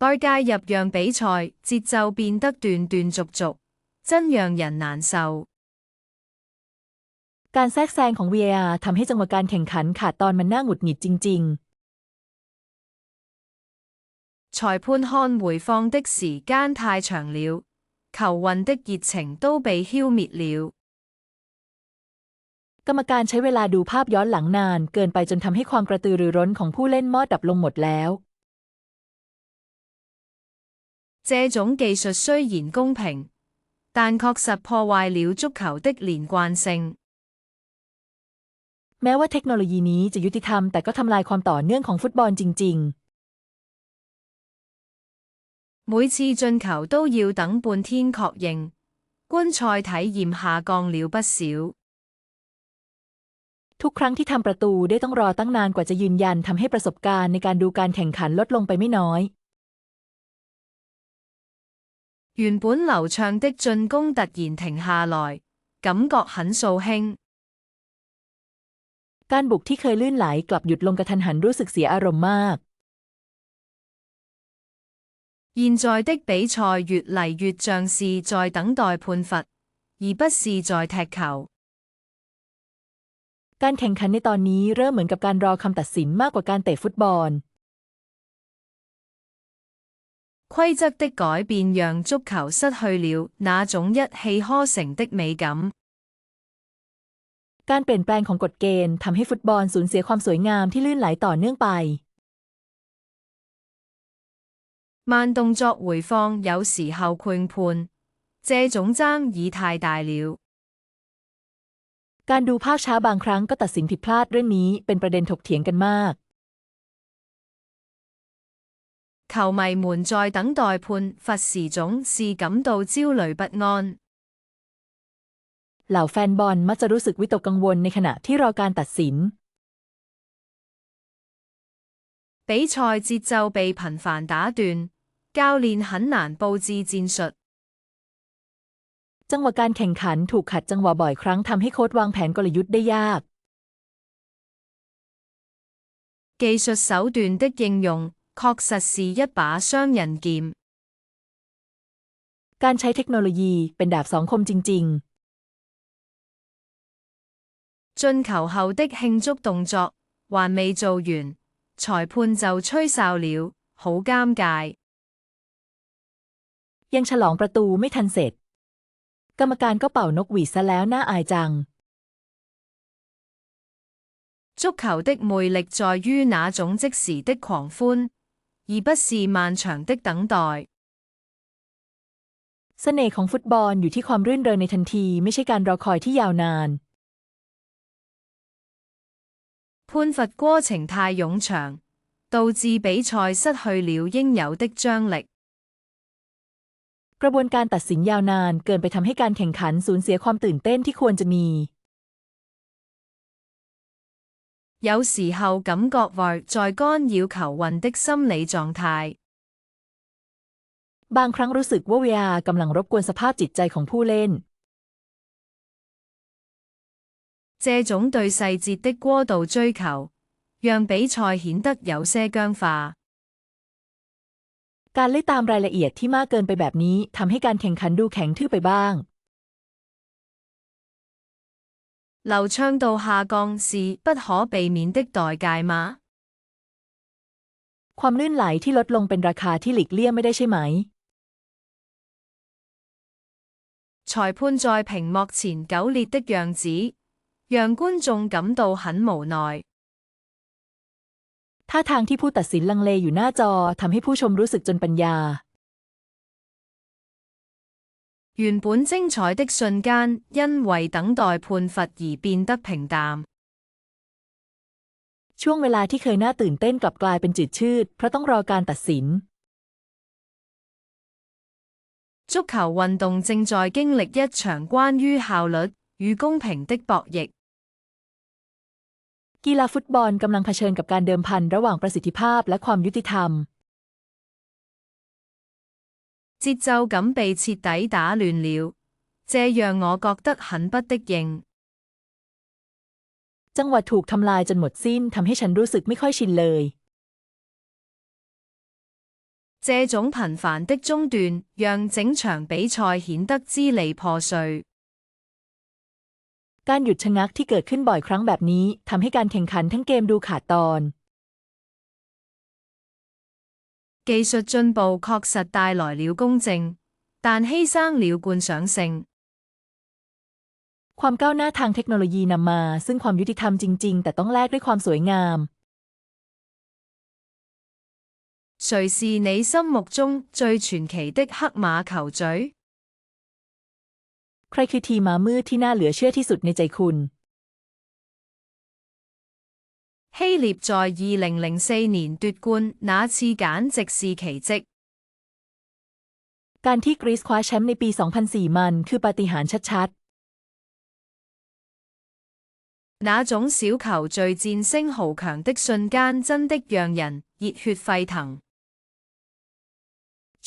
該介入讓比賽節奏變得斷斷續續，真讓人難受。การแทรกแซงของ VAR ทำให้จังหวะการแข่งขันขาดตอนมันน่าหงุดหงิดจริง裁判看回放的時間太長了，球運的熱情都被消滅了。ๆกรรมการใช้เวลาดูภาพย้อนหลังนานเกินไปจนทำให้ความกระตือรือร้นของผู้เล่นมอดดับลงหมดแล้ว這種技術雖然公平，但確實破壞了足球的連貫性。แม้ว่าเทคโนโลยีนี้จะยุติธรรมแต่ก็ทำลายความต่อเนื่องของฟุตบอลจริง每次進球都要等半天確認，觀賽體驗下降了不少。ๆทุกครั้งที่ทำประตูได้ต้องรอตั้งนานกว่าจะยืนยันทำให้ประสบการณ์ในการดูการแข่งขันลดลงไปไม่น้อย原本流暢的進攻突然停下來，感覺很掃興。การบุกที่เคยลื่นไหลกลับหยุดลงกระทันหันรู้สึกเสียอารมณ์มาก現在的比賽越嚟越像是在等待判罰，而不是在踢球。การแข่งขันในตอนนี้เริ่มเหมือนกับการรอคำตัดสินมากกว่าการเตะฟุตบอล規則的改變讓足球失去了那種一氣呵成的美感。การเปลี่ยนแปลงของกฎเกณฑ์ทำให้ฟุตบอลสูญเสียความสวยงามที่ลื่นไหลต่อเนื่องไป慢動作回放有時候判這種爭議太大了。การดูภาพช้าบางครั้งก็ตัดสินผิดพลาดเรื่องนี้เป็นประเด็นถกเถียงกันมาก球迷們在等待判罰時總是感到焦慮不安。เหล่าแฟนบอลมักจะรู้สึกวิตกกังวลในขณะที่รอการตัดสิน比賽節奏被頻繁打斷，教練很難佈置戰術。จังหวะการแข่งขันถูกขัดจังหวะบ่อยครั้งทำให้โค้ชวางแผนกลยุทธ์ได้ยาก技術手段的應用確實是一把雙刃劍。การใช้เทคโนโลยีเป็นดาบสองคมจริง進球後的慶祝動作還未做完，裁判就吹哨了，好尷尬。ยังฉลองประตูไม่ทันเสร็จกรรมการก็เป่านกหวีดซะแล้วน่าอายจัง足球的魅力在於那種即時的狂歡，而不是漫長的等待。เสน่ห์ของฟุตบอลอยู่ที่ความรื่นเริงในทันทีไม่ใช่การรอคอยที่ยาวนาน判罰過程太冗長，導致比賽失去了應有的張力。กระบวนการตัดสินยาวนานเกินไปทำให้การแข่งขันสูญเสียความตื่นเต้นที่ควรจะมี有時候感覺 VAR 在干擾球運的心理狀態。บางครั้งรู้สึกว่า VAR กำลังรบกวนสภาพจิตใจของผู้เล่น這種對細節的過度追求，讓比賽顯得有些僵化。การไล่ตามรายละเอียดที่มากเกินไปแบบนี้ทำให้การแข่งขันดูแข็งทื่อไปบ้าง流暢度下降是不可避免的代價嗎？ความลื่นไหลที่ลดลงเป็นราคาที่หลีกเลี่ยงไม่ได้ใช่ไหม裁判在屏幕前糾結的樣子，讓觀眾感到很無奈。ท่าทางที่ผู้ตัดสินลังเลอยู่หน้าจอทำให้ผู้ชมรู้สึกจนปัญญา原本精彩的瞬間因為等待判罰而變得平淡。ช่วงเวลาที่เคยน่าตื่นเต้นกลับกลายเป็นจืดชืดเพราะต้องรอการตัดสิน足球運動正在經歷一場關於效率與公平的博弈。กีฬาฟุตบอลกำลังเผชิญกับการเดิมพันระหว่างประสิทธิภาพและความยุติธรรม節奏感被徹底打亂了，這讓我覺得很不適應。จังหวะถูกทำลายจนหมดสิ้นทำให้ฉันรู้สึกไม่ค่อยชินเลย這種頻繁的中斷讓整場比賽顯得支離破碎。การหยุดชะงักที่เกิดขึ้นบ่อยครั้งแบบนี้ทำให้การแข่งขันทั้งเกมดูขาดตอน技術進步確實帶來了公正，但犧牲了觀賞性。ความก้าวหน้าทางเทคโนโลยีนำมาซึ่งความยุติธรรมจริงๆแต่ต้องแลกด้วยความสวยงาม誰是你心目中最傳奇的黑馬球隊？ใครคือทีมม้ามืดที่น่าเหลือเชื่อที่สุดในใจคุณ希臘在2004年奪冠，那次簡直是奇蹟。การที่กรีซคว้าแชมป์ในปี 2004 มันคือปาฏิหาริย์ชัด那種小球聚戰星豪強的瞬間真的讓人熱血沸騰。ๆ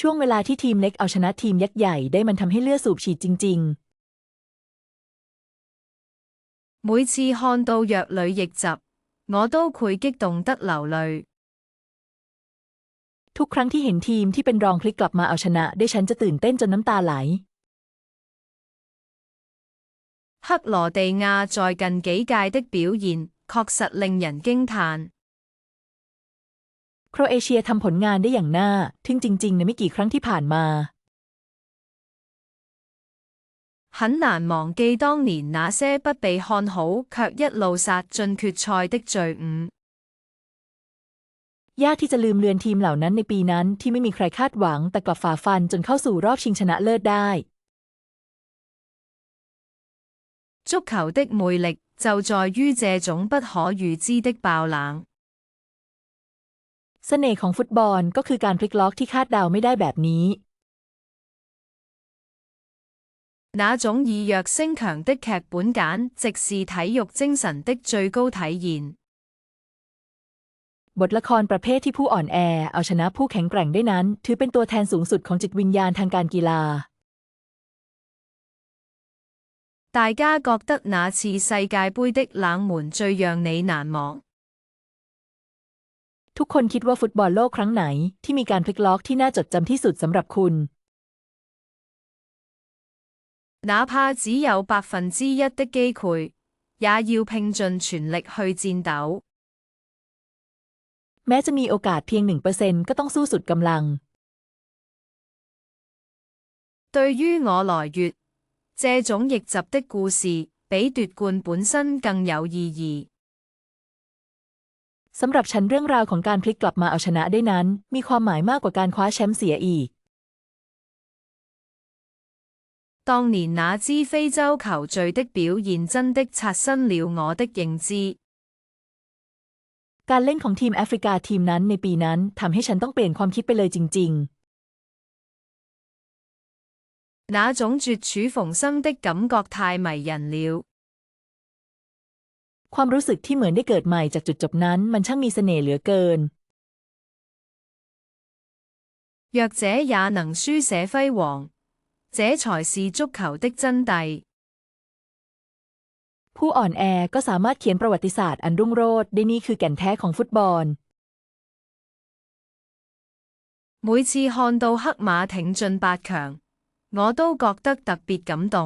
ช่วงเวลาที่ทีมเล็กเอาชนะทีมยักษ์ใหญ่ได้มันทำให้เลือดสูบฉีดจริง每次看到弱旅逆襲，我都會激動得流淚。ๆทุกครั้งที่เห็นทีมที่เป็นรองพลิกกลับมาเอาชนะได้ฉันจะตื่นเต้นจนน้ำตาไหล克羅地亞在近幾屆的表現確實令人驚嘆。โครเอเชียทำผลงานได้อย่างน่าทึ่งจริงๆในไม่กี่ครั้งที่ผ่านมา很難忘記當年那些不被看好卻一路殺進決賽的隊伍。ยากที่จะลืมเลือนทีมเหล่านั้นในปีนั้นที่ไม่มีใครคาดหวังแต่กลับฝ่าฟันจนเข้าสู่รอบชิงชนะเลิศได้足球的魅力就在於這種不可預知的爆冷。เสน่ห์ของฟุตบอลก็คือการพลิกล็อกที่คาดเดาไม่ได้แบบนี้那種以弱升強的劇本簡直是體育精神的最高體現。บทละครประเภทที่ผู้อ่อนแอเอาชนะผู้แข็งแกร่งได้นั้นถือเป็นตัวแทนสูงสุดของจิตวิญญาณทางการกีฬา大家覺得那次世界盃的冷門最讓你難忘？ทุกคนคิดว่าฟุตบอลโลกครั้งไหนที่มีการพลิกล็อกที่น่าจดจำที่สุดสำหรับคุณ哪怕只有1%的機會，也要拼盡全力去戰鬥。แม้จะมีโอกาสเพียง 1% ก็ต้องสู้สุดกำลัง對於我來說，這種逆襲的故事比奪冠本身更有意義。สำหรับฉันเรื่องราวของการพลิกกลับมาเอาชนะได้นั้นมีความหมายมากกว่าการคว้าแชมป์เสียอีก當年那支非洲球隊的表現真的刷新了我的認知。การเล่นของทีมแอฟริกาทีมนั้นในปีนั้นทำให้ฉันต้องเปลี่ยนความคิดไปเลยจริง那種絕處逢生的感覺太迷人了。ความรู้สึกที่เหมือนได้เกิดใหม่จากจุดจบนั้นมันช่างมีเสน่ห์เหลือเกิน弱者也能書寫輝煌，這才是足球的真諦。ผู้อ่อนแอก็สามารถเขียนประวัติศาสตร์อันรุ่งโรจน์ได้นี่คือแก่นแท้ของฟุตบอล每次看到黑馬挺進8強，我都覺得特別感動。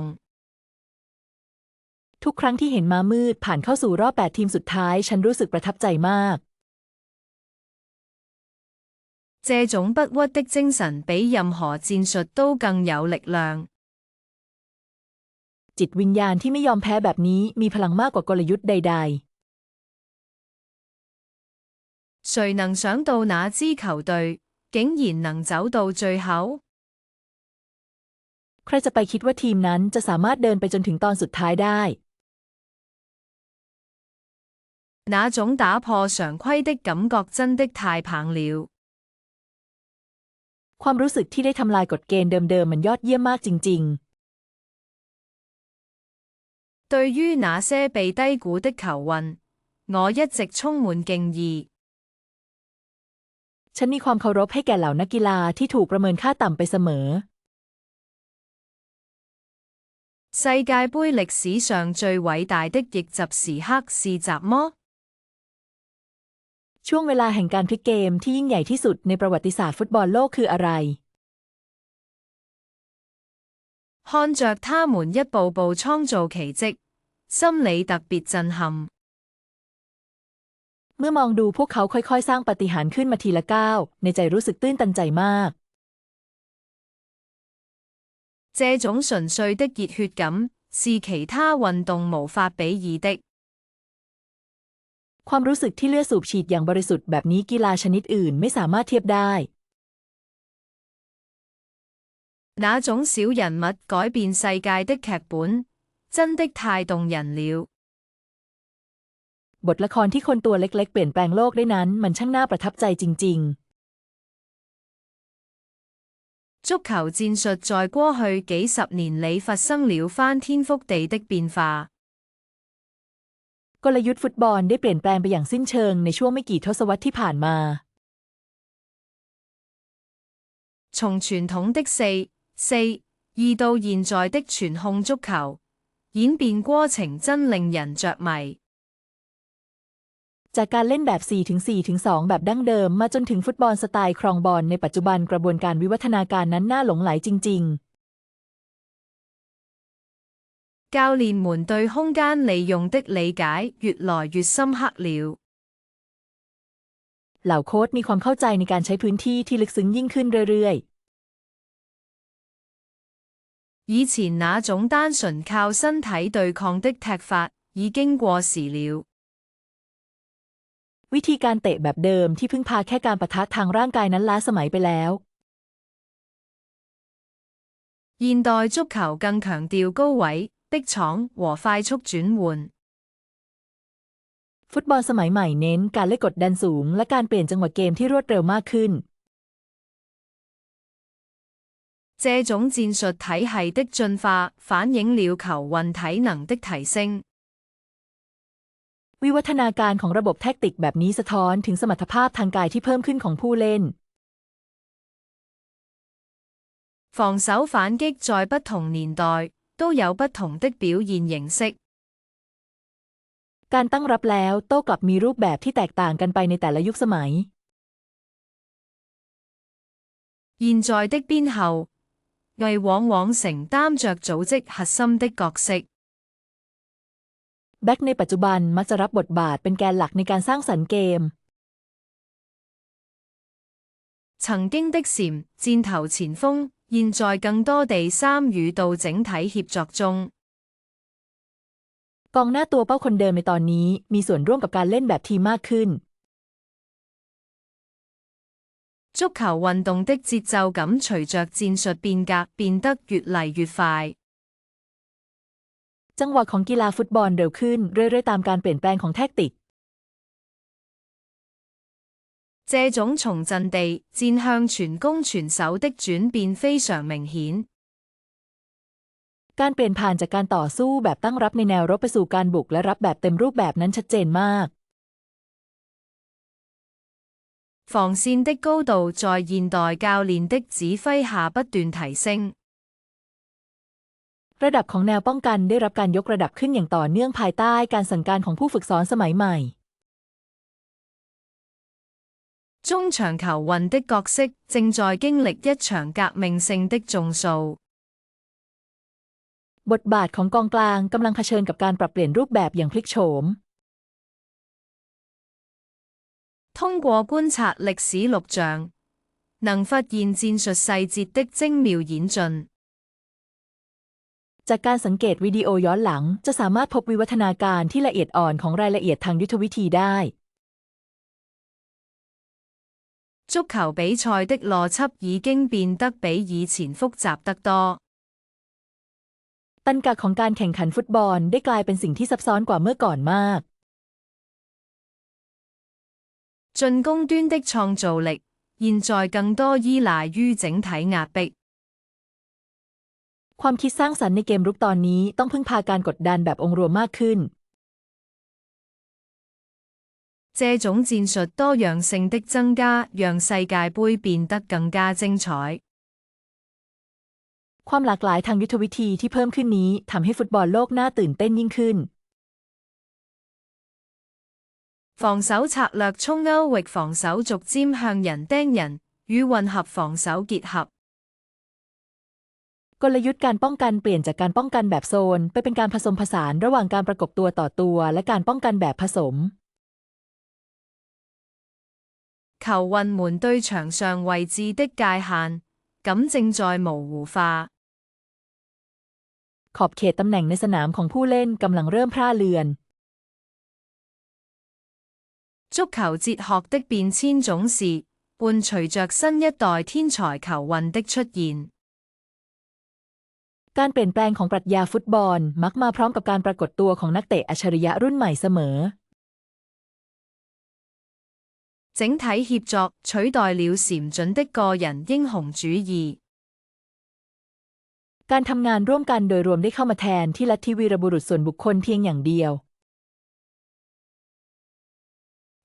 ทุกครั้งที่เห็นม้ามืดผ่านเข้าสู่รอบ8ทีมสุดท้ายฉันรู้สึกประทับใจมาก這種不屈的精神比任何戰術都更有力量。จิตวิญญาณที่ไม่ยอมแพ้แบบนี้มีพลังมากกว่ากลยุทธ์ใด誰能想到那支球隊竟然能走到最後？ใครจะไปคิดว่าทีมนั้นจะสามารถเดินไปจนถึงตอนสุดท้ายได้那種打破常規的感覺真的太棒了。ความรู้สึกที่ได้ทำลายกฎเกณฑ์เดิมๆมันยอดเยี่ยมมากจริง對於那些被低估的球運，我一直充滿敬意。ฉันมีความเคารพให้แก่เหล่านักกีฬาที่ถูกประเมินค่าต่ำไปเสมอ世界盃歷史上最偉大的逆襲時刻是什麼？ ช่วงเวลาแห่งการพลิกเกมที่ยิ่งใหญ่ที่สุดในประวัติศาสตร์ฟุตบอลโลกคืออะไร看着他們一步步創造奇蹟，心裏特別震撼。เมื่อมองดูพวกเขาค่อยๆสร้างปาฏิหาริย์ขึ้นมาทีละก้าวในใจรู้สึกตื้นตันใจมาก這種純粹的熱血感是其他運動無法比擬的。ความรู้สึกที่เลือดสูบฉีดอย่างบริสุทธิ์แบบนี้กีฬาชนิดอื่นไม่สามารถเทียบได้那種小人物改變世界的劇本，真的太動人了。บทละครที่คนตัวเล็กๆเปลี่ยนแปลงโลกได้นั้นมันช่างน่าประทับใจจริงๆ足球戰術在過去幾十年裏發生了翻天覆地的變化。กลยุทธ์ฟุตบอลได้เปลี่ยนแปลงไปอย่างสิ้นเชิงในช่วงไม่กี่ทศวรรษที่ผ่านมา從傳統的4-4-2到現在的傳控足球，演變過程真令人着迷。จากการเล่นแบบ 4-4-2 แบบดั้งเดิมมาจนถึงฟุตบอลสไตล์ครองบอลในปัจจุบันกระบวนการวิวัฒนาการนั้นน่าหลงใหลจริงๆ教練們對空間利用的理解越來越深刻了。เหล่าโค้ชมีความเข้าใจในการใช้พื้นที่ที่ลึกซึ้งยิ่งขึ้นเรื่อย以前那種單純靠身體對抗的踢法已經過時了。วิธีการเตะแบบเดิมที่พึ่งพาแค่การปะทะทางร่างกายนั้นล้าสมัยไปแล้ว現代足球更強調高位逼搶和快速轉換。ฟุตบอลสมัยใหม่เน้นการเล่นกดดันสูงและการเปลี่ยนจังหวะเกมที่รวดเร็วมากขึ้น這種戰術體系的進化反映了球運體能的提升。วิวัฒนาการของระบบแท็กติกแบบนี้สะท้อนถึงสมรรถภาพทางกายที่เพิ่มขึ้นของผู้เล่น防守反擊在不同年代都有不同的表現形式。การตั้งรับแล้วโต้กลับมีรูปแบบที่แตกต่างกันไปในแต่ละยุคสมัย現在的邊後衛往往承擔着組織核心的角色。แบ็คในปัจจุบันมักจะรับบทบาทเป็นแกนหลักในการสร้างสรรค์เกม曾經的禪箭頭前鋒現在更多地參與到整體協作中。กองหน้าตัวเป้าคนเดิมในตอนนี้มีส่วนร่วมกับการเล่นแบบทีมมากขึ้น足球運動的節奏感隨着戰術變革變得越嚟越快。จังหวะของกีฬาฟุตบอลเร็วขึ้นเรื่อยๆตามการเปลี่ยนแปลงของแท็กติก這種從陣地戰向全攻全守的轉變非常明顯。การเปลี่ยนผ่านจากการต่อสู้แบบตั้งรับในแนวรบไปสู่การบุกและรับแบบเต็มรูปแบบนั้นชัดเจนมาก防線的高度在現代教練的指揮下不斷提升。ระดับของแนวป้องกันได้รับการยกระดับขึ้นอย่างต่อเนื่องภายใต้การสั่งการของผู้ฝึกสอนสมัยใหม่中場球運的角色正在經歷一場革命性的重塑。บทบาทของกองกลางกำลังเผชิญกับการปรับเปลี่ยนรูปแบบอย่างพลิกโฉม通過觀察歷史錄像，能發現戰術細節的精妙演進。จากการสังเกตวิดีโอย้อนหลังจะสามารถพบวิวัฒนาการที่ละเอียดอ่อนของรายละเอียดทางยุทธวิธีได้足球比賽的邏輯已經變得比以前複雜得多。ตรรกะของการแข่งขันฟุตบอลได้กลายเป็นสิ่งที่ซับซ้อนกว่าเมื่อก่อนมาก進攻端的創造力現在更多依賴於整體壓迫。ความคิดสร้างสรรค์ในเกมรุกตอนนี้ต้องพึ่งพาการกดดันแบบองค์รวมมากขึ้น這種戰術多樣性的增加讓世界盃變得更加精彩。ความหลากหลายทางยุทธวิธีที่เพิ่มขึ้นนี้ทำให้ฟุตบอลโลกน่าตื่นเต้นยิ่งขึ้น防守策略衝歐域防守逐漸向人盯人，與混合防守結合。กลยุทธ์การป้องกันเปลี่ยนจากการป้องกันแบบโซนไปเป็นการผสมผสานระหว่างการประกบตัวต่อตัวและการป้องกันแบบผสม球運們對場上位置的界限感正在模糊化。ขอบเขตตำแหน่งในสนามของผู้เล่นกำลังเริ่มพร่าเลือน足球哲學的變遷總是伴隨着新一代天才球運的出現。การเปลี่ยนแปลงของปรัชญาฟุตบอลมักมาพร้อมกับการปรากฏตัวของนักเตะอัจฉริยะรุ่นใหม่เสมอ整體協作取代了禪準的個人英雄主義。การทำงานร่วมกันโดยรวมได้เข้ามาแทนที่ลัทธิวีรบุรุษส่วนบุคคลเพียงอย่างเดียว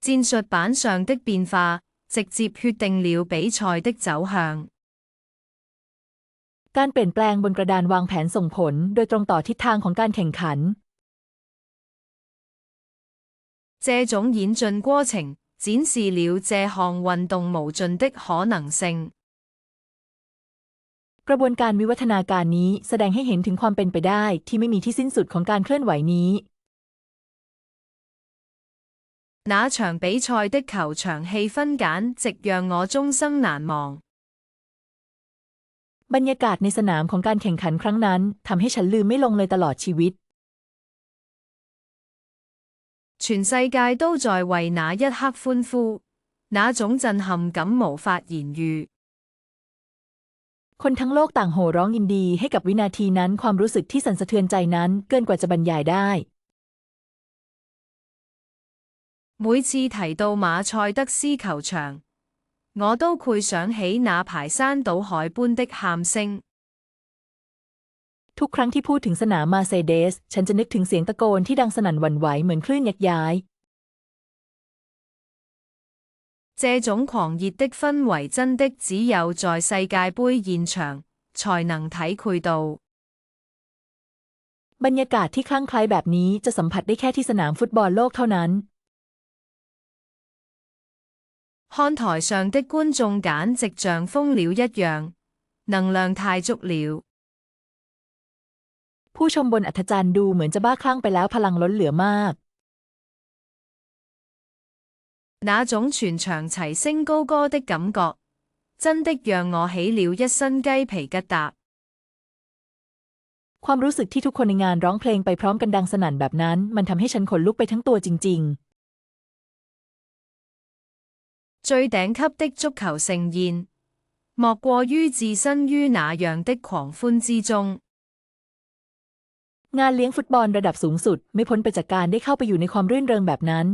戰術板上的變化直接決定了比賽的走向。การเปลี่ยนแปลงบนกระดานวางแผนส่งผลโดยตรงต่อทิศทางของการแข่งขัน這種演進過程展示了這項運動無盡的可能性。กระบวนการวิวัฒนาการนี้แสดงให้เห็นถึงความเป็นไปได้ที่ไม่มีที่สิ้นสุดของการเคลื่อนไหวนี้那場比賽的球場氣氛簡直讓我終生難忘。บรรยากาศในสนามของการแข่งขันครั้งนั้นทำให้ฉันลืมไม่ลงเลยตลอดชีวิต全世界都在為那一刻歡呼，那種震撼感無法言喻。คนทั้งโลกต่างโห่ร้องยินดีให้กับวินาทีนั้นความรู้สึกที่สั่นสะเทือนใจนั้นเกินกว่าจะบรรยายได้每次提到馬賽德斯球場，我都會想起那排山倒海般的喊聲。ทุกครั้งที่พูดถึงสนามมาร์เซเดสฉันจะนึกถึงเสียงตะโกนที่ดังสนั่นหวั่นไหวเหมือนคลื่นยักย้าย這種狂熱的氛圍真的只有在世界盃現場才能體會到。บรรยากาศที่คลั่งไคล้แบบนี้จะสัมผัสได้แค่ที่สนามฟุตบอลโลกเท่านั้น看台上的觀眾簡直像瘋了一樣，能量太足了。ผู้ชมบนอัธจันทร์ดูเหมือนจะบ้าคลั่งไปแล้วพลังล้นเหลือมาก那種全場齊聲高歌的感覺，真的讓我起了一身雞皮疙瘩。ความรู้สึกที่ทุกคนในงานร้องเพลงไปพร้อมกันดังสนั่นแบบนั้นมันทำให้ฉันขนลุกไปทั้งตัวจริง最頂級的足球盛宴，莫過於置身於那樣的狂歡之中。งานเลี้ยงฟุตบอลระดับสูงสุดไม่พ้นไปจากการได้เข้าไปอยู่ในความรื่นเริงแบบนั้น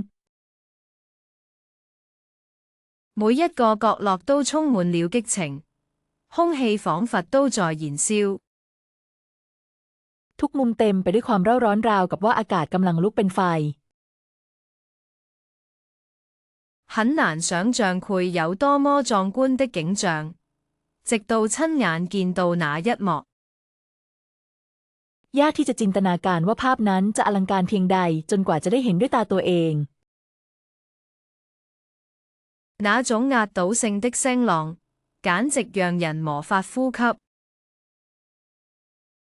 每一個角落都充滿了激情，空氣彷彿都在燃燒。ทุกมุมเต็มไปด้วยความเร่าร้อนราวกับว่าอากาศกำลังลุกเป็นไฟ很難想像會有多麼壯觀的景象，直到親眼見到那一幕。ยากที่จะจินตนาการว่าภาพนั้นจะอลังการเพียงใดจนกว่าจะได้เห็นด้วยตาตัวเอง那種壓倒性的聲浪，簡直讓人無法呼吸。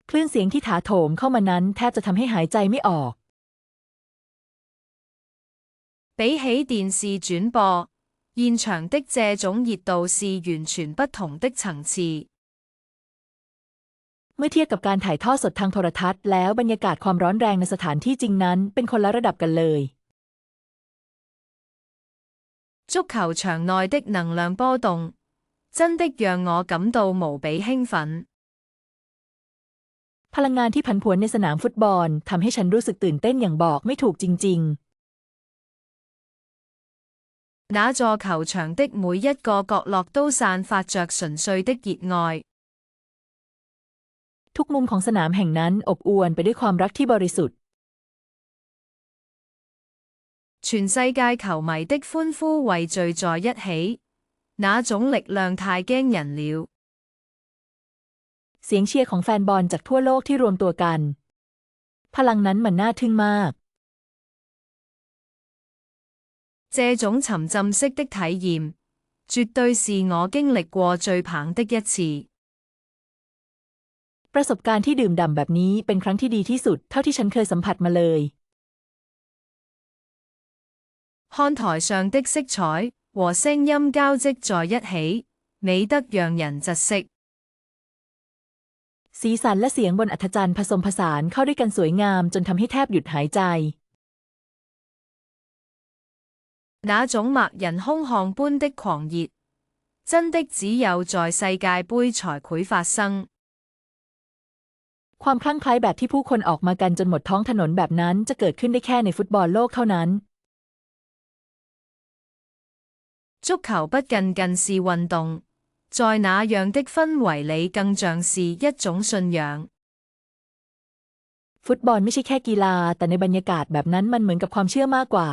คลื่นเสียงที่ถาโถมเข้ามานั้นแทบจะทำให้หายใจไม่ออก比起電視轉播，現場的這種熱度是完全不同的層次。เมื่อเทียบกับการถ่ายทอดสดทางโทรทัศน์แล้วบรรยากาศความร้อนแรงในสถานที่จริงนั้นเป็นคนละระดับกันเลย足球場內的能量波動，真的讓我感到無比興奮。พลังงานที่ผันผวนในสนามฟุตบอลทำให้ฉันรู้สึกตื่นเต้นอย่างบอกไม่ถูกจริงๆ那座球場的每一個角落都散發着純粹的熱愛。ทุกมุมของสนามแห่งนั้นอบอวลไปด้วยความรักที่บริสุทธิ์全世界球迷的歡呼匯聚在一起，那種力量太驚人了。เสียงเชียร์ของแฟนบอลจากทั่วโลกที่รวมตัวกันพลังนั้นมันน่าทึ่งมาก這種沉浸式的體驗，絕對是我經歷過最棒的一次。ประสบการณ์ที่ดื่มด่ำแบบนี้เป็นครั้งที่ดีที่สุดเท่าที่ฉันเคยสัมผัสมาเลย看台上的色彩和聲音交織在一起，美得讓人窒息。สีสันและเสียงบนอัฐจันทร์ผสมผสานเข้าด้วยกันสวยงามจนทำให้แทบหยุดหายใจ那種默人空巷般的狂熱，真的只有在世界盃才會發生。ความคลั่งไคล้แบบที่ผู้คนออกมากันจนหมดท้องถนนแบบนั้นจะเกิดขึ้นได้แค่ในฟุตบอลโลกเท่านั้น足球不僅僅是運動，在那樣的氛圍裏更像是一種信仰。ฟุตบอลไม่ใช่แค่กีฬาแต่ในบรรยากาศแบบนั้นมันเหมือนกับความเชื่อมากกว่า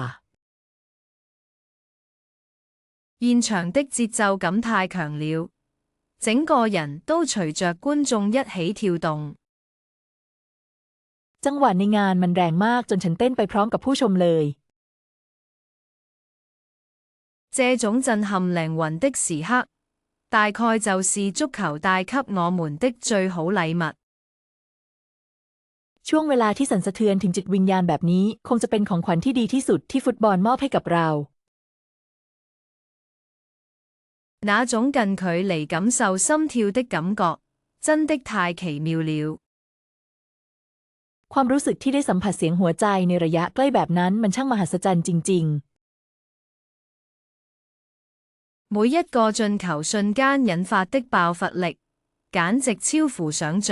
現場的節奏感太強了，整個人都隨着觀眾一起跳動。จังหวะในงานมันแรงมากจนฉันเต้นไปพร้อมกับผู้ชมเลย這種震撼靈魂的時刻，大概就是足球帶給我們的最好禮物。ช่วงเวลาที่สั่นสะเทือนถึงจิตวิญญาณแบบนี้คงจะเป็นของขวัญที่ดีที่สุดที่ฟุตบอลมอบให้กับเรา那種近距離感受心跳的感覺，真的太奇妙了。ความรู้สึกที่ได้สัมผัสเสียงหัวใจในระยะใกล้แบบนั้นมันช่างมหัศจรรย์จริง每一個進球瞬間引發的爆發力，簡直超乎想象。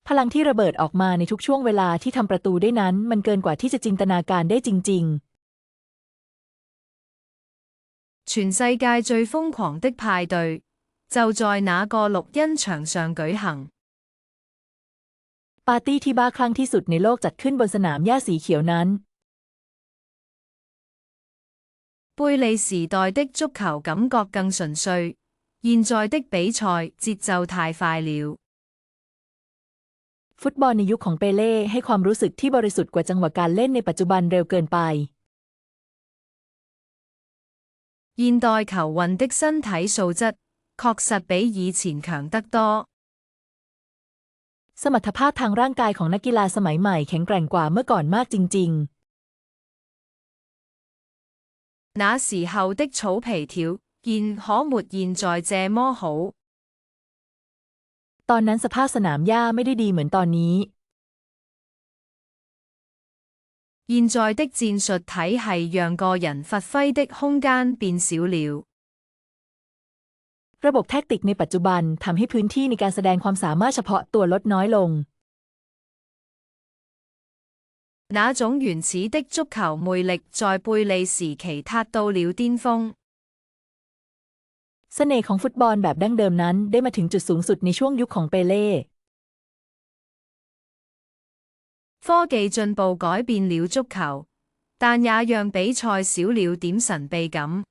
พลังที่ระเบิดออกมาในทุกช่วงเวลาที่ทำประตูได้นั้นมันเกินกว่าที่จะจินตนาการได้จริง全世界最瘋狂的派對，就在那個錄音場上舉行。ปาร์ตี้ที่บ้าคลั่งที่สุดในโลกจัดขึ้นบนสนามหญ้าสีเขียวนั้น貝利時代的足球感覺更純粹，現在的比賽節奏太快了。ฟุตบอลในยุคของเปเล่ให้ความรู้สึกที่บริสุทธิ์กว่าจังหวะการเล่นในปัจจุบันเร็วเกินไป現代球運的身體素質確實比以前強得多。สมรรถภาพทางร่างกายของนักกีฬาสมัยใหม่แข็งแกร่งกว่าเมื่อก่อนมากจริง那時候的草皮條件可沒現在這麼好。ตอนนั้นสภาพสนามหญ้าไม่ได้ดีเหมือนตอนนี้現在的戰術體系讓個人發揮的空間變少了。ระบบแท็กติกในปัจจุบันทำให้พื้นที่ในการแสดงความสามารถเฉพาะตัวลดน้อยลง那種原始的足球魅力在貝利時期達到了巔峰。เสน่ห์ของฟุตบอลแบบดั้งเดิมนั้นได้มาถึงจุดสูงสุดในช่วงยุคของเปเล่科技進步改變了足球，但也讓比賽少了點神秘感。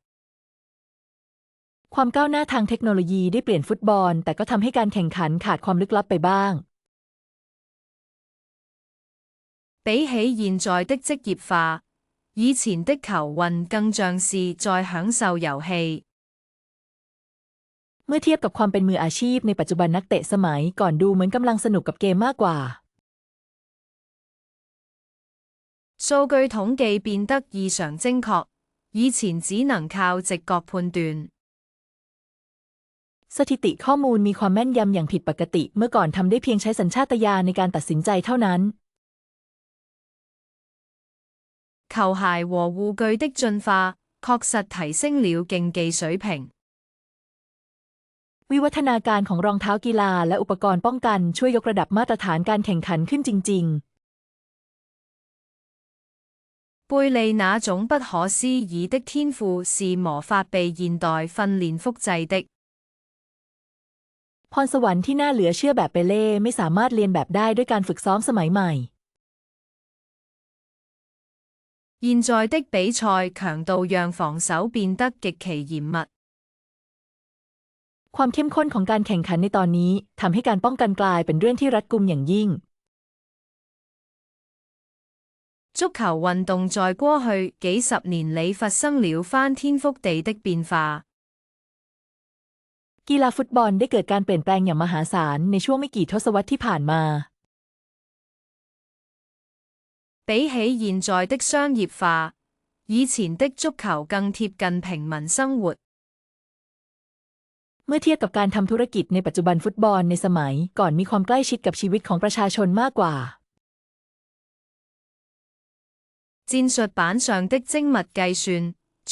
ความก้าวหน้าทางเทคโนโลยีได้เปลี่ยนฟุตบอลแต่ก็ทำให้การแข่งขันขาดความลึกลับไปบ้าง比起現在的職業化，以前的球運更像是在享受遊戲。เมื่อเทียบกับความเป็นมืออาชีพในปัจจุบันนักเตะสมัยก่อนดูเหมือนกำลังสนุกกับเกมมากกว่า數據統計變得異常精確，以前只能靠直覺判斷。สถิติข้อมูลมีความแม่นยำอย่างผิดปกติเมื่อก่อนทำได้เพียงใช้สัญชาตญาณในการตัดสินใจเท่านั้น球鞋和護具的進化確實提升了競技水平。วิวัฒนาการของรองเท้ากีฬาและอุปกรณ์ป้องกันช่วยยกระดับมาตรฐานการแข่งขันขึ้นจริง貝利那種不可思議的天賦是無法被現代訓練複製的。พรสวรรค์ที่น่าเหลือเชื่อแบบเปเล่ไม่สามารถเรียนแบบได้ด้วยการฝึกซ้อมสมัยใหม่現在的比賽強度讓防守變得極其嚴密。ความเข้มข้นของการแข่งขันในตอนนี้ทำให้การป้องกันกลายเป็นเรื่องที่รัดกุมอย่างยิ่ง足球運動在過去幾十年裡發生了翻天覆地的變化。กีฬาฟุตบอลได้เกิดการเปลี่ยนแปลงอย่างมหาศาลในช่วงไม่กี่ทศวรรษที่ผ่านมา比起現在的商業化，以前的足球更貼近平民生活。เมื่อเทียบกับการทำธุรกิจในปัจจุบันฟุตบอลในสมัยก่อนมีความใกล้ชิดกับชีวิตของประชาชนมากกว่า戰術板上的精密計算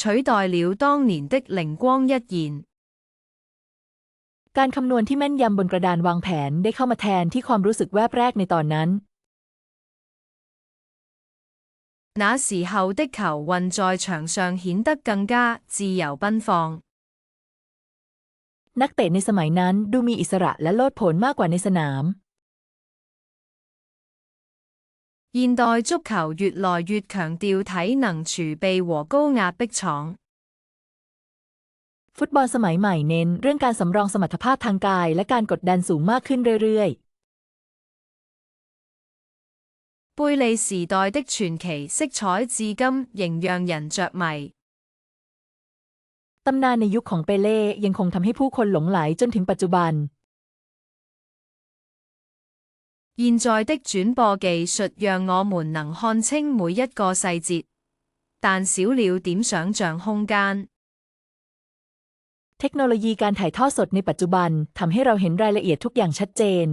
取代了當年的靈光一現。การคำนวณที่แม่นยำบนกระดานวางแผนได้เข้ามาแทนที่ความรู้สึกแวบแรกในตอนนั้น那時候的球運在場上顯得更加自由奔放。นักเตะในสมัยนั้นดูมีอิสระและโลดโผนมากกว่าในสนาม現代足球越來越強調體能儲備和高壓迫搶。ฟุตบอลสมัยใหม่เน้นเรื่องการสำรองสมรรถภาพทางกายและการกดดันสูงมากขึ้นเรื่อย貝利時代的傳奇色彩至今仍讓人着迷。ตำนานในยุคของเปเล่ยังคงทำให้ผู้คนหลงไหลจนถึงปัจจุบัน現在的轉播技術讓我們能看清每一個細節，但少了點想像空間。เทคโนโลยีการถ่ายทอดสดในปัจจุบันทำให้เราเห็นรายละเอียดทุกอย่างชัดเจน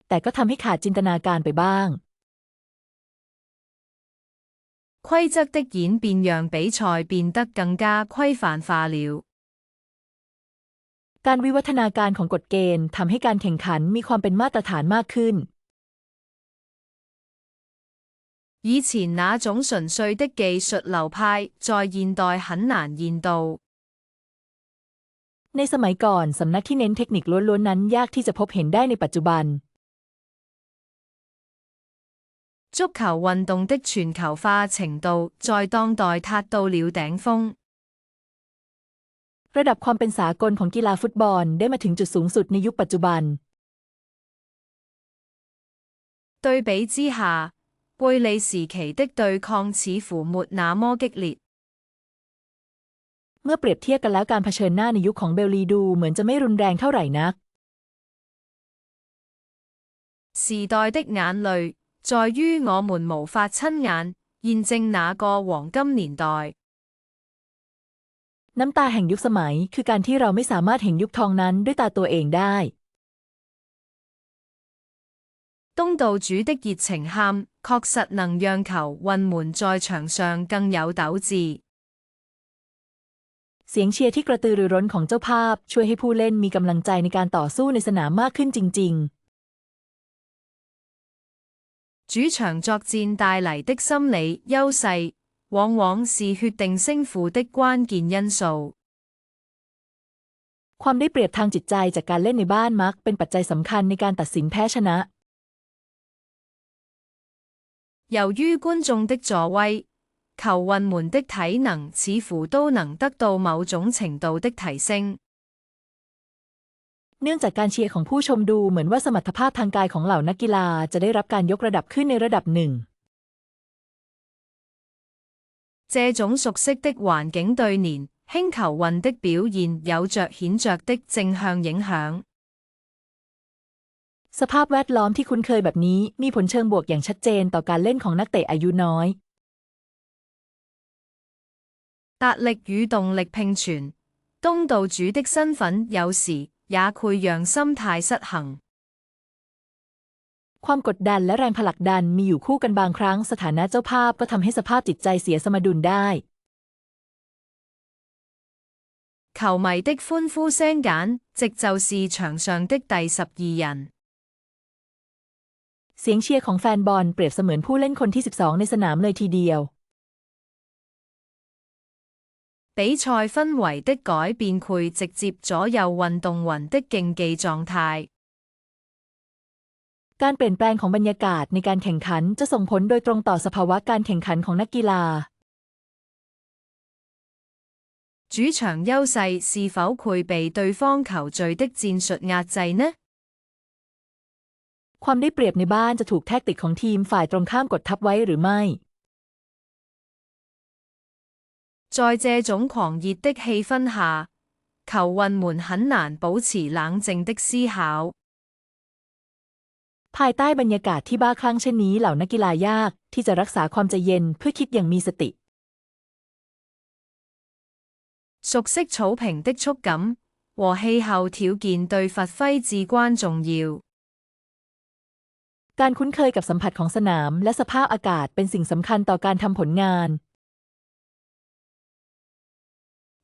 แต่ก็ทำให้ขาดจินตนาการไปบ้าง規則的演變讓比賽變得更加規範化了。การวิวัฒนาการของกฎเกณฑ์ทำให้การแข่งขันมีความเป็นมาตรฐานมากขึ้น以前那種純粹的技術流派在現代很難見到。ในสมัยก่อนสำนักที่เน้นเทคนิคล้วนๆนั้นยากที่จะพบเห็นได้ในปัจจุบัน足球運動的全球化程度在當代達到了頂峰。ระดับความเป็นสากลของกีฬาฟุตบอลได้มาถึงจุดสูงสุดในยุคปัจจุบัน對比之下，貝利時期的對抗似乎沒那麼激烈。เมื่อเปรียบเทียบกันแล้วการเผชิญหน้าในยุคของเบลลีดูเหมือนจะไม่รุนแรงเท่าไหร่นัก時代的眼淚在於我們無法親眼驗證那個黃金年代。น้ำตาแห่งยุคสมัยคือการที่เราไม่สามารถเห็นยุคทองนั้นด้วยตาตัวเองได้東道主的熱情喊確實能讓球運們在場上更有鬥志。เสียงเชียร์ที่กระตือรือร้นของเจ้าภาพช่วยให้ผู้เล่นมีกำลังใจในการต่อสู้ในสนามมากขึ้นจริง主場作戰帶嚟的心理優勢往往是決定勝負的關鍵因素。ความได้เปรียบทางจิตใจจากการเล่นในบ้านมักเป็นปัจจัยสำคัญในการตัดสินแพ้ชนะ由於觀眾的助威，球運們的體能似乎都能得到某種程度的提升。เนื่องจากการเชียร์ของผู้ชมดูเหมือนว่าสมรรถภาพทางกายของเหล่านักกีฬาจะได้รับการยกระดับขึ้นในระดับหนึ่ง這種熟悉的環境對年輕球運的表現有着顯著的正向影響。สภาพแวดล้อมที่คุ้นเคยแบบนี้มีผลเชิงบวกอย่างชัดเจนต่อการเล่นของนักเตะอายุน้อย壓力與動力並存，東道主的身份有時也會讓心態失衡。ความกดดันและแรงผลักดันมีอยู่คู่กันบางครั้งสถานะเจ้าภาพก็ทำให้สภาพจิตใจเสียสมดุลได้球迷的歡呼聲簡直就是場上的第12人。เสียงเชียร์ของแฟนบอลเปรียบเสมือนผู้เล่นคนที่12ในสนามเลยทีเดียว比賽氛圍的改變會直接左右運動員的競技狀態。การเปลี่ยนแปลงของบรรยากาศในการแข่งขันจะส่งผลโดยตรงต่อสภาวะการแข่งขันของนักกีฬา主場優勢是否會被對方球隊的戰術壓制呢？ความได้เปรียบในบ้านจะถูกแท็กติกของทีมฝ่ายตรงข้ามกดทับไว้หรือไม่在這種狂熱的氣氛下，球運們很難保持冷靜的思考。ภายใต้บรรยากาศที่บ้าคลั่งเช่นนี้เหล่านักกีฬายากที่จะรักษาความใจเย็นเพื่อคิดอย่างมีสติ熟悉草坪的觸感和氣候條件對發揮至關重要。การคุ้นเคยกับสัมผัสของสนามและสภาพอากาศเป็นสิ่งสำคัญต่อการทำผลงาน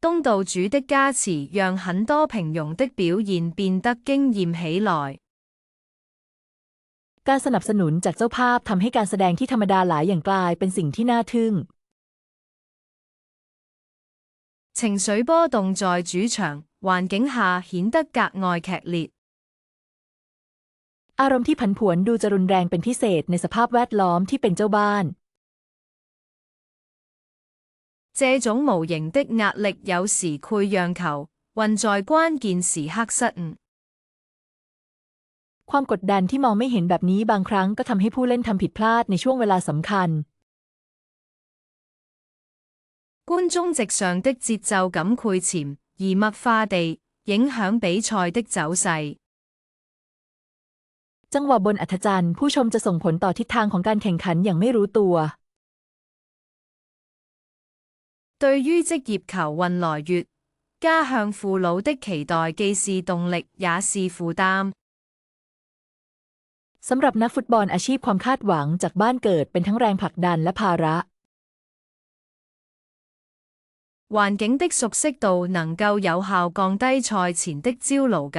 東道主的加持讓很多平庸的表現變得驚豔起來。การสนับสนุนจากเจ้าภาพทำให้การแสดงที่ธรรมดาหลายอย่างกลายเป็นสิ่งที่น่าทึ่ง情緒波動在主場環境下顯得格外劇烈。อารมณ์ที่ผันผวนดูจะรุนแรงเป็นพิเศษในสภาพแวดล้อมที่เป็นเจ้าบ้าน這種無形的壓力有時會讓球運在關鍵時刻失誤。ความกดดันที่มองไม่เห็นแบบนี้บางครั้งก็ทำให้ผู้เล่นทำผิดพลาดในช่วงเวลาสำคัญ觀眾席上的節奏感繪潛移默化地影響比賽的走勢。จังหวะบนอัธจันทร์ผู้ชมจะส่งผลต่อทิศทางของการแข่งขันอย่างไม่รู้ตัว對於職業球運來說，家鄉父老的期待既是動力也是負擔。สำหรับนักฟุตบอลอาชีพความคาดหวังจากบ้านเกิดเป็นทั้งแรงผลักดันและภาระ環境的熟悉度能夠有效降低賽前的焦慮感。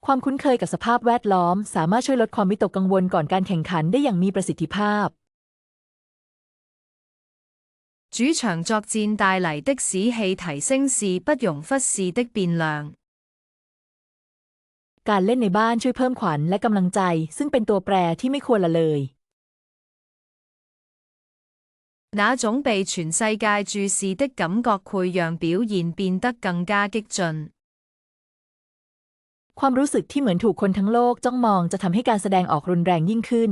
ความคุ้นเคยกับสภาพแวดล้อมสามารถช่วยลดความวิตกกังวลก่อนการแข่งขันได้อย่างมีประสิทธิภาพ主場作戰帶嚟的士氣提升是不容忽視的變量。การเล่นในบ้านช่วยเพิ่มขวัญและกำลังใจซึ่งเป็นตัวแปรที่ไม่ควรละเลย那種被全世界注視的感覺會讓表現變得更加激進。ความรู้สึกที่เหมือนถูกคนทั้งโลกจ้องมองจะทำให้การแสดงออกรุนแรงยิ่งขึ้น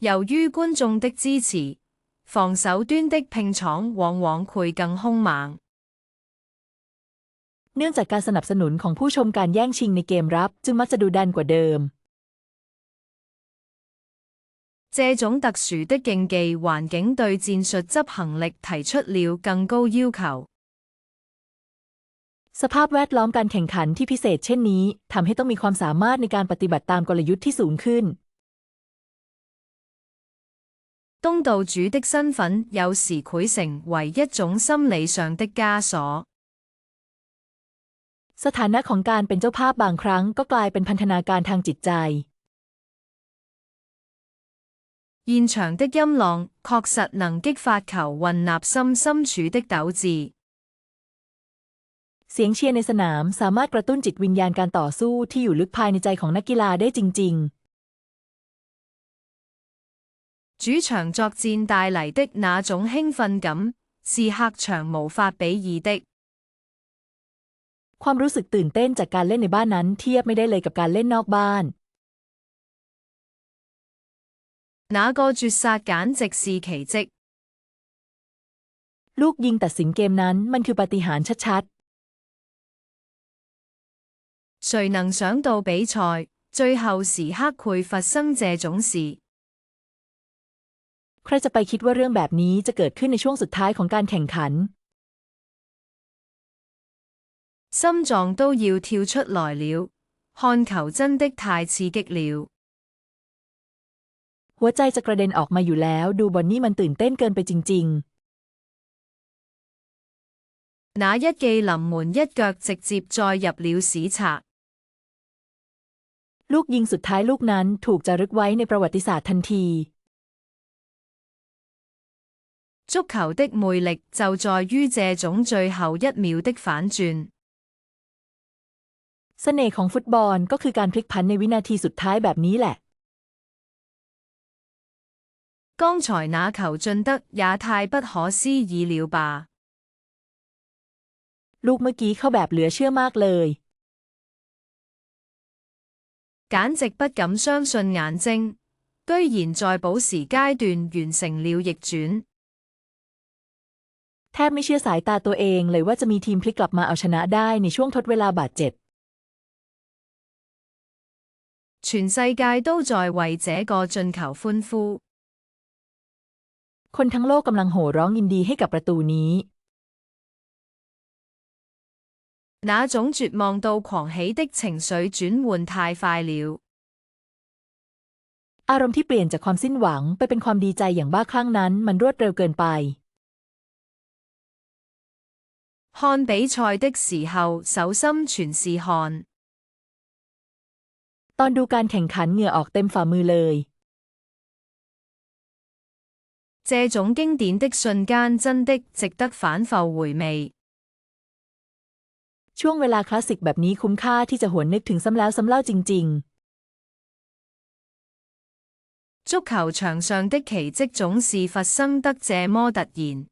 由於觀眾的支持，防守端的拼闖往往會更兇猛。เนื่องจากการสนับสนุนของผู้ชมการแย่งชิงในเกมรับจึงมักจะดุดันกว่าเดิม這種特殊的競技環境對戰術執行力提出了更高要求。สภาพแวดล้อมการแข่งขันที่พิเศษเช่นนี้ทำให้ต้องมีความสามารถในการปฏิบัติตามกลยุทธ์ที่สูงขึ้น東道主的身份有時會成為一種心理上的枷鎖。สถานะของการเป็นเจ้าภาพบางครั้งก็กลายเป็นพันธนาการทางจิตใจ現場的音浪確實能激發球運納心深處的鬥志。เสียงเชียร์ในสนามสามารถกระตุ้นจิตวิญญาณการต่อสู้ที่อยู่ลึกภายในใจของนักกีฬาได้จริงๆ主場作戰帶嚟的那種興奮感是客場無法比擬的。ความรู้สึกตื่นเต้นจากการเล่นในบ้านนั้นเทียบไม่ได้เลยกับการเล่นนอกบ้าน那個絕殺簡直是奇蹟。ลูกยิงตัดสินเกมนั้นมันคือปาฏิหาริย์ชัด誰能想到比賽最後時刻會發生這種事？ใครจะไปคิดว่าเรื่องแบบนี้จะเกิดขึ้นในช่วงสุดท้ายของการแข่งขัน心臟都要跳出來了，看球真的太刺激了。หัวใจจะกระเด็นออกมาอยู่แล้วดูบอลนี่มันตื่นเต้นเกินไปจริง那一記臨門一腳直接載入了史冊。ลูกยิงสุดท้ายลูกนั้นถูกจารึกไว้ในประวัติศาสตร์ทันที足球的魅力就在於這種最後一秒的反轉。เสน่ห์ของฟุตบอลก็คือการพลิกผันในวินาทีสุดท้ายแบบนี้แหละ剛才那球進得也太不可思議了吧！ลูกเมื่อกี้เข้าแบบเหลือเชื่อมากเลย簡直不敢相信眼睛，居然在補時階段完成了逆轉。แทบไม่เชื่อสายตาตัวเองเลยว่าจะมีทีมพลิกกลับมาเอาชนะได้ในช่วงทดเวลาบาดเจ็บ全世界都在為這個進球歡呼。คนทั้งโลกกำลังโห่ร้องยินดีให้กับประตูนี้那種絕望到狂喜的情緒轉換太快了。อารมณ์ที่เปลี่ยนจากความสิ้นหวังไปเป็นความดีใจอย่างบ้าคลั่งนั้นมันรวดเร็วเกินไป看比賽的時候手心全是汗。ตอนดูการแข่งขันเหงื่อออกเต็มฝ่ามือเลย這種經典的瞬間真的值得反覆回味。ช่วงเวลาคลาสสิกแบบนี้คุ้มค่าที่จะหวนนึกถึงซ้ำแล้วซ้ำเล่าจริง足球場上的奇蹟總是發生得這麼突然。ๆ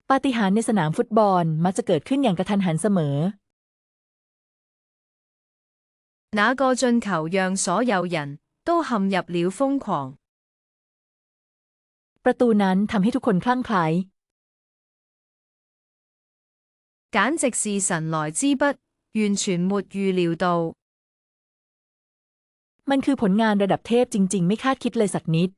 ปาฏิหาริย์ในสนามฟุตบอลมักจะเกิดขึ้นอย่างกระทันหันเสมอ那個進球讓所有人都陷入了瘋狂。ประตูนั้นทำให้ทุกคนคลั่งไคล้簡直是神來之筆，完全沒預料到。มันคือผลงานระดับเทพจริงๆไม่คาดคิดเลยสักนิด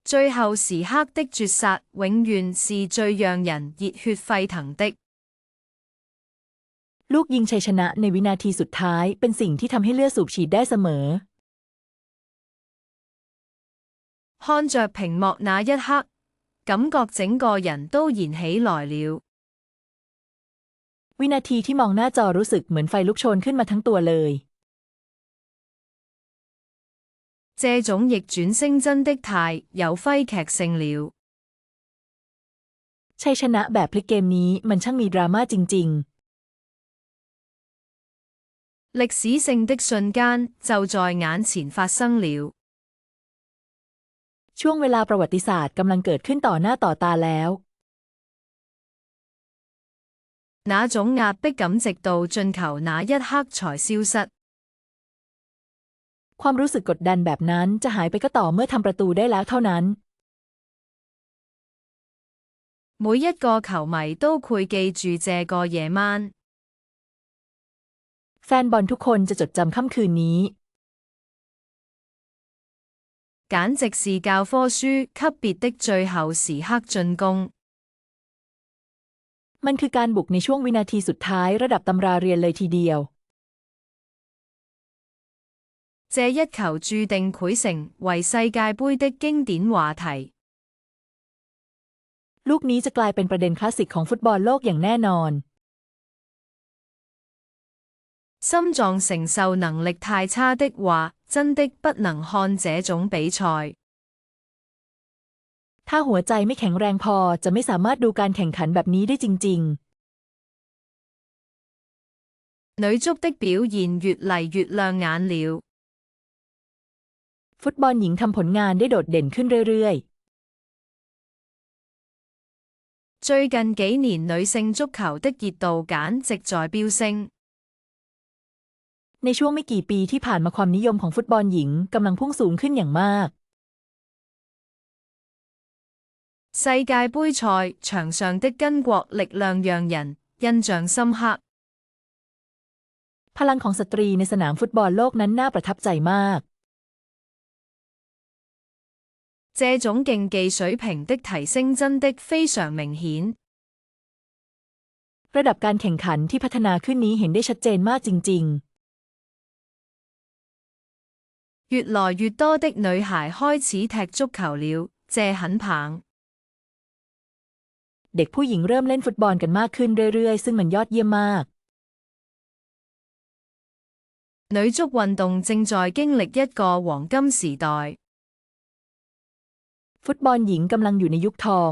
最後時刻的絕殺永遠是最讓人熱血沸騰的。ลูกยิงชัยชนะในวินาทีสุดท้ายเป็นสิ่งที่ทำให้เลือดสูบฉีดได้เสมอ看着屏幕那一刻，感覺整個人都燃起來了。วินาทีที่มองหน้าจอรู้สึกเหมือนไฟลุกโชนขึ้นมาทั้งตัวเลย這種逆轉聲真的太有揮劇性了。ชัยชนะแบบพลิกเกมนี้มันช่างมีดราม่าจริง歷史性的瞬間就在眼前發生了。ๆช่วงเวลาประวัติศาสตร์กำลังเกิดขึ้นต่อหน้าต่อตาแล้ว那種壓迫感直到進球那一刻才消失。ความรู้สึกกดดันแบบนั้นจะหายไปก็ต่อเมื่อทำประตูได้แล้วเท่านั้น每一個球迷都會記住這個夜晚。แฟนบอลทุกคนจะจดจำค่ำคืนนี้簡直是教科書級別的最後時刻進攻。มันคือการบุกในช่วงวินาทีสุดท้ายระดับตำราเรียนเลยทีเดียว這一球注定會成為世界盃的經典話題。ลูกนี้จะกลายเป็นประเด็นคลาสสิกของฟุตบอลโลกอย่างแน่นอน心臟承受能力太差的話，真的不能看這種比賽。ถ้าหัวใจไม่แข็งแรงพอจะไม่สามารถดูการแข่งขันแบบนี้ได้จริง女足的表現越嚟越亮眼了。ๆฟุตบอลหญิงทำผลงานได้โดดเด่นขึ้นเรื่อย最近幾年女性足球的熱度簡直在飆升。ๆในช่วงไม่กี่ปีที่ผ่านมาความนิยมของฟุตบอลหญิงกำลังพุ่งสูงขึ้นอย่างมาก世界盃賽場上的巾幗力量讓人印象深刻。พลังของสตรีในสนามฟุตบอลโลกนั้นน่าประทับใจมาก這種競技水平的提升真的非常明顯。ระดับการแข่งขันที่พัฒนาขึ้นนี้เห็นได้ชัดเจนมากจริง越來越多的女孩開始踢足球了，這很棒。ๆเด็กผู้หญิงเริ่มเล่นฟุตบอลกันมากขึ้นเรื่อยๆซึ่งมันยอดเยี่ยมมาก女足運動正在經歷一個黃金時代。ฟุตบอลหญิงกำลังอยู่ในยุคทอง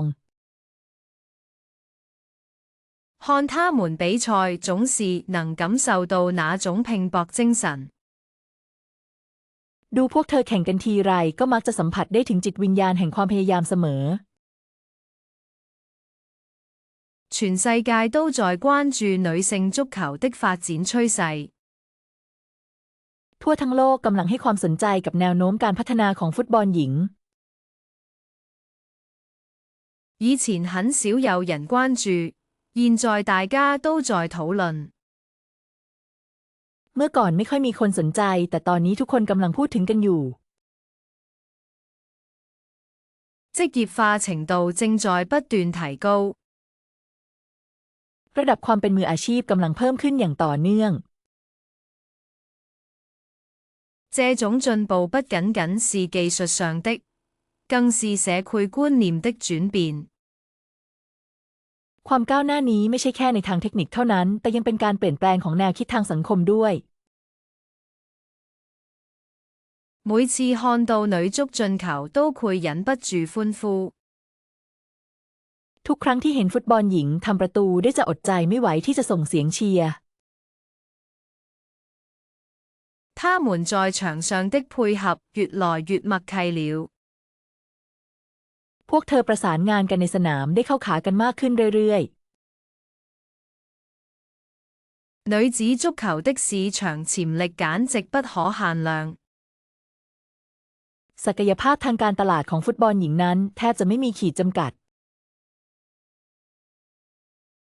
看她們比賽總是能感受到那種拼搏精神。ดูพวกเธอแข่งกันทีไรก็มักจะสัมผัสได้ถึงจิตวิญญาณแห่งความพยายามเสมอ全世界都在關注女性足球的發展趨勢。ทั่วทั้งโลกกำลังให้ความสนใจกับแนวโน้มการพัฒนาของฟุตบอลหญิง以前很少有人關注，現在大家都在討論。เมื่อก่อนไม่ค่อยมีคนสนใจแต่ตอนนี้ทุกคนกำลังพูดถึงกันอยู่職業化程度正在不斷提高。ระดับความเป็นมืออาชีพกำลังเพิ่มขึ้นอย่างต่อเนื่อง這種進步不僅僅是技術上的，更是社會觀念的轉變。ความก้าวหน้านี้ไม่ใช่แค่ในทางเทคนิคเท่านั้นแต่ยังเป็นการเปลี่ยนแปลงของแนวคิดทางสังคมด้วย每次看到女足進球都會忍不住歡呼。ทุกครั้งที่เห็นฟุตบอลหญิงทำประตูได้จะอดใจไม่ไหวที่จะส่งเสียงเชียร์他們在場上的配合越來越默契了。พวกเธอประสานงานกันในสนามได้เข้าขากันมากขึ้นเรื่อยๆ女子足球的市場潛力簡直不可限量。ศักยภาพทางการตลาดของฟุตบอลหญิงนั้นแทบจะไม่มีขีดจำกัด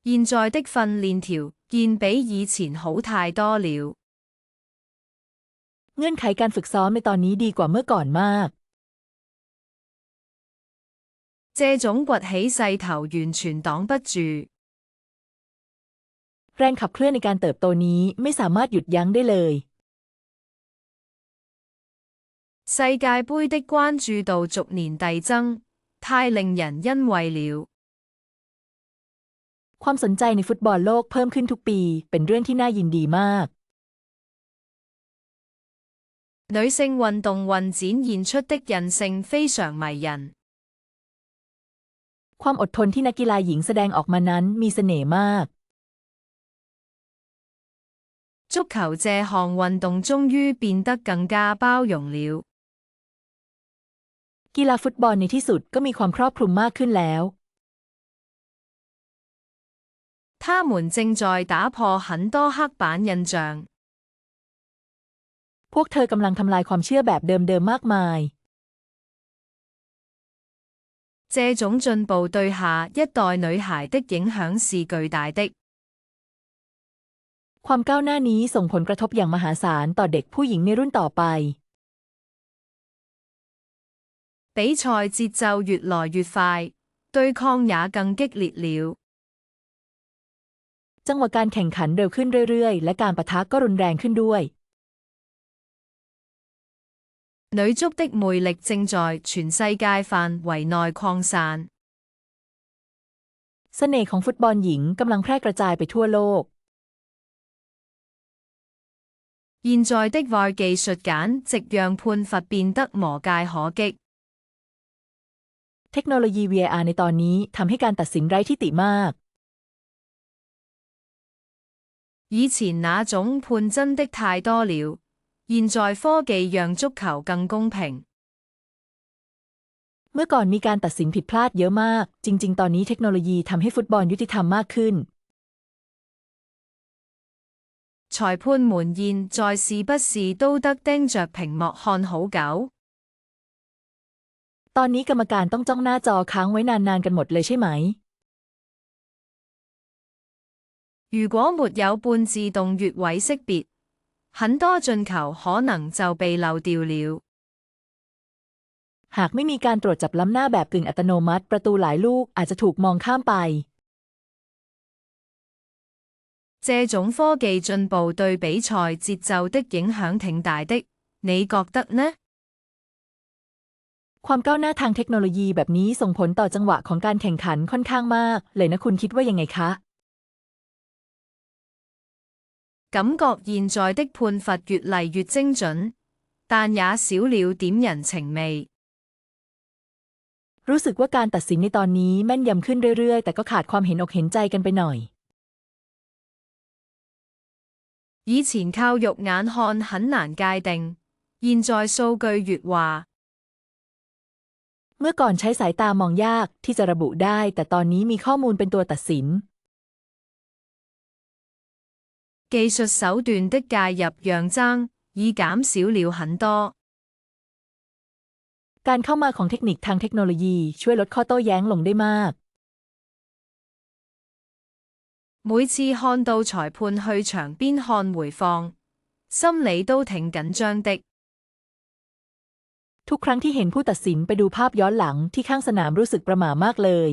現在的訓練條件比以前好太多了。เงื่อนไขการฝึกซ้อมในตอนนี้ดีกว่าเมื่อก่อนมาก這種崛起勢頭完全擋不住。แรงขับเคลื่อนในการเติบโตนี้ไม่สามารถหยุดยั้งได้เลย世界盃的關注度逐年遞增，太令人欣慰了。ความสนใจในฟุตบอลโลกเพิ่มขึ้นทุกปีเป็นเรื่องที่น่ายินดีมาก女性運動運展現出的韌性非常迷人。ความอดทนที่นักกีฬาหญิงแสดงออกมานั้นมีเสน่ห์มาก足球這項運動終於變得更加包容了。กีฬาฟุตบอลในที่สุดก็มีความครอบคลุมมากขึ้นแล้ว他們正在打破很多刻板印象。พวกเธอกำลังทำลายความเชื่อแบบเดิมๆมากมาย這種進步對下一代女孩的影響是巨大的。ความก้าวหน้านี้ส่งผลกระทบอย่างมหาศาลต่อเด็กผู้หญิงในรุ่นต่อไป比賽節奏越來越快，對抗也更激烈了。จังหวะการแข่งขันเร็วขึ้นเรื่อยๆและการปะทะก็รุนแรงขึ้นด้วย女足的魅力正在全世界範圍內擴散。เสน่ห์ของฟุตบอลหญิงกำลังแพร่กระจายไปทั่วโลก現在的 VAR 技術簡直讓判罰變得無懈可擊。เทคโนโลยี VAR ในตอนนี้ทำให้การตัดสินไร้ที่ติมาก以前那種判真的太多了，現在科技讓足球更公平。เมื่อก่อนมีการตัดสินผิดพลาดเยอะมากจริงๆตอนนี้เทคโนโลยีทำให้ฟุตบอลยุติธรรมมากขึ้น裁判們現在是不是都得盯着屏幕看好久？ตอนนี้กรรมการต้องจ้องหน้าจอค้างไว้นานๆกันหมดเลยใช่ไหม如果沒有半自動越位識別，很多進球可能就被漏掉了。หากไม่มีการตรวจจับล้ำหน้าแบบกึ่งอัตโนมัติประตูหลายลูกอาจจะถูกมองข้ามไป這種科技進步對比賽節奏的影響挺大的，你覺得呢？ความก้าวหน้าทางเทคโนโลยีแบบนี้ส่งผลต่อจังหวะของการแข่งขันค่อนข้างมากเลยนะคุณคิดว่ายังไงคะ感覺現在的判罰越嚟越精準，但也少了點人情味。รู้สึกว่าการตัดสินในตอนนี้แม่นยำขึ้นเรื่อยๆแต่ก็ขาดความเห็นอกเห็นใจกันไปหน่อย以前靠肉眼看很難界定，現在數據越話。เมื่อก่อนใช้สายตามองยากที่จะระบุได้แต่ตอนนี้มีข้อมูลเป็นตัวตัดสิน技術手段的介入讓爭已減少了很多。การเข้ามาของเทคนิคทางเทคโนโลยีช่วยลดข้อโต้แย้งลงได้มาก每次看到裁判去場邊看回放，心理都挺緊張的。ทุกครั้งที่เห็นผู้ตัดสินไปดูภาพย้อนหลังที่ข้างสนามรู้สึกประหม่ามากเลย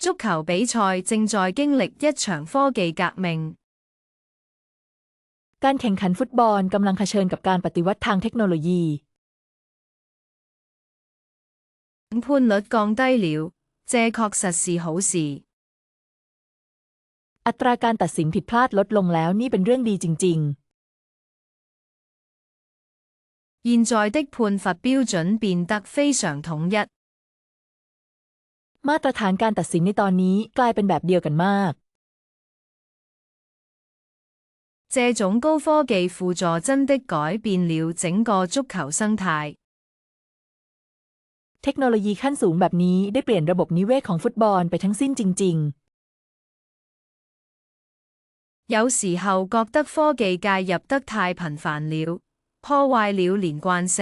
足球比賽正在經歷一場科技革命。การแข่งขันฟุตบอลกำลังเผชิญกับการปฏิวัติทางเทคโนโลยี判率降低了，這確實是好事。อัตราการตัดสินผิดพลาดลดลงแล้วนี่เป็นเรื่องดีจริง現在的判罰標準變得非常統一。ๆมาตรฐานการตัดสินในตอนนี้กลายเป็นแบบเดียวกันมาก這種高科技輔助真的改變了整個足球生態。เทคโนโลยีขั้นสูงแบบนี้ได้เปลี่ยนระบบนิเวศของฟุตบอลไปทั้งสิ้นจริง有時候覺得科技介入得太頻繁了，破壞了連貫性。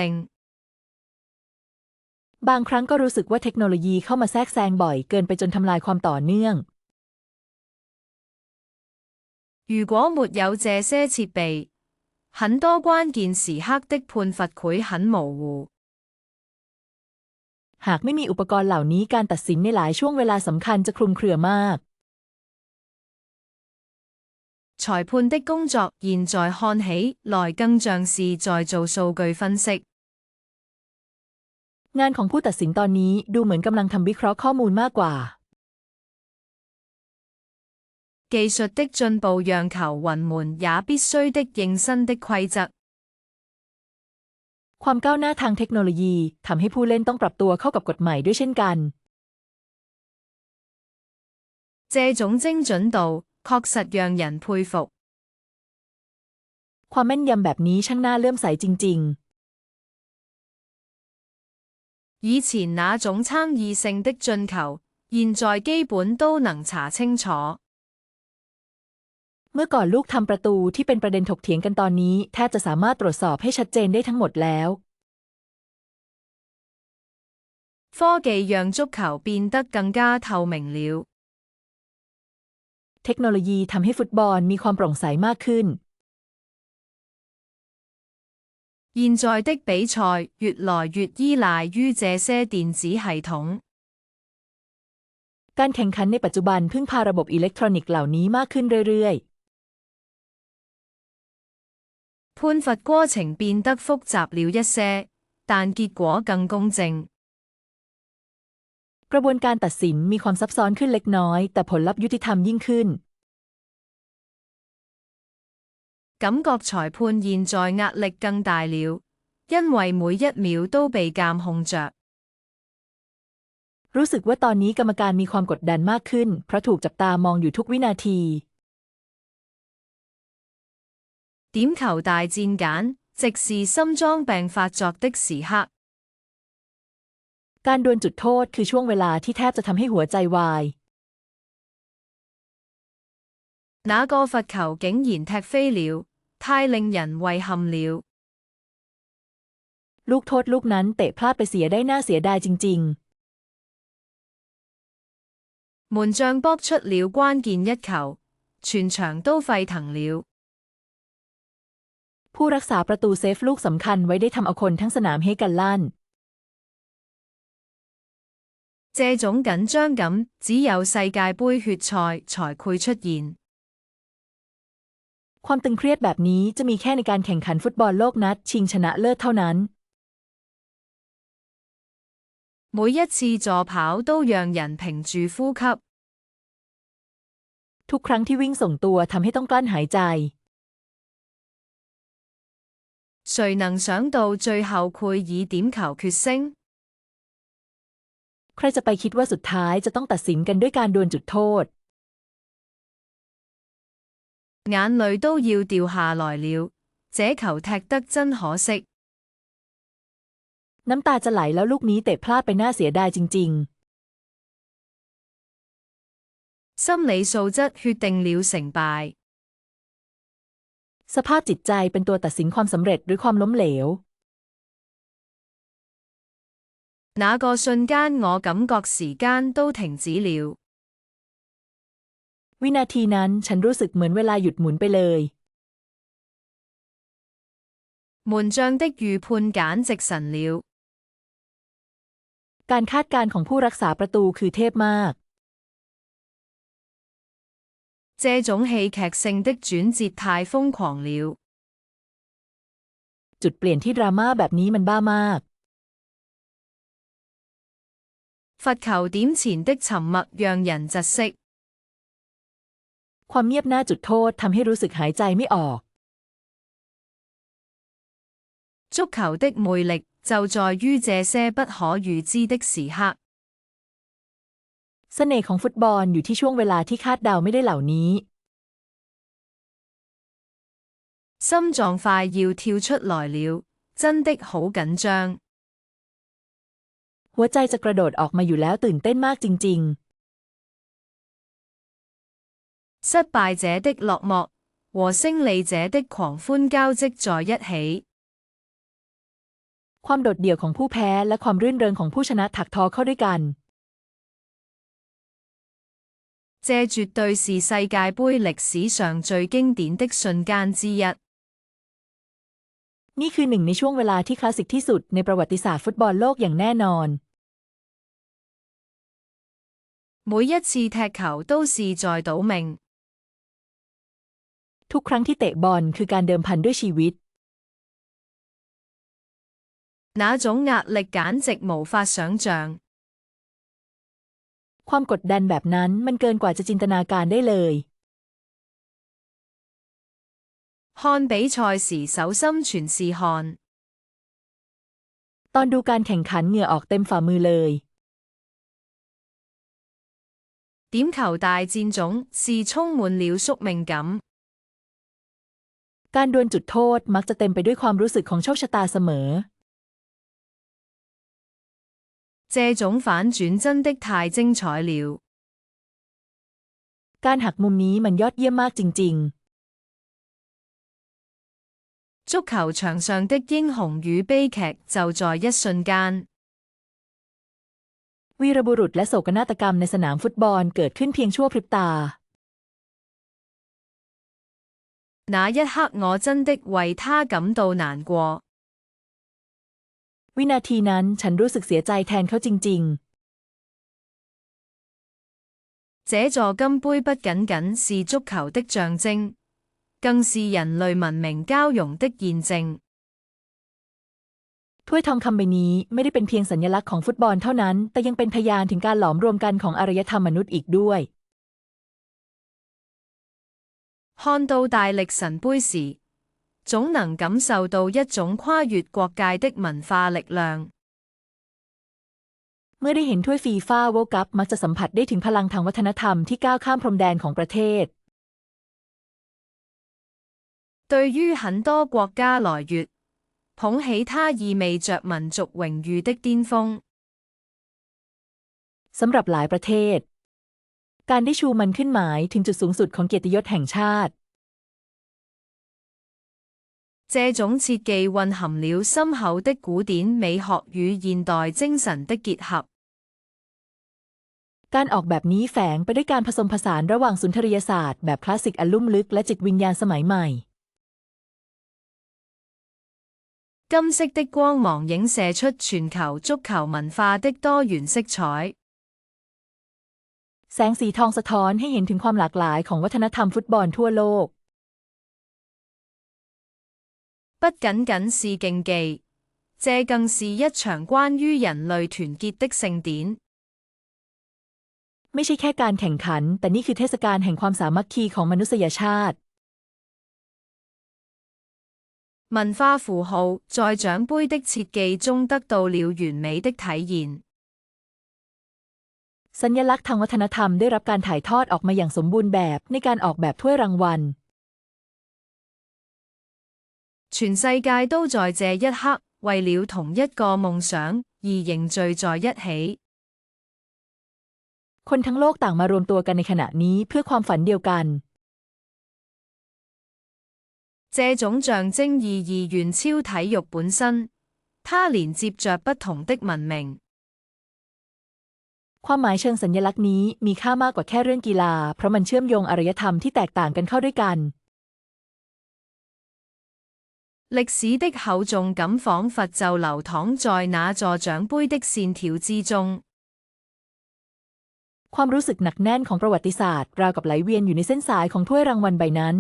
บางครั้งก็รู้สึกว่าเทคโนโลยีเข้ามาแทรกแซงบ่อยเกินไปจนทำลายความต่อเนื่อง如果沒有這些設備，很多關鍵時刻的判罰會很模糊。หากไม่มีอุปกรณ์เหล่านี้การตัดสินในหลายช่วงเวลาสำคัญจะคลุมเครือมาก裁判的工作現在看起來更像是在做數據分析。งานของผู้ตัดสินตอนนี้ดูเหมือนกำลังทำวิเคราะห์ข้อมูลมากกว่า技術的進步讓球員們也必須的應新的規則。ความก้าวหน้าทางเทคโนโลยีทำให้ผู้เล่นต้องปรับตัวเข้ากับกฎใหม่ด้วยเช่นกัน這種精準度確實讓人佩服。ความแม่นยำแบบนี้ช่างน่าเลื่อมใสจริง以前那種爭議性的進球，現在基本都能查清楚。เมื่อก่อนลูกทำประตูที่เป็นประเด็นถกเถียงกันตอนนี้แทบจะสามารถตรวจสอบให้ชัดเจนได้ทั้งหมดแล้ว科技讓足球變得更加透明了。เทคโนโลยีทำให้ฟุตบอลมีความโปร่งใสมากขึ้น現在的比賽越來越依賴於這些電子系統。การแข่งขันในปัจจุบันพึ่งพาระบบอิเล็กทรอนิกส์เหล่านี้มากขึ้นเรื่อย判罰過程變得複雜了一些，但結果更公正。ๆกระบวนการตัดสินมีความซับซ้อนขึ้นเล็กน้อยแต่ผลลัพธ์ยุติธรรมยิ่งขึ้น感覺裁判現在壓力更大了，因為每一秒都被監控着。รู้สึกว่าตอนนี้กรรมการมีความกดดันมากขึ้นเพราะถูกจับตามองอยู่ทุกวินาที點球大戰簡直是心臟病發作的時刻。การดวลจุดโทษคือช่วงเวลาที่แทบจะทำให้หัวใจวาย那個罰球竟然踢飛了，太令人遺憾了。ลูกโทษลูกนั้นเตะพลาดไปเสียได้น่าเสียดายจริง門將搏出了關鍵一球，全場都沸騰了。ผู้รักษาประตูเซฟลูกสำคัญไว้ได้ทำเอาคนทั้งสนามเฮกันลั่น這種緊張感只有世界盃決賽才會出現。ความตึงเครียดแบบนี้จะมีแค่ในการแข่งขันฟุตบอลโลกนัดชิงชนะเลิศเท่านั้น每一次助跑都讓人屏住呼吸。ทุกครั้งที่วิ่งส่งตัวทำให้ต้องกลั้นหายใจ誰能想到最後會以點球決勝？ใครจะไปคิดว่าสุดท้ายจะต้องตัดสินกันด้วยการดวลจุดโทษ眼淚都要掉下來了，這球踢得真可惜。น้ำตาจะไหลแล้วลูกนี้เตะพลาดไปน่าเสียดายจริง心理素質決定了成敗。สภาพจิตใจเป็นตัวตัดสินความสำเร็จหรือความล้มเหลว那個瞬間我感覺時間都停止了。วินาทีนั้นฉันรู้สึกเหมือนเวลาหยุดหมุนไปเลย門將的預判簡直神了。การคาดการณ์ของผู้รักษาประตูคือเทพมาก這種戲劇性的轉折太瘋狂了。จุดเปลี่ยนที่ดราม่าแบบนี้มันบ้ามาก罰球點前的沉默讓人窒息。ความเงียบหน้าจุดโทษทำให้รู้สึกหายใจไม่ออก足球的魅力就在於這些不可預知的時刻。เสน่ห์ของฟุตบอลอยู่ที่ช่วงเวลาที่คาดเดาไม่ได้เหล่านี้心臟快要跳出來了，真的好緊張。หัวใจจะกระโดดออกมาอยู่แล้วตื่นเต้นมากจริง失敗者的落寞和勝利者的狂歡交織在一起。ความโดดเดี่ยวของผู้แพ้และความรื่นเริงของผู้ชนะถักทอเข้าด้วยกัน這絕對是世界盃歷史上最經典的瞬間之一。นี่คือหนึ่งในช่วงเวลาที่คลาสสิกที่สุดในประวัติศาสตร์ฟุตบอลโลกอย่างแน่นอน每一次踢球都是在賭命。ทุกครั้งที่เตะบอลคือการเดิมพันด้วยชีวิต那種壓力簡直無法想像。ความกดดันแบบนั้นมันเกินกว่าจะจินตนาการได้เลย看比賽時手心全是汗。ตอนดูการแข่งขันเหงื่อออกเต็มฝ่ามือเลย點球大戰總是充滿了宿命感。การดวลจุดโทษมักจะเต็มไปด้วยความรู้สึกของโชคชะตาเสมอ這種反轉真的太精彩了。การหักมุมนี้มันยอดเยี่ยมมากจริง足球場上的英雄與悲劇就在一瞬間。วีรบุรุษและโศกนาฏกรรมในสนามฟุตบอลเกิดขึ้นเพียงชั่วพริบตา那一刻我真的為他感到難過。วินาทีนั้นฉันรู้สึกเสียใจแทนเขาจริง這座金杯不僅僅是足球的象徵，更是人類文明交融的驗證。ถ้วยทองคำใบนี้ไม่ได้เป็นเพียงสัญลักษณ์ของฟุตบอลเท่านั้นแต่ยังเป็นพยานถึงการหลอมรวมกันของอารยธรรมมนุษย์อีกด้วย看到大力神杯時，總能感受到一種跨越國界的文化力量。เมื่อได้เห็นถ้วยฟีฟ่าเวิลด์คัพมักจะสัมผัสได้ถึงพลังทางวัฒนธรรมที่ก้าวข้ามพรมแดนของประเทศ對於很多國家來說，捧起它意味着民族榮譽的巔峰。สำหรับหลายประเทศการได้ชูมันขึ้นหมายถึงจุดสูงสุดของเกียรติยศแห่งชาติ這種設計蘊含了深厚的古典美學與現代精神的結合。การออกแบบนี้แฝงไปด้วยการผสมผสานระหว่างสุนทรียศาสตร์แบบคลาสสิกอันลุ่มลึกและจิตวิญญาณสมัยใหม่金色的光芒映射出全球足球文化的多元色彩。แสงสีทองสะท้อนให้เห็นถึงความหลากหลายของวัฒนธรรมฟุตบอลทั่วโลก不僅僅是競技，這更是一場關於人類團結的盛典。ไม่ใช่แค่การแข่งขันแต่นี่คือเทศกาลแห่งความสามัคคีของมนุษยชาติ文化符號在獎杯的設計中得到了完美的體現。สัญลักษณ์ทางวัฒนธรรมได้รับการถ่ายทอดออกมาอย่างสมบูรณ์แบบในการออกแบบถ้วยรางวัล全世界都在這一刻為了同一個夢想而凝聚在一起。คนทั้งโลกต่างมารวมตัวกันในขณะนี้เพื่อความฝันเดียวกัน這種象徵意義遠超體育本身，它連接着不同的文明。ความหมายเชิงสัญลักษณ์นี้มีค่ามากกว่าแค่เรื่องกีฬาเพราะมันเชื่อมโยงอารยธรรมที่แตกต่างกันเข้าด้วยกัน歷史的厚重感彷彿就流淌在那座獎杯的線條之中。ความรู้สึกหนักแน่นของประวัติศาสตร์ราวกับไหลเวียนอยู่ในเส้นสายของถ้วยรางวัลใบนั้น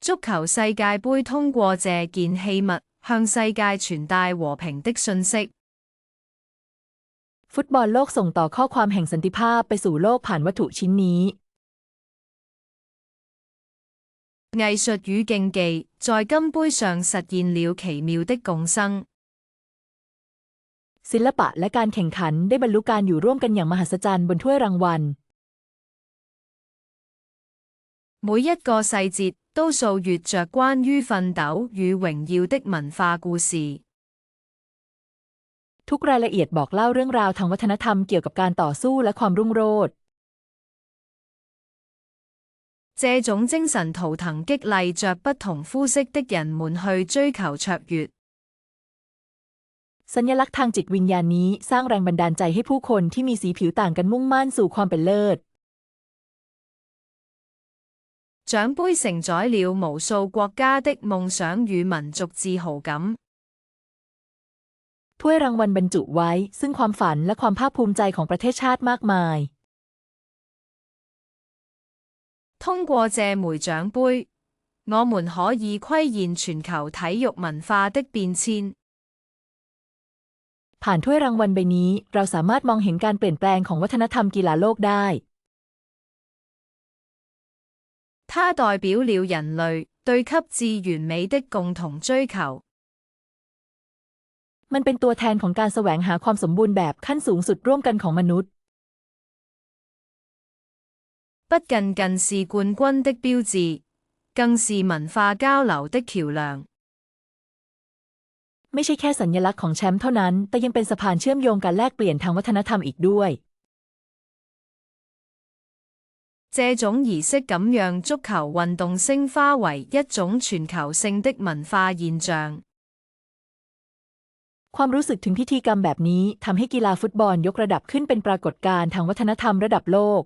足球世界盃通過這件器物向世界傳帶和平的訊息。ฟุตบอลโลกส่งต่อข้อความแห่งสันติภาพไปสู่โลกผ่านวัตถุชิ้นนี้藝術與競技在金杯上實現了奇妙的共生。ศิลปะและการแข่งขันได้บรรลุการอยู่ร่วมกันอย่างมหัศจรรย์บนถ้วยรางวัล每一個細節都訴說着關於奮鬥與榮耀的文化故事。ทุกรายละเอียดบอกเล่าเรื่องราวทางวัฒนธรรมเกี่ยวกับการต่อสู้และความรุ่งโรจน์這種精神圖騰激勵着不同膚色的人們去追求卓越。สัญลักษณ์ทางจิตวิญญาณนี้สร้างแรงบันดาลใจให้ผู้คนที่มีสีผิวต่างกันมุ่งมั่นสู่ความเป็นเลิศ獎杯承載了無數國家的夢想與民族自豪感。ถ้วยรางวัลบรรจุไว้ซึ่งความฝันและความภาคภูมิใจของประเทศชาติมากมาย通過這枚獎杯，我們可以窺見全球體育文化的變遷。ผ่านถ้วยรางวัลใบนี้เราสามารถมองเห็นการเปลี่ยนแปลงของวัฒนธรรมกีฬาโลกได้它代表了人類對極致完美的共同追求。มันเป็นตัวแทนของการแสวงหาความสมบูรณ์แบบขั้นสูงสุดร่วมกันของมนุษย์不僅僅是冠軍的標誌，更是文化交流的橋樑。ไม่ใช่แค่สัญลักษณ์ของแชมป์เท่านั้นแต่ยังเป็นสะพานเชื่อมโยงการแลกเปลี่ยนทางวัฒนธรรมอีกด้วย這種儀式感讓足球運動升華為一種全球性的文化現象。ความรู้สึกถึงพิธีกรรมแบบนี้ทำให้กีฬาฟุตบอลยกระดับขึ้นเป็นปรากฏการณ์ทางวัฒนธรรมระดับโลก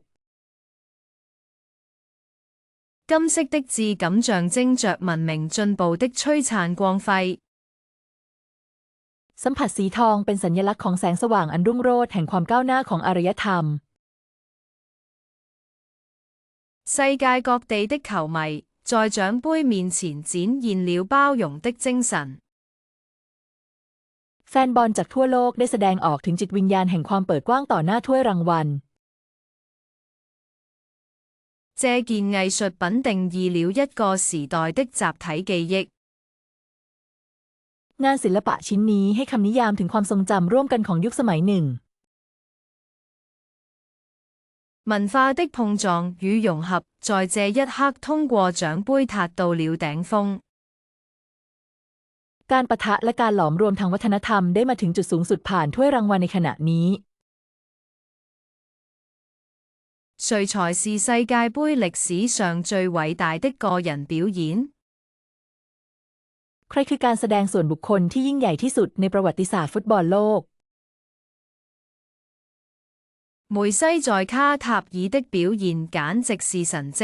金色的質感象徵着文明進步的璀璨光輝。สัมผัสสีทองเป็นสัญลักษณ์ของแสงสว่างอันรุ่งโรจน์แห่งความก้าวหน้าของอารยธรรม世界各地的球迷在獎杯面前展現了包容的精神。แฟนบอลจากทั่วโลกได้แสดงออกถึงจิตวิญญาณแห่งความเปิดกว้างต่อหน้าถ้วยรางวัล這件藝術品定義了一個時代的集體記憶。งานศิลปะชิ้นนี้ให้คำนิยามถึงความทรงจำร่วมกันของยุคสมัยหนึ่ง文化的碰撞與融合在這一刻通過獎杯達到了頂峰。การปะทะและการหลอมรวมทางวัฒนธรรมได้มาถึงจุดสูงสุดผ่านถ้วยรางวัลในขณะนี้誰才是世界盃歷史上最偉大的個人表演？ใครคือการแสดงส่วนบุคคลที่ยิ่งใหญ่ที่สุดในประวัติศาสตร์ฟุตบอลโลก梅西在卡塔爾的表現簡直是神蹟。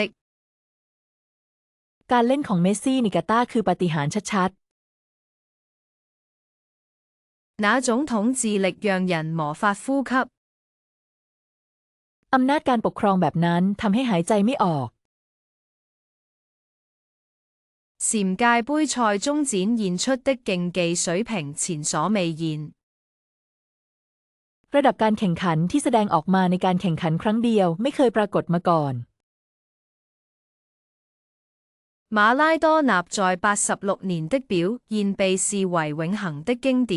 การเล่นของเมสซี่ในกาตาร์คือปาฏิหาริย์ชัด那種統治力讓人無法呼吸。อำนาจการปกครองแบบนั้นทำให้หายใจไม่ออก禪界盃賽中展現出的競技水平前所未現。ระดับการแข่งขันที่แสดงออกมาในการแข่งขันครั้งเดียวไม่เคยปรากฏมาก่อน馬拉多納在86年的表現被視為永恆的經典。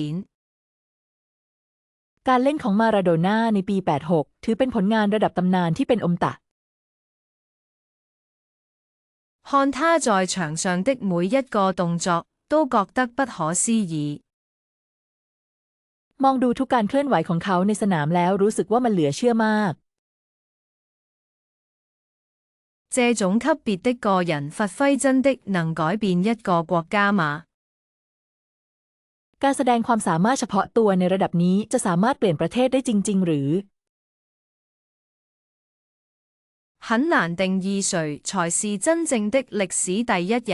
การเล่นของมาราโดน่าในปี 86 ถือเป็นผลงานระดับตำนานที่เป็นอมตะ看他在場上的每一個動作，都覺得不可思議。มองดูทุกการเคลื่อนไหวของเขาในสนามแล้วรู้สึกว่ามันเหลือเชื่อมาก這種級別的個人發揮真的能改變一個國家嗎？ การแสดงความสามารถเฉพาะตัวในระดับนี้จะสามารถเปลี่ยนประเทศได้จริงๆหรือ很難定義誰才是真正的歷史第一人。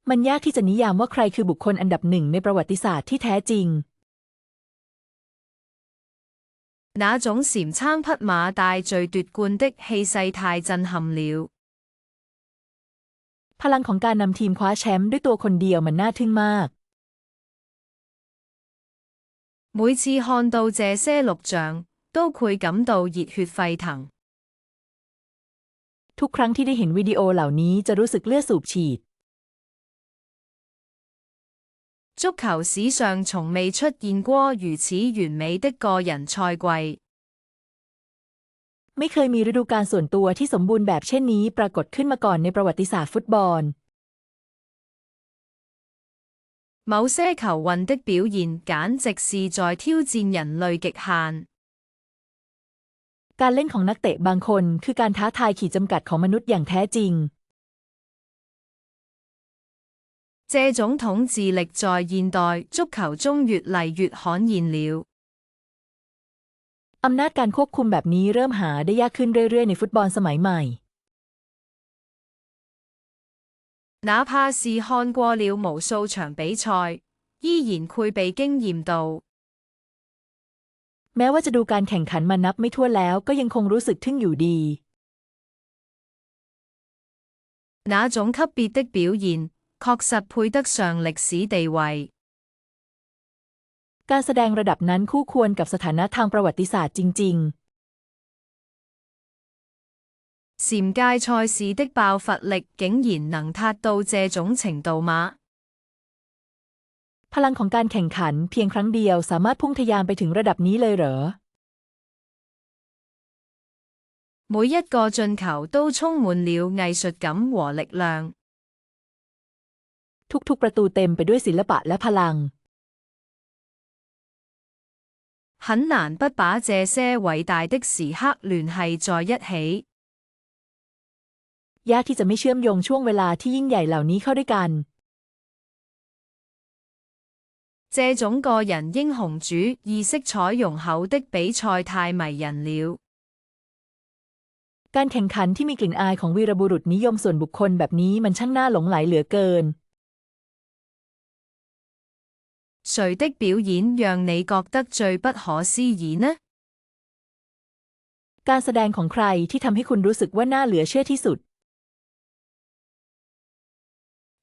มันยากที่จะนิยามว่าใครคือบุคคลอันดับหนึ่งในประวัติศาสตร์ที่แท้จริง那種禪撐匹馬大序奪冠的氣勢太震撼了。พลังของการนำทีมคว้าแชมป์ด้วยตัวคนเดียวมันน่าทึ่งมาก每次看到這些錄像，都會感到熱血沸騰。ทุกครั้งที่ได้เห็นวิดีโอเหล่านี้จะรู้สึกเลือดสูบฉีด足球史上從未出現過如此完美的個人賽季。ไม่เคยมีฤดูกาลส่วนตัวที่สมบูรณ์แบบเช่นนี้ปรากฏขึ้นมาก่อนในประวัติศาสตร์ฟุตบอล某些球運的表現簡直是在挑戰人類極限。การเล่นของนักเตะบางคนคือการท้าทายขีดจำกัดของมนุษย์อย่างแท้จริง這種統治力在現代足球中越嚟越罕見了。อำนาจการควบคุมแบบนี้เริ่มหาได้ยากขึ้นเรื่อยๆในฟุตบอลสมัยใหม่哪怕是看過了無數場比賽，依然會被驚豔到。แม้ว่าจะดูการแข่งขันมานับไม่ถ้วนแล้วก็ยังคงรู้สึกทึ่งอยู่ดี那種級別的表現，確實配得上歷史地位。การแสดงระดับนั้นคู่ควรกับสถานะทางประวัติศาสตร์จริง禪界賽事的爆發力竟然能達到這種程度嗎？ๆพลังของการแข่งขันเพียงครั้งเดียวสามารถพุ่งทะยานไปถึงระดับนี้เลยเหรอ每一個進球都充滿了藝術感和力量。ทุกๆประตูเต็มไปด้วยศิลปะและพลัง很難不把這些偉大的時刻聯繫在一起。ยากที่จะไม่เชื่อมโยงช่วงเวลาที่ยิ่งใหญ่เหล่านี้เข้าด้วยกัน這種個人英雄主義色彩濃厚的比賽太迷人了。การแข่งขันที่มีกลิ่นอายของวีรบุรุษนิยมส่วนบุคคลแบบนี้มันช่างน่าหลงใหลเหลือเกิน誰的表演讓你覺得最不可思議呢？การแสดงของใครที่ทำให้คุณรู้สึกว่าน่าเหลือเชื่อที่สุด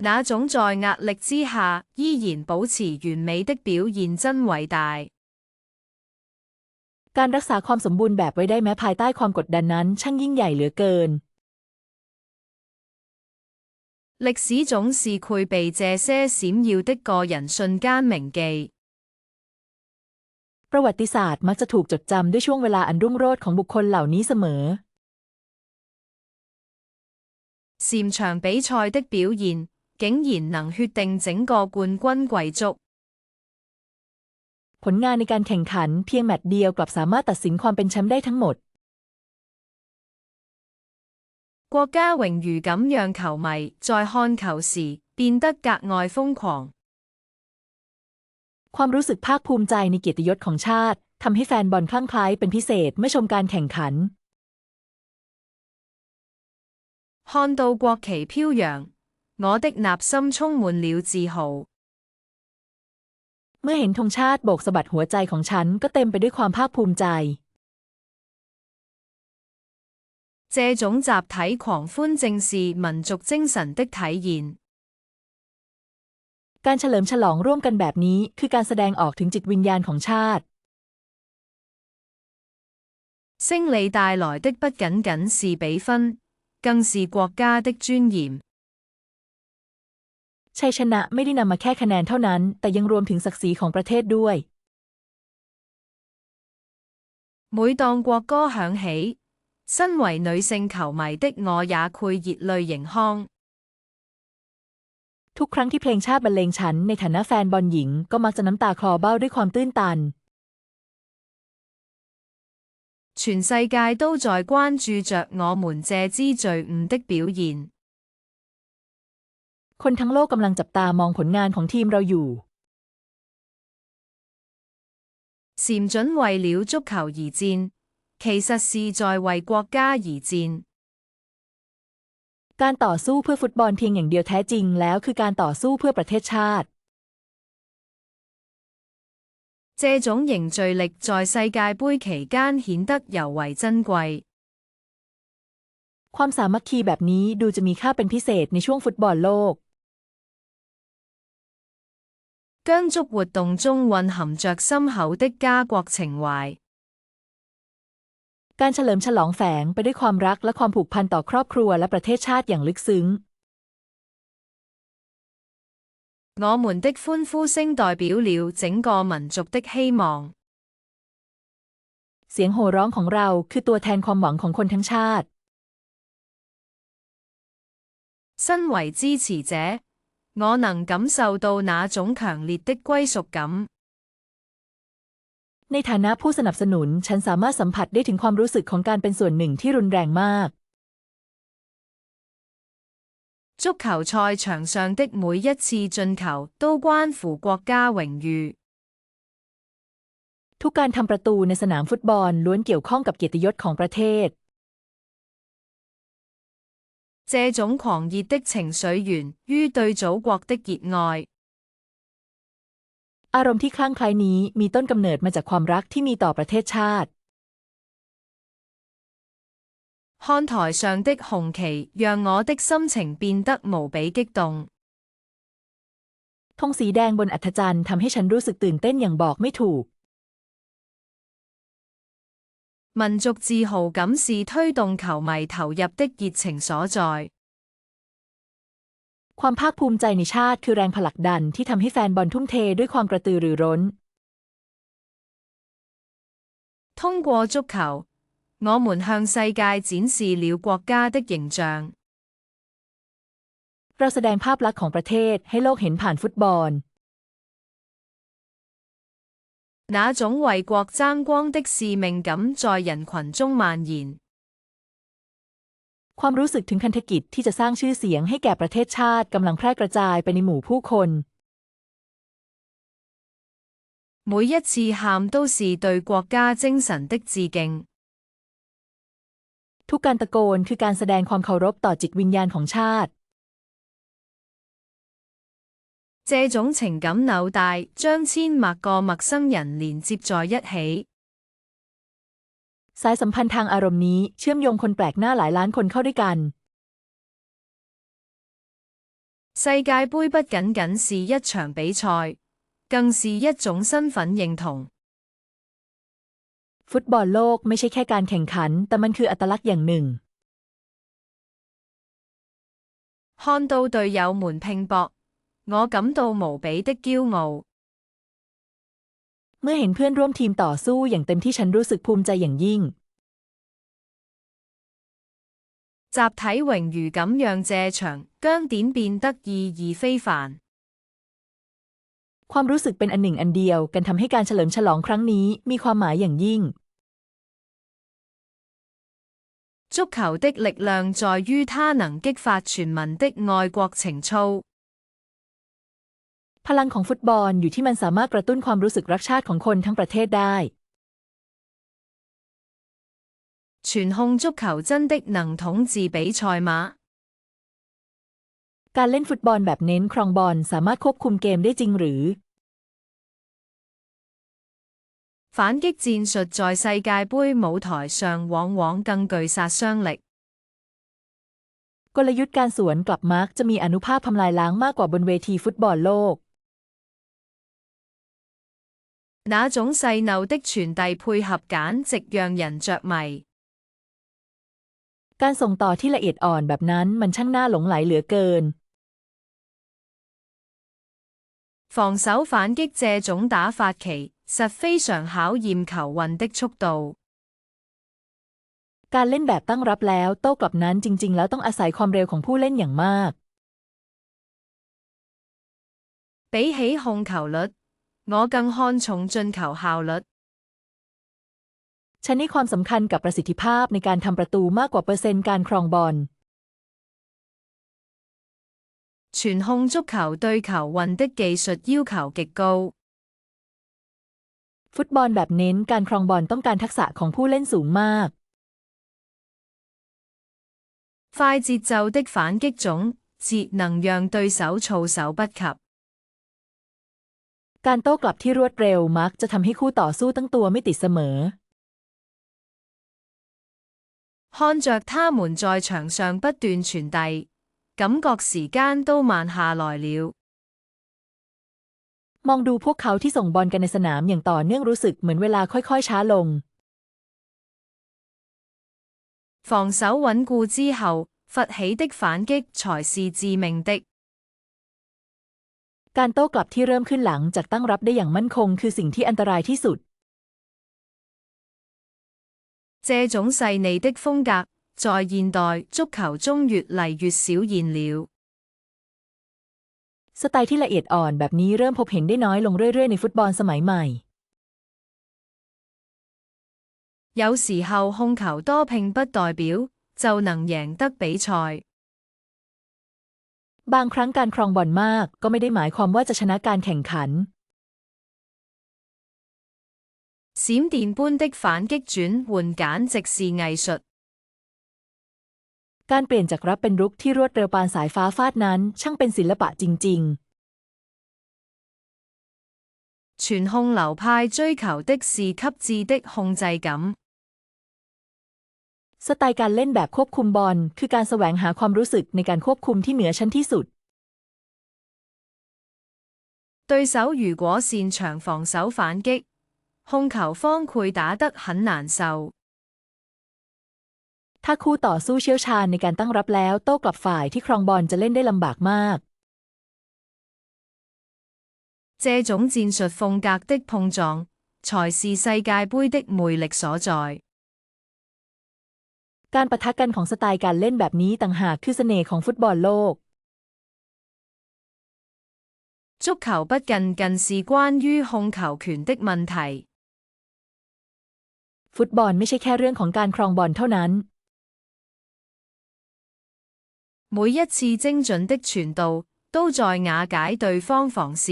那種在壓力之下依然保持完美的表現真偉大。การรักษาความสมบูรณ์แบบไว้ได้แม้ภายใต้ความกดดันนั้นช่างยิ่งใหญ่เหลือเกิน歷史總是繪備這些閃耀的個人瞬間銘記。ประวัติศาสตร์มักจะถูกจดจำด้วยช่วงเวลาอันรุ่งโรจน์ของบุคคลเหล่านี้เสมอ禪場比賽的表現竟然能決定整個冠軍貴族。ผลงานในการแข่งขันเพียงแมตช์เดียวกลับสามารถตัดสินความเป็นแชมป์ได้ทั้งหมด國家榮譽感讓球迷在看球時變得格外瘋狂。ความรู้สึกภาคภูมิใจในเกียรติยศของชาติทำให้แฟนบอลคลั่งไคล้เป็นพิเศษเมื่อชมการแข่งขัน看到國旗飄揚，我的內心充滿了自豪。เมื่อเห็นธงชาติโบกสะบัดหัวใจของฉันก็เต็มไปด้วยความภาคภูมิใจ這種集體狂歡正是民族精神的體現。การเฉลิมฉลองร่วมกันแบบนี้คือการแสดงออกถึงจิตวิญญาณของชาติ勝利帶來的不僅僅是比分，更是國家的尊嚴。ชัยชนะไม่ได้นำมาแค่คะแนนเท่านั้นแต่ยังรวมถึงศักดิ์ศรีของประเทศด้วย每當國歌響起，身為女性球迷的我也會熱淚盈眶。ทุกครั้งที่เพลงชาติบรรเลงฉันในฐานะแฟนบอลหญิงก็มักจะน้ำตาคลอเบ้าด้วยความตื้นตัน全世界都在關注着我們這支隊伍的表現。คนทั้งโลกกำลังจับตามองผลงานของทีมเราอยู่禪准為了足球而戰，其實是在為國家而戰。การต่อสู้เพื่อฟุตบอลเพียงอย่างเดียวแท้จริงแล้วคือการต่อสู้เพื่อประเทศชาติ這種凝聚力在世界盃期間顯得尤為珍貴。ความสามัคคีแบบนี้ดูจะมีค่าเป็นพิเศษในช่วงฟุตบอลโลก疆足活動中蘊含着深厚的家國情懷。การเฉลิมฉลองแฝงไปด้วยความรักและความผูกพันต่อครอบครัวและประเทศชาติอย่างลึกซึ้ง我們的歡呼聲代表了整個民族的希望。เสียงโห่ร้องของเราคือตัวแทนความหวังของคนทั้งชาติ身為支持者，我能感受到那種強烈的歸屬感。ในฐานะผู้สนับสนุนฉันสามารถสัมผัสได้ถึงความรู้สึกของการเป็นส่วนหนึ่งที่รุนแรงมาก足球賽場上的每一次進球都關乎國家榮譽。ทุกการทำประตูในสนามฟุตบอลล้วนเกี่ยวข้องกับเกียรติยศของประเทศ這種狂熱的情緒源於對祖國的熱愛。อารมณ์ที่คลั่งไคล้นี้มีต้นกำเนิดมาจากความรักที่มีต่อประเทศชาติ看台上的紅旗讓我的心情變得無比激動。ธงสีแดงบนอัฐจันทร์ทำให้ฉันรู้สึกตื่นเต้นอย่างบอกไม่ถูก民族自豪感是推動球迷投入的熱情所在。ความภาคภูมิใจในชาติคือแรงผลักดันที่ทำให้แฟนบอลทุ่มเทด้วยความกระตือรือร้น通過足球，我們向世界展示了國家的形象。เราแสดงภาพลักษณ์ของประเทศให้โลกเห็นผ่านฟุตบอล那種為國爭光的使命感在人群中蔓延。ความรู้สึกถึงพันธกิจที่จะสร้างชื่อเสียงให้แก่ประเทศชาติกำลังแพร่กระจายไปในหมู่ผู้คน每一次喊都是對國家精神的致敬。ทุกการตะโกนคือการแสดงความเคารพต่อจิตวิญญาณของชาติ這種情感紐帶將千萬個陌生人連接在一起。สายสัมพันธ์ทางอารมณ์นี้เชื่อมโยงคนแปลกหน้าหลายล้านคนเข้าด้วยกัน世界盃不僅僅是一場比賽，更是一種身份認同。ฟุตบอลโลกไม่ใช่แค่การแข่งขันแต่มันคืออัตลักษณ์อย่างหนึ่ง看到隊友們拼搏，我感到無比的驕傲。เมื่อเห็นเพื่อนร่วมทีมต่อสู้อย่างเต็มที่ฉันรู้สึกภูมิใจอย่างยิ่ง集體榮譽感讓這場僵點變得意義非凡。ความรู้สึกเป็นอันหนึ่งอันเดียวกันทำให้การเฉลิมฉลองครั้งนี้มีความหมายอย่างยิ่ง足球的力量在於它能激發全民的愛國情操。พลังของฟุตบอลอยู่ที่มันสามารถกระตุ้นความรู้สึกรักชาติของคนทั้งประเทศได้傳控足球真的能統治比賽嗎？การเล่นฟุตบอลแบบเน้นครองบอลสามารถควบคุมเกมได้จริงหรือ反擊戰術在世界盃舞台上往往更具殺傷力。กลยุทธ์การสวนกลับมักจะมีอานุภาพทำลายล้างมากกว่าบนเวทีฟุตบอลโลก那種細耨的傳遞配合簡直讓人着迷。การส่งต่อที่ละเอียดอ่อนแบบนั้นมันช่างน่าหลงไหลเหลือเกิน防守反擊這種打法其實非常考驗球運的速度。การเล่นแบบตั้งรับแล้วโต้กลับนั้นจริงๆแล้วต้องอาศัยความเร็วของผู้เล่นอย่างมาก比起控球率，我更看重進球效率。ฉันให้ความสำคัญกับประสิทธิภาพในการทำประตูมากกว่าเปอร์เซ็นต์การครองบอล全控足球對球運的技術要求極高。ฟุตบอลแบบเน้นการครองบอลต้องการทักษะของผู้เล่นสูงมาก快節奏的反擊總節能讓對手措手不及。การโต้กลับที่รวดเร็วมักจะทำให้คู่ต่อสู้ตั้งตัวไม่ติดเสมอ看着他們在場上不斷傳遞，感覺時間都慢下來了。มองดูพวกเขาที่ส่งบอลกันในสนามอย่างต่อเนื่องรู้สึกเหมือนเวลาค่อยๆช้าลง防守穩固之後，發起的反擊才是致命的。การโต้กลับที่เริ่มขึ้นหลังจากตั้งรับได้อย่างมั่นคงคือสิ่งที่อันตรายที่สุด這種細膩的風格，在現代足球中越嚟越少見了。สไตล์ที่ละเอียดอ่อนแบบนี้เริ่มพบเห็นได้น้อยลงเรื่อยๆในฟุตบอลสมัยใหม่有時候控球多並不代表就能贏得比賽。บางครั้งการครองบอลมากก็ไม่ได้หมายความว่าจะชนะการแข่งขัน閃電般的反擊轉換簡直是藝術。การเปลี่ยนจากรับเป็นรุกที่รวดเร็วปานสายฟ้าฟาดนั้นช่างเป็นศิลปะจริง全控流派追求的是極致的控制感。ๆสไตล์การเล่นแบบควบคุมบอลคือการแสวงหาความรู้สึกในการควบคุมที่เหนือชั้นที่สุด對手如果擅長防守反擊，控球方會打得很難受。ถ้าคู่ต่อสู้เชี่ยวชาญในการตั้งรับแล้วโต้กลับฝ่ายที่ครองบอลจะเล่นได้ลำบากมาก這種戰術風格的碰撞，才是世界盃的魅力所在。การปะทะกันของสไตล์การเล่นแบบนี้ต่างหากคือเสน่ห์ของฟุตบอลโลก足球不僅僅是關於控球權的問題。ฟุตบอลไม่ใช่แค่เรื่องของการครองบอลเท่านั้น每一次精準的傳導，都在瓦解對方防線。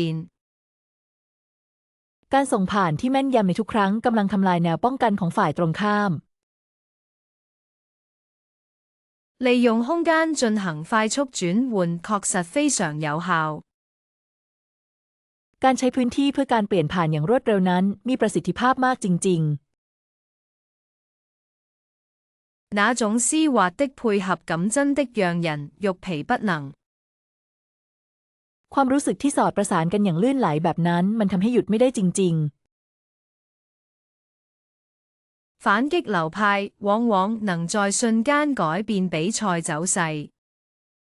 การส่งผ่านที่แม่นยำในทุกครั้งกำลังทำลายแนวป้องกันของฝ่ายตรงข้าม利用空間進行快速轉換確實非常有效。การใช้พื้นที่เพื่อการเปลี่ยนผ่านอย่างรวดเร็วนั้นมีประสิทธิภาพมากจริง那種絲滑的配合感真的讓人欲疲不能。ความรู้สึกที่สอดประสานกันอย่างลื่นไหลแบบนั้นมันทำให้หยุดไม่ได้จริง反擊流派往往能在瞬間改變比賽走勢。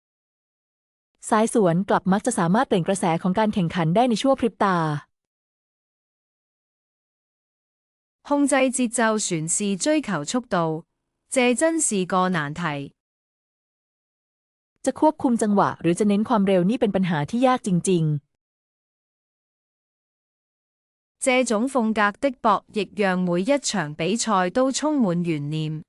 ๆสายสวนกลับมักจะสามารถเปลี่ยนกระแสของการแข่งขันได้ในชั่วพริบตา控制節奏旋是追求速度，這真是個難題。จะควบคุมจังหวะหรือจะเน้นความเร็วนี่เป็นปัญหาที่ยากจริง這種風格的博弈讓每一場比賽都充滿懸念。ๆ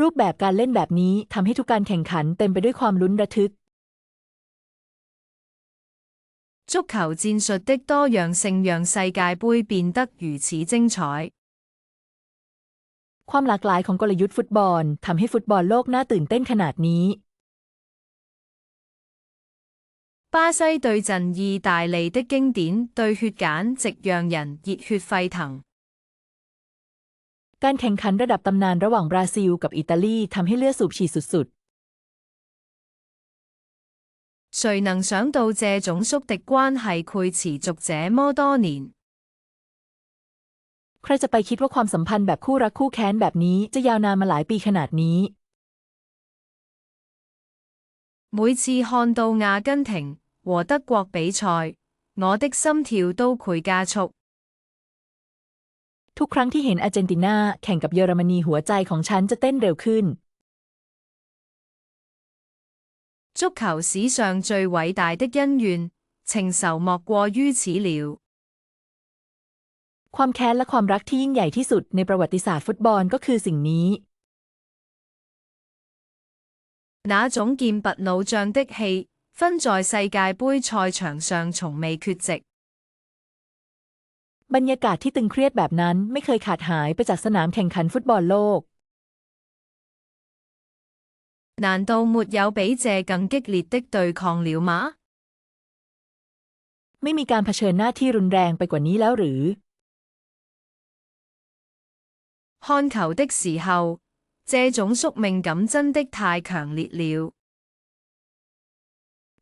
รูปแบบการเล่นแบบนี้ทำให้ทุกการแข่งขันเต็มไปด้วยความลุ้นระทึก足球戰術的多樣性讓世界盃變得如此精彩。ความหลากหลายของกลยุทธ์ฟุตบอลทำให้ฟุตบอลโลกน่าตื่นเต้นขนาดนี้巴西對陣意大利的經典對決簡直讓人熱血沸騰。การแข่งขันระดับตำนานระหว่างบราซิลกับอิตาลีทำให้เลือดสูบฉีดสุด誰能想到這種宿敵關係會持續這麼多年？ใครจะไปคิดว่าความสัมพันธ์แบบคู่รักคู่แค้นแบบนี้จะยาวนานมาหลายปีขนาดนี้每次看到阿根廷和德國比賽，我的心跳都會加速。ทุกครั้งที่เห็นอาร์เจนตินาแข่งกับเยอรมนีหัวใจของฉันจะเต้นเร็วขึ้น足球史上最偉大的恩怨，情仇莫過於此了。ความแค้นและความรักที่ยิ่งใหญ่ที่สุดในประวัติศาสตร์ฟุตบอลก็คือสิ่งนี้那種劍拔弩張的氣氛在世界盃賽場上從未缺席。บรรยากาศที่ตึงเครียดแบบนั้นไม่เคยขาดหายไปจากสนามแข่งขันฟุตบอลโลก難道沒有比這更激烈的對抗了嗎？ไม่มีการเผชิญหน้าที่รุนแรงไปกว่านี้แล้วหรือ看球的時候，這種宿命感真的太強烈了。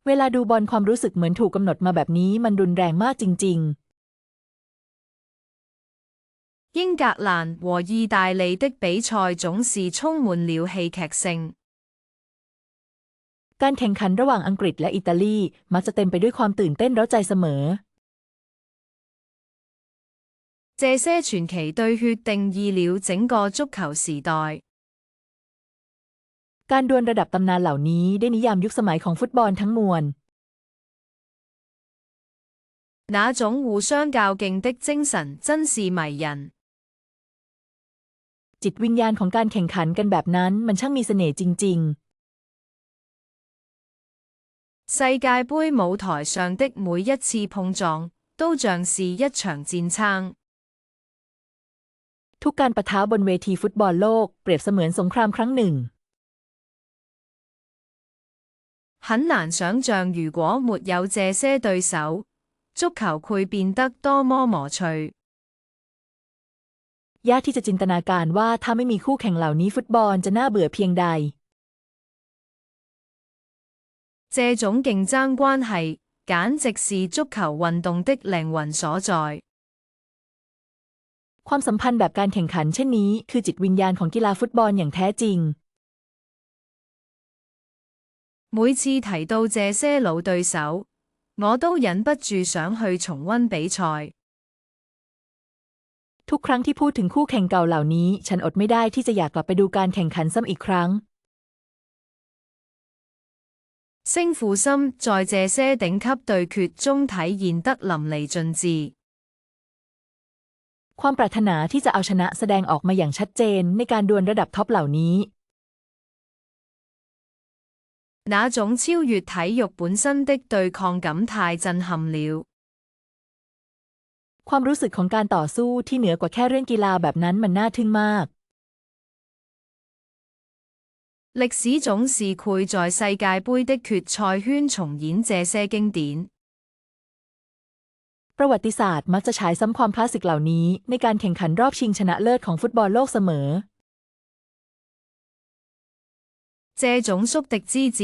เวลาดูบอลความรู้สึกเหมือนถูกกำหนดมาแบบนี้มันรุนแรงมากจริง英格蘭和意大利的比賽總是充滿了戲劇性。การแข่งขันระหว่างอังกฤษและอิตาลีมักจะเต็มไปด้วยความตื่นเต้นเร้าใจเสมอ這些傳奇對決定義了整個足球時代。การดวลระดับตำนานเหล่านี้ได้นิยามยุคสมัยของฟุตบอลทั้งมวล那種互相較勁的精神真是迷人。จิตวิญญาณของการแข่งขันกันแบบนั้นมันช่างมีเสน่ห์จริง世界盃舞台上的每一次碰撞都像是一場戰爭。ทุกการปะทะบนเวทีฟุตบอลโลกเปรียบเสมือนสงครามครั้งหนึ่ง很難想像如果沒有這些對手，足球會變得多麼無趣。ยากที่จะจินตนาการว่าถ้าไม่มีคู่แข่งเหล่านี้ฟุตบอลจะน่าเบื่อเพียงใด這種競爭關係簡直是足球運動的靈魂所在。ความสัมพันธ์แบบการแข่งขันเช่นนี้คือจิตวิญญาณของกีฬาฟุตบอลอย่างแท้จริง每次提到這些老對手，我都忍不住想去重溫比賽。ทุกครั้งที่พูดถึงคู่แข่งเก่าเหล่านี้ฉันอดไม่ได้ที่จะอยากกลับไปดูการแข่งขันซ้ำอีกครั้ง勝負心在這些頂級對決中體現得淋漓盡致。ความปรารถนาที่จะเอาชนะแสดงออกมาอย่างชัดเจนในการดวลระดับท็อปเหล่านี้那種超越體育本身的對抗感太震撼了。ความรู้สึกของการต่อสู้ที่เหนือกว่าแค่เรื่องกีฬาแบบนั้นมันน่าทึ่งมาก歷史總是會在世界盃的決賽圈重演這些經典。ประวัติศาสตร์มักจะฉายซ้ำความคลาสสิกเหล่านี้ในการแข่งขันรอบชิงชนะเลิศของฟุตบอลโลกเสมอ這種宿敵之戰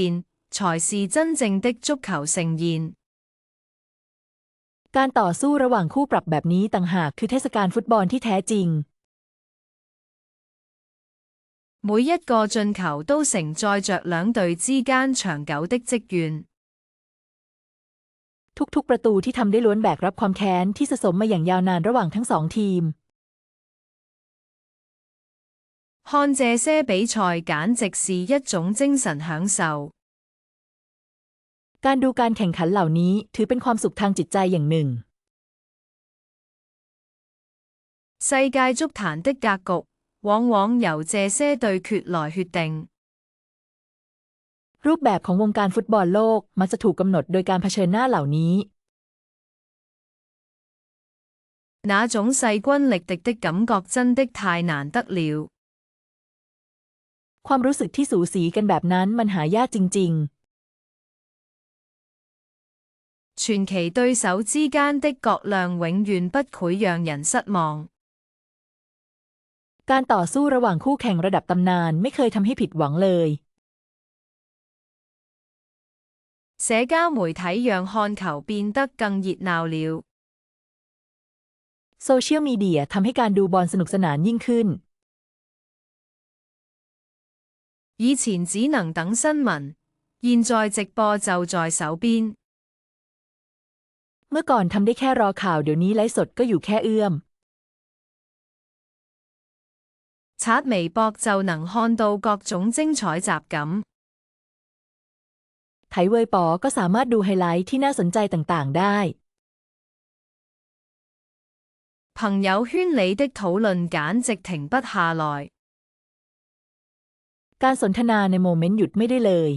才是真正的足球盛宴。การต่อสู้ระหว่างคู่ปรับแบบนี้ต่างหากคือเทศกาลฟุตบอลที่แท้จริง每一個進球都承載着兩隊之間長久的積怨。ทุกๆประตูที่ทำได้ล้วนแบกรับความแค้นที่สะสมมาอย่างยาวนานระหว่างทั้งสองทีม看這些比賽簡直是一種精神享受。การดูการแข่งขันเหล่านี้ถือเป็นความสุขทางจิตใจอย่างหนึ่ง世界足壇的格局往往由這些對決來決定。รูปแบบของวงการฟุตบอลโลกมักจะถูกกำหนดโดยการเผชิญหน้าเหล่านี้那種勢均力敵的感覺真的太難得了。ความรู้สึกที่สูสีกันแบบนั้นมันหายากจริง傳奇對手之間的較量永遠不會讓人失望。การต่อสู้ระหว่างคู่แข่งระดับตำนานไม่เคยทำให้ผิดหวังเลย社交媒體讓看球變得更熱鬧了。โซเชียลมีเดียทำให้การดูบอลสนุกสนานยิ่งขึ้น以前只能等新聞，現在直播就在手邊。เมื่อก่อนทำได้แค่รอข่าวเดี๋ยวนี้ไลฟ์สดก็อยู่แค่เอื้อม刷微博就能看到各種精彩集錦。ไถเว่ยป๋อก็สามารถดูไฮไลท์ที่น่าสนใจต่างๆได้朋友圈裏的討論簡直停不下來。การสนทนาในโมเมนต์หยุดไม่ได้เลย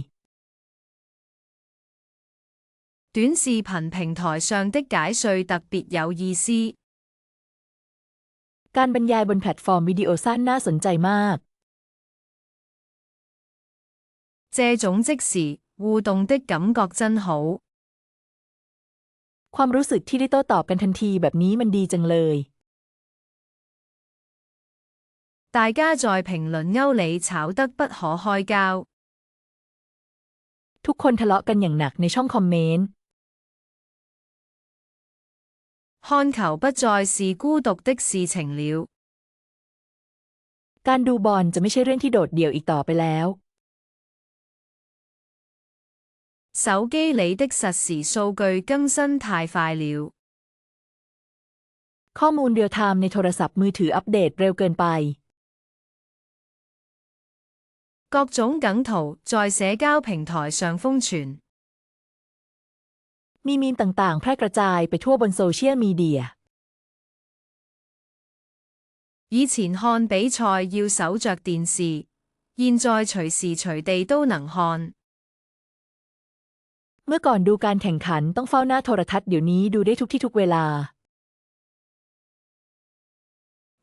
短視頻平台上的解說特別有意思。การบรรยายบนแพลตฟอร์มวิดีโอสั้นน่าสนใจมาก 這種即時互動的感覺真好。ความรู้สึกที่ได้โต้ตอบกันทันทีแบบนี้มันดีจังเลย 大家在評論區裏吵得不可開交。ทุกคนทะเลาะกันอย่างหนักในช่องคอมเมนต์ 看球不再是孤獨的事情了。การดูบอลจะไม่ใช่เรื่องที่โดดเดี่ยวอีกต่อไปแล้ว 手機裏的實時數據更新太快了。ข้อมูลเรียลไทม์ในโทรศัพท์มือถืออัปเดตเร็วเกินไป 各種梗圖在社交平台上瘋傳。มีมีมต่างๆแพร่กระจายไปทั่วบนโซเชียลมีเดีย 以前看比賽要守着電視，現在隨時隨地都能看。เมื่อก่อนดูการแข่งขันต้องเฝ้าหน้าโทรทัศน์เดี๋ยวนี้ดูได้ทุกที่ทุกเวลา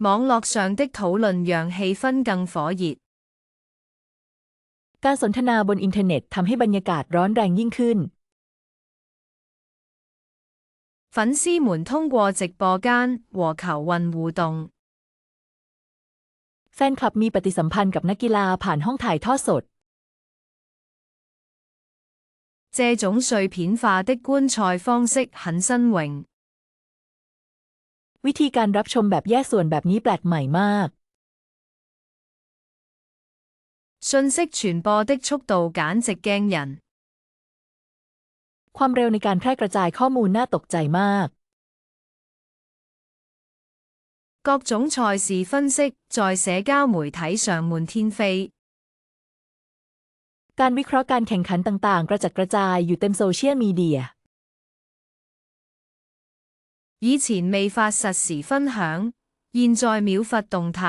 網絡上的討論讓氣氛更火熱。การสนทนาบนอินเทอร์เน็ตทำให้บรรยากาศร้อนแรงยิ่งขึ้น 粉絲們通過直播間和球運互動。แฟนคลับมีปฏิสัมพันธ์กับนักกีฬาผ่านห้องถ่ายทอดสด 這種碎片化的觀賽方式很新穎。วิธีการรับชมแบบแยกส่วนแบบนี้แปลกใหม่มาก 信息傳播的速度簡直驚人。ความเร็วในการแพร่กระจายข้อมูลน่าตกใจมาก 各種賽事分析在社交媒體上滿天飛。การวิเคราะห์การแข่งขันต่างๆกระจัดกระจายอยู่เต็มโซเชียลมีเดีย 以前未發實時分享，現在秒發動態。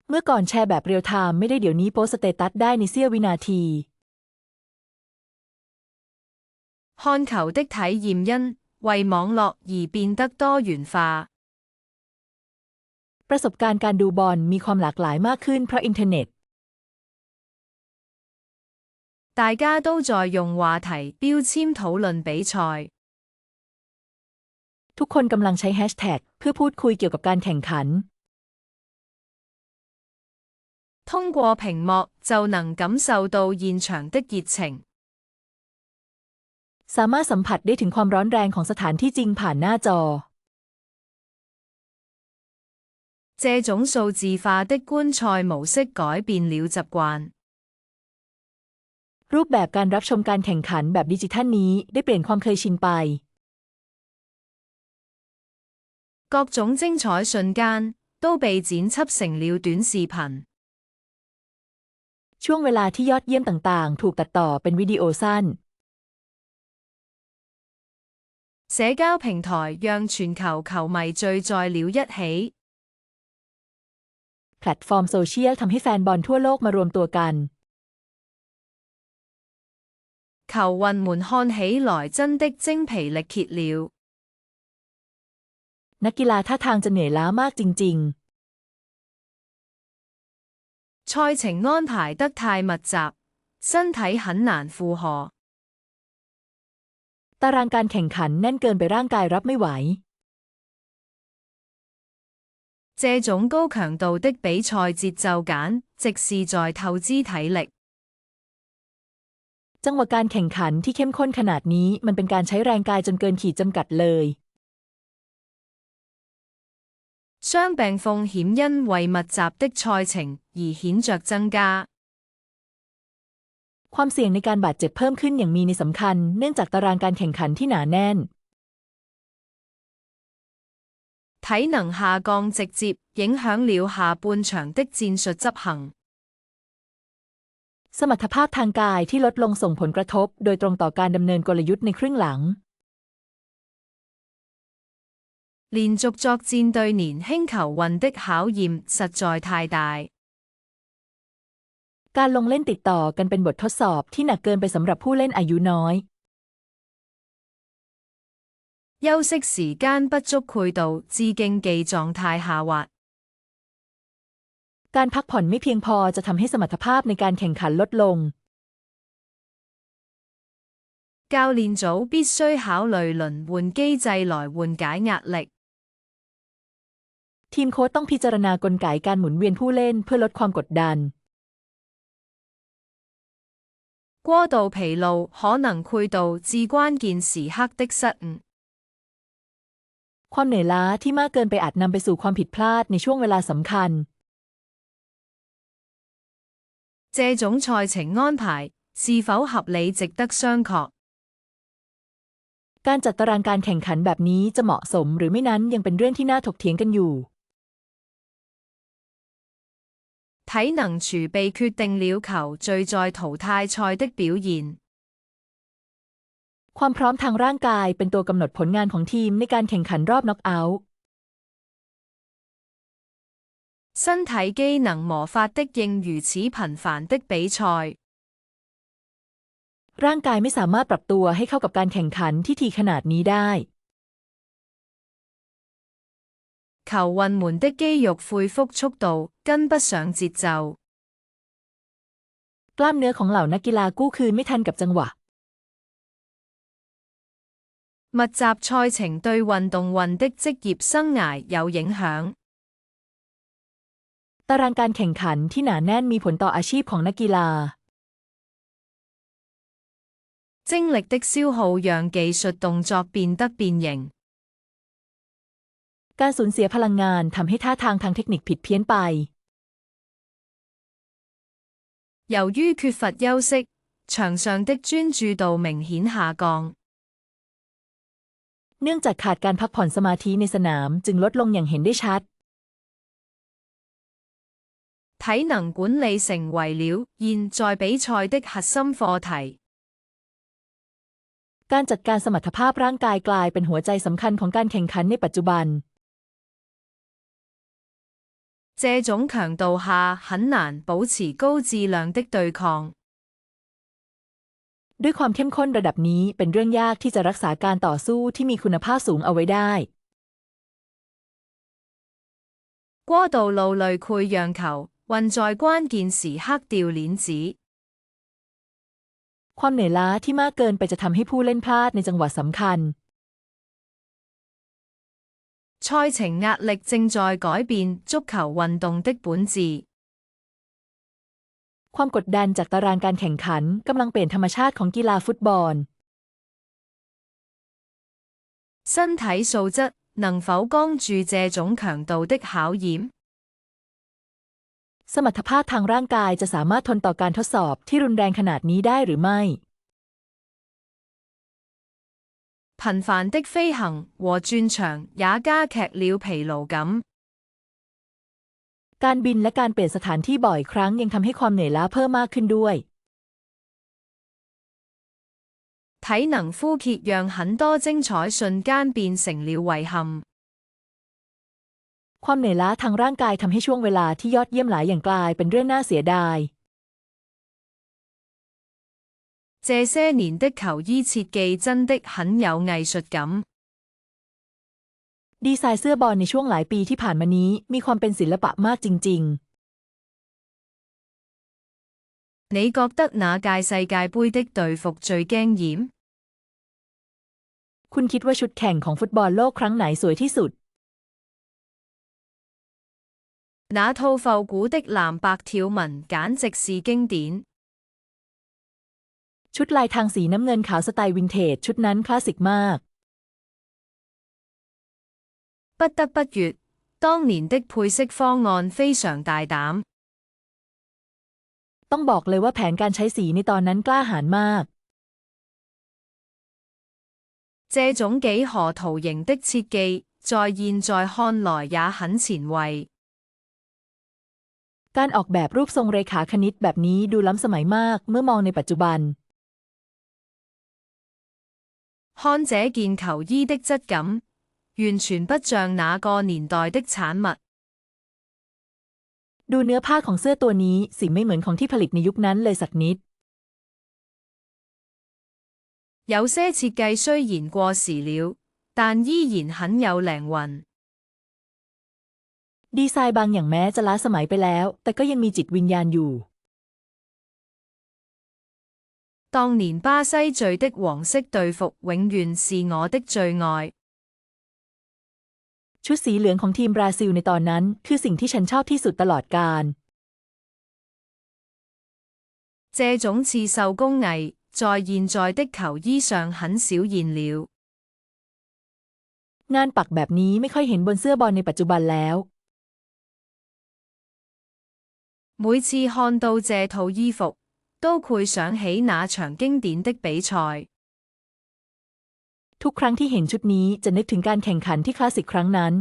เมื่อก่อนแชร์แบบเรียลไทม์ไม่ได้เดี๋ยวนี้โพสต์สเตตัสได้ในเสี้ยววินาที 看球的體驗因為網絡而變得多元化。ประสบการณ์การดูบอลมีความหลากหลายมากขึ้นเพราะอินเทอร์เน็ต 大家都在用話題標籤討論比賽。ทุกคนกำลังใช้แฮชแท็กเพื่อพูดคุยเกี่ยวกับการแข่งขัน 通過屏幕就能感受到現場的熱情。สามารถสัมผัสได้ถึงความร้อนแรงของสถานที่จริงผ่านหน้าจอ 這種數字化的觀賽模式改變了習慣。รูปแบบการรับชมการแข่งขันแบบดิจิทัลนี้ได้เปลี่ยนความเคยชินไป 各種精彩瞬間都被剪輯成了短視頻。ช่วงเวลาที่ยอดเยี่ยมต่างๆถูกตัดต่อเป็นวิดีโอสั้น 社交平台讓全球球迷聚在了一起。แพลตฟอร์มโซเชียลทำให้แฟนบอลทั่วโลกมารวมตัวกัน 球運們看起來真的精疲力竭了。นักกีฬาท่าทางจะเหนื่อยล้ามากจริง 賽程安排得太密集，身體很難負荷。ๆ ตารางการแข่งขันแน่นเกินไปร่างกายรับไม่ไหว 這種高強度的比賽節奏簡直是在透支體力。จังหวะการแข่งขันที่เข้มข้นขนาดนี้มันเป็นการใช้แรงกายจนเกินขีดจำกัดเลย 傷病風險因為密集的賽程而顯著增加。ความเสี่ยงในการบาดเจ็บเพิ่มขึ้นอย่างมีนัยสำคัญเนื่องจากตารางการแข่งขันที่หนาแน่น 體能下降直接影響了下半場的戰術執行。สมรรถภาพทางกายที่ลดลงส่งผลกระทบโดยตรงต่อการดำเนินกลยุทธ์ในครึ่งหลัง連續作戰對年輕球運的考驗實在太大。การลงเล่นติดต่อกันเป็นบททดสอบที่หนักเกินไปสำหรับผู้เล่นอายุน้อย 休息時間不足攰到致競技狀態下滑。การพักผ่อนไม่เพียงพอจะทำให้สมรรถภาพในการแข่งขันลดลง 教練組必須考慮輪換機制來緩解壓力。ทีมโค้ชต้องพิจารณากลไกการหมุนเวียนผู้เล่นเพื่อลดความกดดัน 過度疲勞可能會導致關鍵時刻的失誤。ความเหนื่อยล้าที่มากเกินไปอาจนำไปสู่ความผิดพลาดในช่วงเวลาสำคัญ 這種賽程安排是否合理值得商榷。การจัดตารางการแข่งขันแบบนี้จะเหมาะสมหรือไม่นั้นยังเป็นเรื่องที่น่าถกเถียงกันอยู่ 體能儲備決定了球隊在淘汰賽的表現。ความพร้อมทางร่างกายเป็นตัวกำหนดผลงานของทีมในการแข่งขันรอบน็อกเอาท์ 身體機能磨發的應如此頻繁的比賽。ร่างกายไม่สามารถปรับตัวให้เข้ากับการแข่งขันที่ถี่ขนาดนี้ได้ 球運們的肌肉恢復速度跟不上節奏。กล้ามเนื้อของเหล่านักกีฬากู้คืนไม่ทันกับจังหวะ 密集賽程對運動員的職業生涯有影響。ตารางการแข่งขันที่หนาแน่นมีผลต่ออาชีพของนักกีฬา 精力的消耗讓技術動作變得變形。การสูญเสียพลังงานทำให้ท่าทางทางเทคนิคผิดเพี้ยนไป 由於缺乏休息，場上的專注度明顯下降。เนื่องจากขาดการพักผ่อนสมาธิในสนามจึงลดลงอย่างเห็นได้ชัด 體能管理成為了現在比賽的核心課題。การจัดการสมรรถภาพร่างกายกลายเป็นหัวใจสำคัญของการแข่งขันในปัจจุบัน 這種強度下很難保持高質量的對抗。ด้วยความเข้มข้นระดับนี้เป็นเรื่องยากที่จะรักษาการต่อสู้ที่มีคุณภาพสูงเอาไว้ได้ 過度勞累會讓球運在關鍵時刻掉鏈子。ความเหนื่อยล้าที่มากเกินไปจะทำให้ผู้เล่นพลาดในจังหวะสำคัญ 賽程壓力正在改變足球運動的本質。ความกดดันจากตารางการแข่งขันกำลังเปลี่ยนธรรมชาติของกีฬาฟุตบอล 身體素質能否扛住這種強度的考驗？สมรรถภาพทางร่างกายจะสามารถทนต่อการทดสอบที่รุนแรงขนาดนี้ได้หรือไม่ 頻繁的飛行和轉場也加劇了疲勞感。การบินและการเปลี่ยนสถานที่บ่อยครั้งยังทำให้ความเหนื่อยล้าเพิ่มมากขึ้นด้วย 體能枯竭讓很多精彩瞬間變成了遺憾。ความเหนื่อยล้าทางร่างกายทำให้ช่วงเวลาที่ยอดเยี่ยมหลายอย่างกลายเป็นเรื่องน่าเสียดาย 這些年的球衣設計真的很有藝術感。ดีไซน์เสื้อบอลในช่วงหลายปีที่ผ่านมานี้มีความเป็นศิลปะมากจริง 你覺得哪屆世界盃的隊服最驚豔？ๆ คุณคิดว่าชุดแข่งของฟุตบอลโลกครั้งไหนสวยที่สุด 那套復古的藍白條紋簡直是經典。ชุดลายทางสีน้ำเงินขาวสไตล์วินเทจชุดนั้นคลาสสิกมาก 不得不說，當年的配色方案非常大膽。ต้องบอกเลยว่าแผนการใช้สีในตอนนั้นกล้าหาญมาก 這種幾何圖形的設計，在現在看來也很前衛。การออกแบบรูปทรงเรขาคณิตแบบนี้ดูล้ำสมัยมากเมื่อมองในปัจจุบัน 看這件球衣的質感，完全不像那個年代的產物。ดูเนื้อผ้าของเสื้อตัวนี้สีไม่เหมือนของที่ผลิตในยุคนั้นเลยสักนิด有些設計雖然過時了，但依然很有靈魂。ดีไซน์บางอย่างแม้จะล้าสมัยไปแล้วแต่ก็ยังมีจิตวิญญาณอยู่當年巴西隊的黃色隊服永遠是我的最愛。ชุดสีเหลืองของทีมบราซิลในตอนนั้นคือสิ่งที่ฉันชอบที่สุดตลอดกาล這種刺繡工藝在現在的球衣上很少見了。งานปักแบบนี้ไม่ค่อยเห็นบนเสื้อบอลในปัจจุบันแล้ว每次看到這套衣服，都會想起那場經典的比賽。ทุกครั้งที่เห็นชุดนี้จะนึกถึงการแข่งขันที่คลาสสิกครั้งนั้น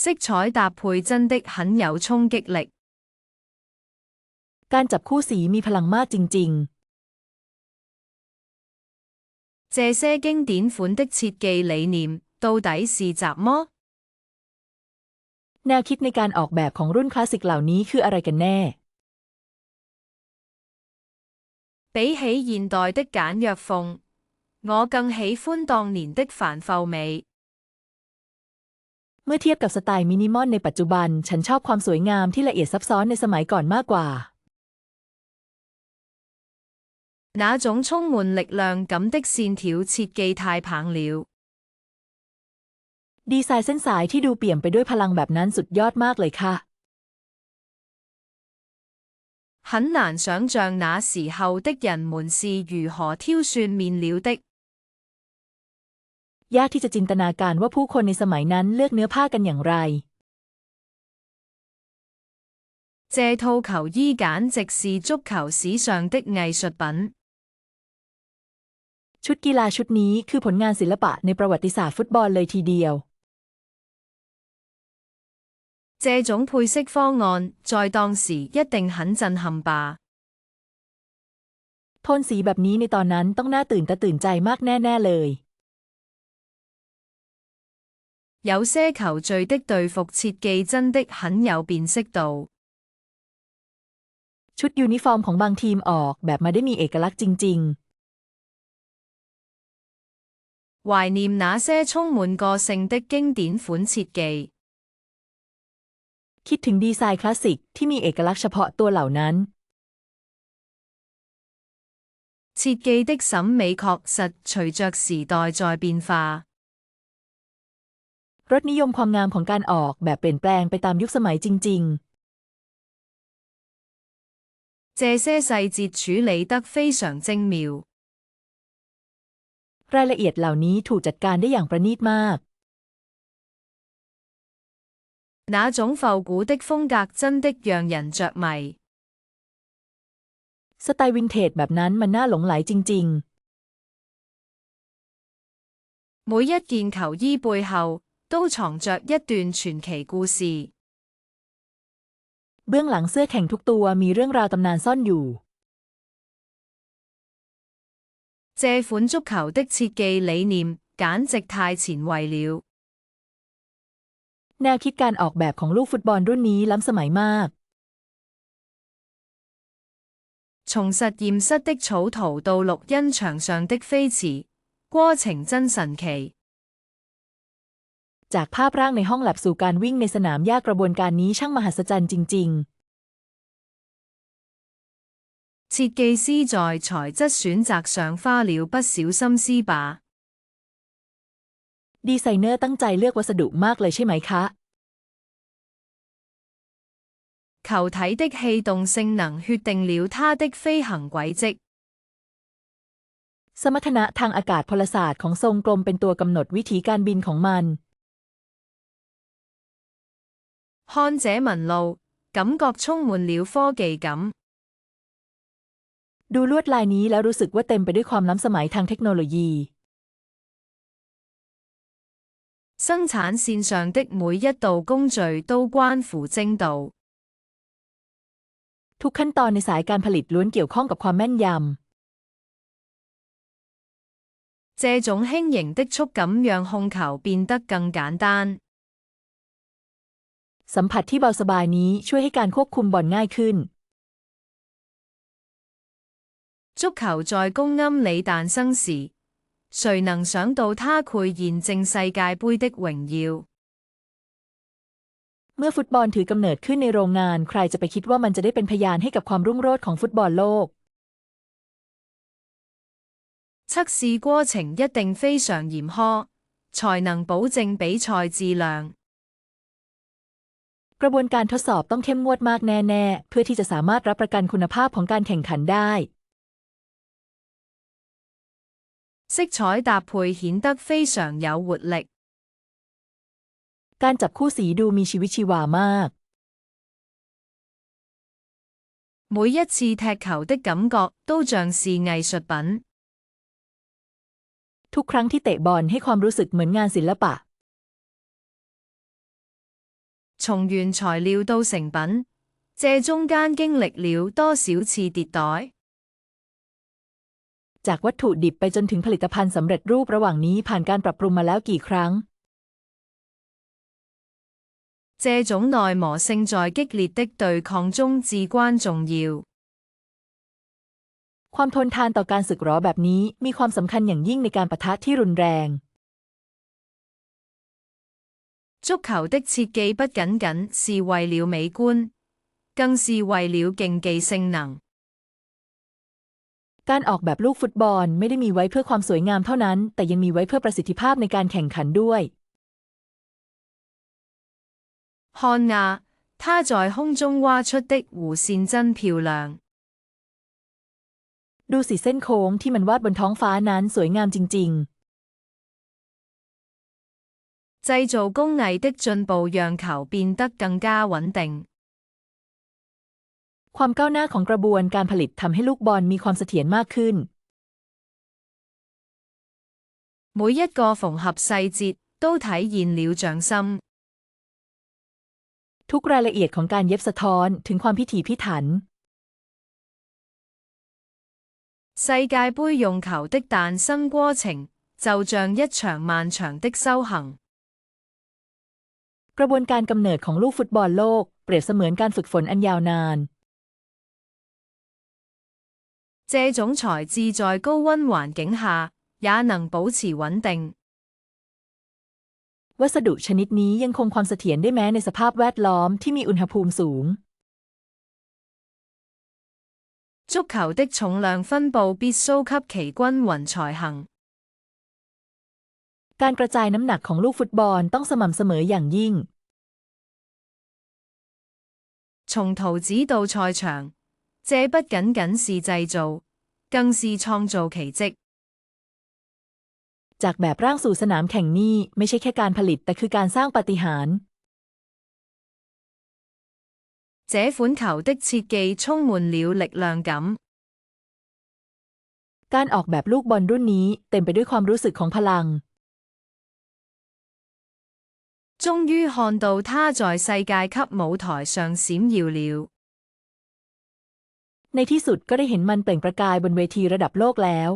色彩搭配真的很有衝擊力。การจับคู่สีมีพลังมากจริง這些經典款的設計理念到底是什麼？แนวคิดในการออกแบบของรุ่นคลาสสิกเหล่านี้คืออะไรกันแน่比起現代的簡約風，我更喜歡當年的繁複美。เมื่อเทียบกับสไตล์มินิมอลในปัจจุบันฉันชอบความสวยงามที่ละเอียดซับซ้อนในสมัยก่อนมากกว่า那種充滿力量感的線條設計太棒了。ดีไซน์เส้นสายที่ดูเปี่ยมไปด้วยพลังแบบนั้นสุดยอดมากเลยค่ะ很難想像那時候的人們是如何挑選面料的。ยากที่จะจินตนาการว่าผู้คนในสมัยนั้นเลือกเนื้อผ้ากันอย่างไร這套球衣簡直是足球史上的藝術品。ชุดกีฬาชุดนี้คือผลงานศิลปะในประวัติศาสตร์ฟุตบอลเลยทีเดียว這種配色方案在當時一定很震撼吧。โทนสีแบบนี้ในตอนนั้นต้องน่าตื่นตาตื่นใจมากแน่ๆเลย有些球隊的隊服設計真的很有辨識度。ชุดยูนิฟอร์มของบางทีมออกแบบมาได้มีเอกลักษณ์จริง懷念那些充滿個性的經典款設計。คิดถึงดีไซน์คลาสสิกที่มีเอกลักษณ์เฉพาะตัวเหล่านั้น設計的審美確實隨着時代在變化。รสนิยมความงามของการออกแบบเปลี่ยนแปลงไปตามยุคสมัยจริง這些細節處理得非常精妙。ๆรายละเอียดเหล่านี้ถูกจัดการได้อย่างประณีตมาก那種復古的風格真的讓人着迷。สไตล์วินเทจแบบนั้นมันน่าหลงไหลจริง每一件球衣背後都藏着一段傳奇故事。ๆเบื้องหลังเสื้อแข่งทุกตัวมีเรื่องราวตำนานซ่อนอยู่這款足球的設計理念簡直太前衛了。แนวคิดการออกแบบของลูกฟุตบอลรุ่นนี้ล้ำสมัยมาก從實驗室的草圖到錄音場上的飛馳，過程真神奇。จากภาพร่างในห้องแลบสู่การวิ่งในสนามหญ้ากระบวนการนี้ช่างมหัศจรรย์จริง設計師在材質選擇上花了不少心思吧。ดีไซเนอร์ตั้งใจเลือกวัสดุมากเลยใช่ไหมคะ球體的氣動性能決定了它的飛行軌跡。สมรรถนะทางอากาศพลศาสตร์ของทรงกลมเป็นตัวกำหนดวิถีการบินของมัน看這紋路，感覺充滿了科技感。ดูลวดลายนี้แล้วรู้สึกว่าเต็มไปด้วยความล้ำสมัยทางเทคโนโลยี生產線上的每一道工序都關乎精度。ทุกขั้นตอนในสายการผลิตล้วนเกี่ยวข้องกับความแม่นย這種輕盈的觸感讓控球變得更簡單。สัมผัสที่เบาสบายนี้ช่วยให้การควบคุมบอลง่ายขึ้น足球在公庵裏誕生時，誰能想到它會現正世界盃的榮耀？เมื่อฟุตบอลถือกำเนิดขึ้นในโรงงานใครจะไปคิดว่ามันจะได้เป็นพยานให้กับความรุ่งโรจน์ของฟุตบอลโลก測試過程一定非常嚴苛，才能保證比賽質量。กระบวนการทดสอบต้องเข้มงวดมากแน่ๆเพื่อที่จะสามารถรับประกันคุณภาพของการแข่งขันได้色彩搭配顯得非常有活力。การจับคู่สีดูมีชีวิตชีวามาก每一次踢球的感覺都像是藝術品。ทุกครั้งที่เตะบอลให้ความรู้สึกเหมือนงานศิลปะ從原材料到成品，這中間經歷了多少次迭代？จากวัตถุดิบไปจนถึงผลิตภัณฑ์สำเร็จรูประหว่างนี้ผ่านการปรับปรุงมาแล้วกี่ครั้ง這種耐磨性在激烈的對抗中至關重要。ความทนทานต่อการสึกหรอแบบนี้มีความสำคัญอย่างยิ่งในการปะทะที่รุนแรง足球的設計不僅僅是為了美觀，更是為了競技性能。การออกแบบลูกฟุตบอลไม่ได้มีไว้เพื่อความสวยงามเท่านั้นแต่ยังมีไว้เพื่อประสิทธิภาพในการแข่งขันด้วย看呀，他在空中挖出的弧線真漂亮。ดูสิเส้นโค้งที่มันวาดบนท้องฟ้านั้นสวยงามจริงๆ製造工藝的進步讓球變得更加穩定。ความก้าวหน้าของกระบวนการผลิตทำให้ลูกบอลมีความเสถียรมากขึ้น每一個縫合細節都體現了匠心。ทุกรายละเอียดของการเย็บสะท้อนถึงความพิถีพิถัน世界盃用球的誕生過程就像一場漫長的修行。กระบวนการกำเนิดของลูกฟุตบอลโลกเปรียบเสมือนการฝึกฝนอันยาวนาน這種材質在高溫環境下也能保持穩定。วัสดุชนิดนี้ยังคงความเสถียรได้แม้ในสภาพแวดล้อมที่มีอุณหภูมิสูง足球的重量分佈必須給其均勻才行。การกระจายน้ำหนักของลูกฟุตบอลต้องสม่ำเสมออย่างยิ่ง從圖紙到賽場，這不僅僅是製造，更是創造奇蹟。จากแบบร่างสู่สนามแข่งนี่ไม่ใช่แค่การผลิตแต่คือการสร้างปาฏิหาริย์這款球的設計充滿了力量感。การออกแบบลูกบอลรุ่นนี้เต็มไปด้วยความรู้สึกของพลัง終於看到他在世界級舞台上閃耀了。ในที่สุดก็ได้เห็นมันเปล่งประกายบนเวทีระดับโลกแล้ว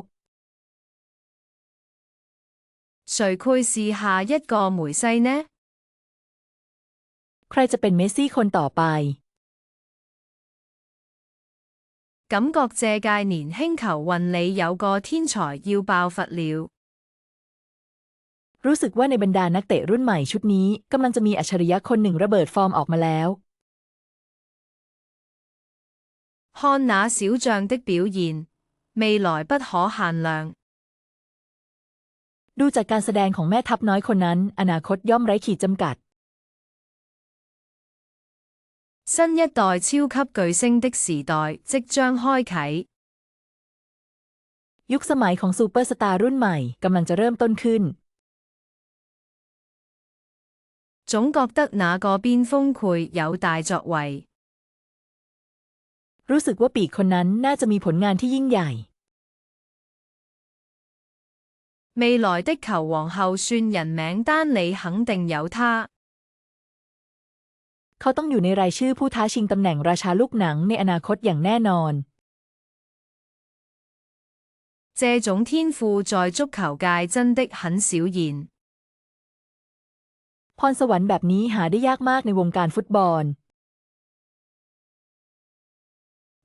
誰會是下一個梅西呢？ใครจะเป็นเมสซี่คนต่อไป感覺這屆年輕球運裏有個天才要爆發了。รู้สึกว่าในบรรดานักเตะรุ่นใหม่ชุดนี้กำลังจะมีอัจฉริยะคนหนึ่งระเบิดฟอร์มออกมาแล้ว看那小將的表現，未來不可限量。ดูจากการแสดงของแม่ทัพน้อยคนนั้นอนาคตย่อมไร้ขีดจำกัด新一代超級巨星的時代即將開啟。ยุคสมัยของซูเปอร์สตาร์รุ่นใหม่กำลังจะเริ่มต้นขึ้น總覺得那個邊鋒會有大作為。รู้สึกว่าปีกคนนั้นน่าจะมีผลงานที่ยิ่งใหญ่未來的球王候選人名單裏肯定有他。เขาต้องอยู่ในรายชื่อผู้ท้าชิงตำแหน่งราชาลูกหนังในอนาคตอย่างแน่นอน這種天賦在足球界真的很少見。พรสวรรค์แบบนี้หาได้ยากมากในวงการฟุตบอล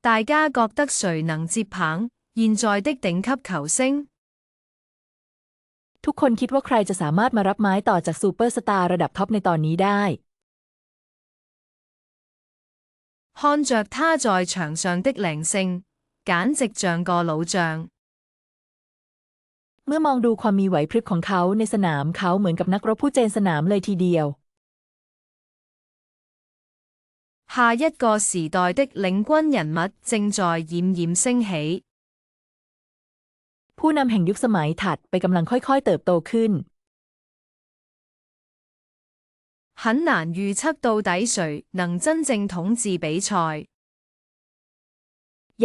大家覺得誰能接棒現在的頂級球星？ทุกคนคิดว่าใครจะสามารถมารับไม้ต่อจากซูเปอร์สตาร์ระดับท็อปในตอนนี้ได้看着他在場上的靈性，簡直像個老將。เมื่อมองดูความมีไหวพริบของเขาในสนามเขาเหมือนกับนักรบผู้เจนสนามเลยทีเดียว下一個時代的領軍人物正在冉冉升起。ผู้นำแห่งยุคสมัยถัดไปกำลังค่อยๆเติบโตขึ้น很難預測到底誰能真正統治比賽。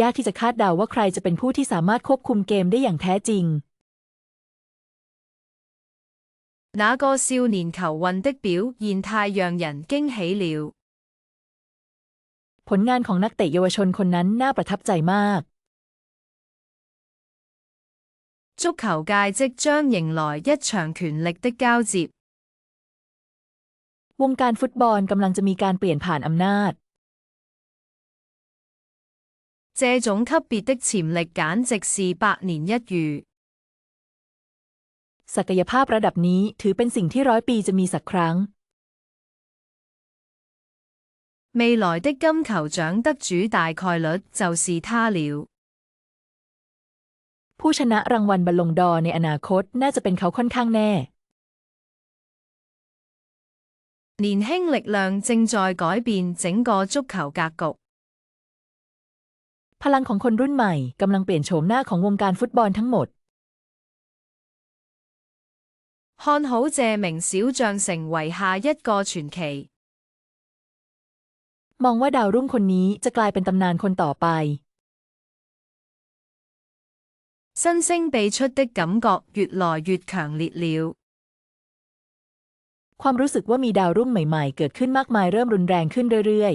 ยากที่จะคาดเดาว่าใครจะเป็นผู้ที่สามารถควบคุมเกมได้อย่างแท้จริง那個少年球運的表現太讓人驚喜了。ผลงานของนักเตะเยาวชนคนนั้นน่าประทับใจมาก足球界即將迎來一場權力的交接。วงการฟุตบอลกำลังจะมีการเปลี่ยนผ่านอำนาจ這種級別的潛力簡直是百年一遇。ศักยภาพระดับนี้ถือเป็นสิ่งที่100 ปีจะมีสักครั้ง未來的金球獎得主大概率就是他了。ผู้ชนะรางวัลบัลลงดอร์ในอนาคตน่าจะเป็นเขาค่อนข้างแน่年輕力量正在改變整個足球格局。พลังของคนรุ่นใหม่กำลังเปลี่ยนโฉมหน้าของวงการฟุตบอลทั้งหมด看好這名小將成為下一個傳奇。มองว่าดาวรุ่งคนนี้จะกลายเป็นตำนานคนต่อไป新星輩出的感覺越來越強烈了。ความรู้สึกว่ามีดาวรุ่งใหม่ๆเกิดขึ้นมากมายเริ่มรุนแรงขึ้นเรื่อย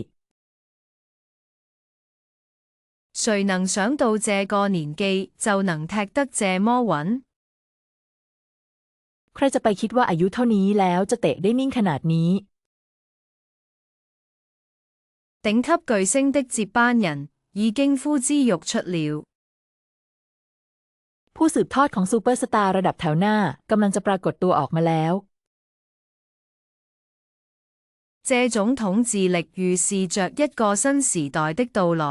誰能想到這個年紀就能踢得這麼穩？ใครจะไปคิดว่าอายุเท่านี้แล้วจะเตะได้นิ่งขนาดนี้頂級巨星的接班人已經呼之欲出了。ผู้สืบทอดของซูเปอร์สตาร์ระดับแถวหน้ากำลังจะปรากฏตัวออกมาแล้ว這種統治力預示着一個新時代的到來。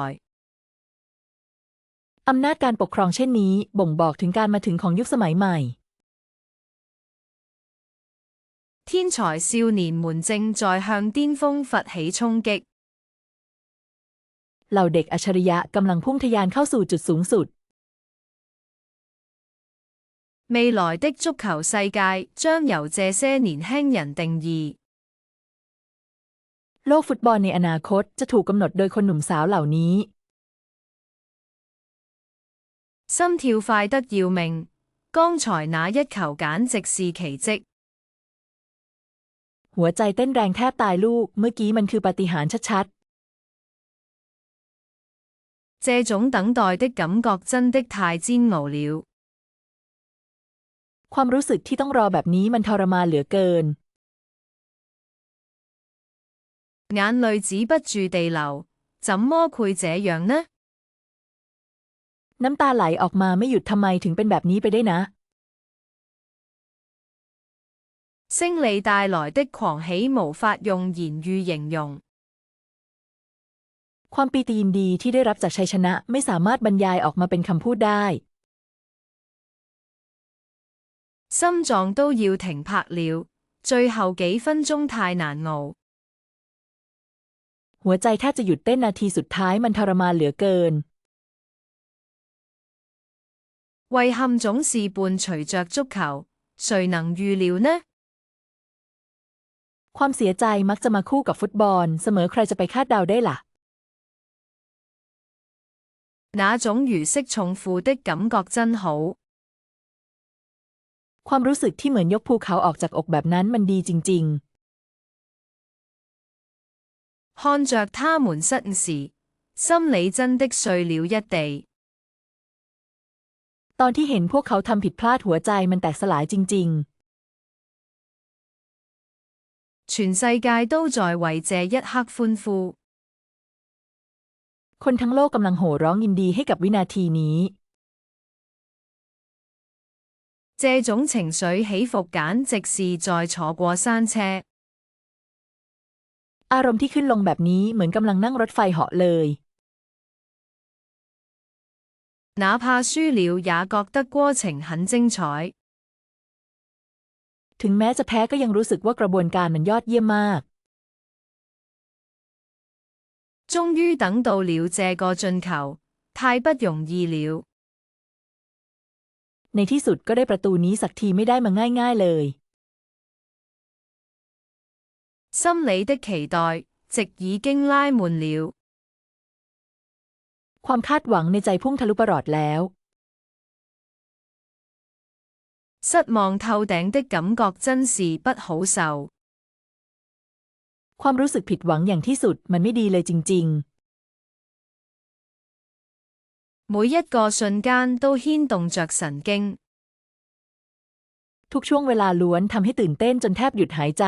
อำนาจการปกครองเช่นนี้บ่งบอกถึงการมาถึงของยุคสมัยใหม่天才少年們正在向巔峰發起衝擊。เหล่าเด็กอัจฉริยะกำลังพุ่งทะยานเข้าสู่จุดสูงสุด未來的足球世界將由這些年輕人定義。โลกฟุตบอลในอนาคตจะถูกกำหนดโดยคนหนุ่มสาวเหล่านี้心跳快得要命，剛才那一球簡直是奇蹟。หัวใจเต้นแรงแทบตายลูกเมื่อกี้มันคือปาฏิหาริย์ชัด這種等待的感覺真的太煎熬了。ๆความรู้สึกที่ต้องรอแบบนี้มันทรมานเหลือเกิน眼淚止不住地流，怎麼會這樣呢？น้ำตาไหลออกมาไม่หยุดทำไมถึงเป็นแบบนี้ไปได้นะ勝利帶來的狂喜無法用言語形容。ความปีติยินดีที่ได้รับจากชัยชนะไม่สามารถบรรยายออกมาเป็นคำพูดได้心臟都要停拍了，最後幾分鐘太難熬。หัวใจแทบจะหยุดเต้นนาทีสุดท้ายมันทรมานเหลือเกิน遺憾總是伴隨着足球，誰能預料呢？ความเสียใจมักจะมาคู่กับฟุตบอลเสมอใครจะไปคาดเดาได้ล่ะ那種如釋重負的感覺真好。ความรู้สึกที่เหมือนยกภูเขาออกจากอกแบบนั้นมันดีจริง看着他們失誤時，心裡真的碎了一地。ตอนที่เห็นพวกเขาทำผิดพลาดหัวใจมันแตกสลายจริง全世界都在為這一刻歡呼。ๆ คนทั้งโลกกำลังโห่ร้องยินดีให้กับวินาทีนี้ 這種情緒起伏簡直是在坐過山車。อารมณ์ที่ขึ้นลงแบบนี้เหมือนกำลังนั่งรถไฟเหาะเลย哪怕輸了也覺得過程很精彩。ถึงแม้จะแพ้ก็ยังรู้สึกว่ากระบวนการมันยอดเยี่ยมมาก終於等到了這個進球，太不容易了。ในที่สุดก็ได้ประตูนี้สักทีไม่ได้มาง่ายๆเลย心裏的期待值已經拉滿了。ความคาดหวังในใจพุ่งทะลุประหลอดแล้ว失望透頂的感覺真是不好受。ความรู้สึกผิดหวังอย่างที่สุดมันไม่ดีเลยจริง每一個瞬間都牽動着神經。ๆทุกช่วงเวลาล้วนทำให้ตื่นเต้นจนแทบหยุดหายใจ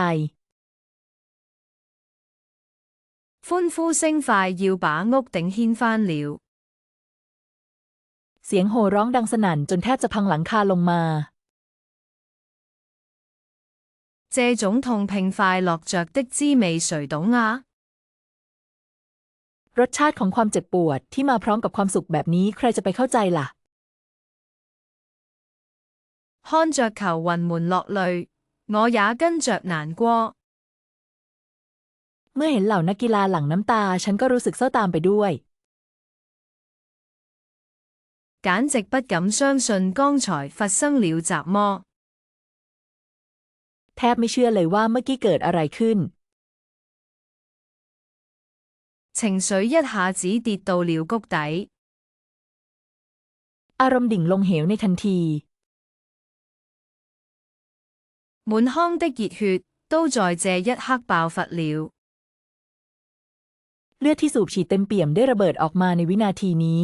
歡呼聲快要把屋頂掀翻了。เสียงโห่ร้องดังสนั่นจนแทบจะพังหลังคาลงมา這種痛並快樂着的滋味誰懂啊？รสชาติของความเจ็บปวดที่มาพร้อมกับความสุขแบบนี้ใครจะไปเข้าใจล่ะ看着球雲們落淚，我也跟着難過。เมื่อเห็นเหล่านักกีฬาหลั่งน้ำตาฉันก็รู้สึกเศร้าตามไปด้วย簡直不敢相信剛才發生了雜麼。แทบไม่เชื่อเลยว่าเมื่อกี้เกิดอะไรขึ้น情緒一下子跌到了谷底。อารมณ์ดิ่งลงเหวในทันที滿腔的熱血都在這一刻爆發了。เลือดที่สูบฉีดเต็มเปี่ยมได้ระเบิดออกมาในวินาทีนี้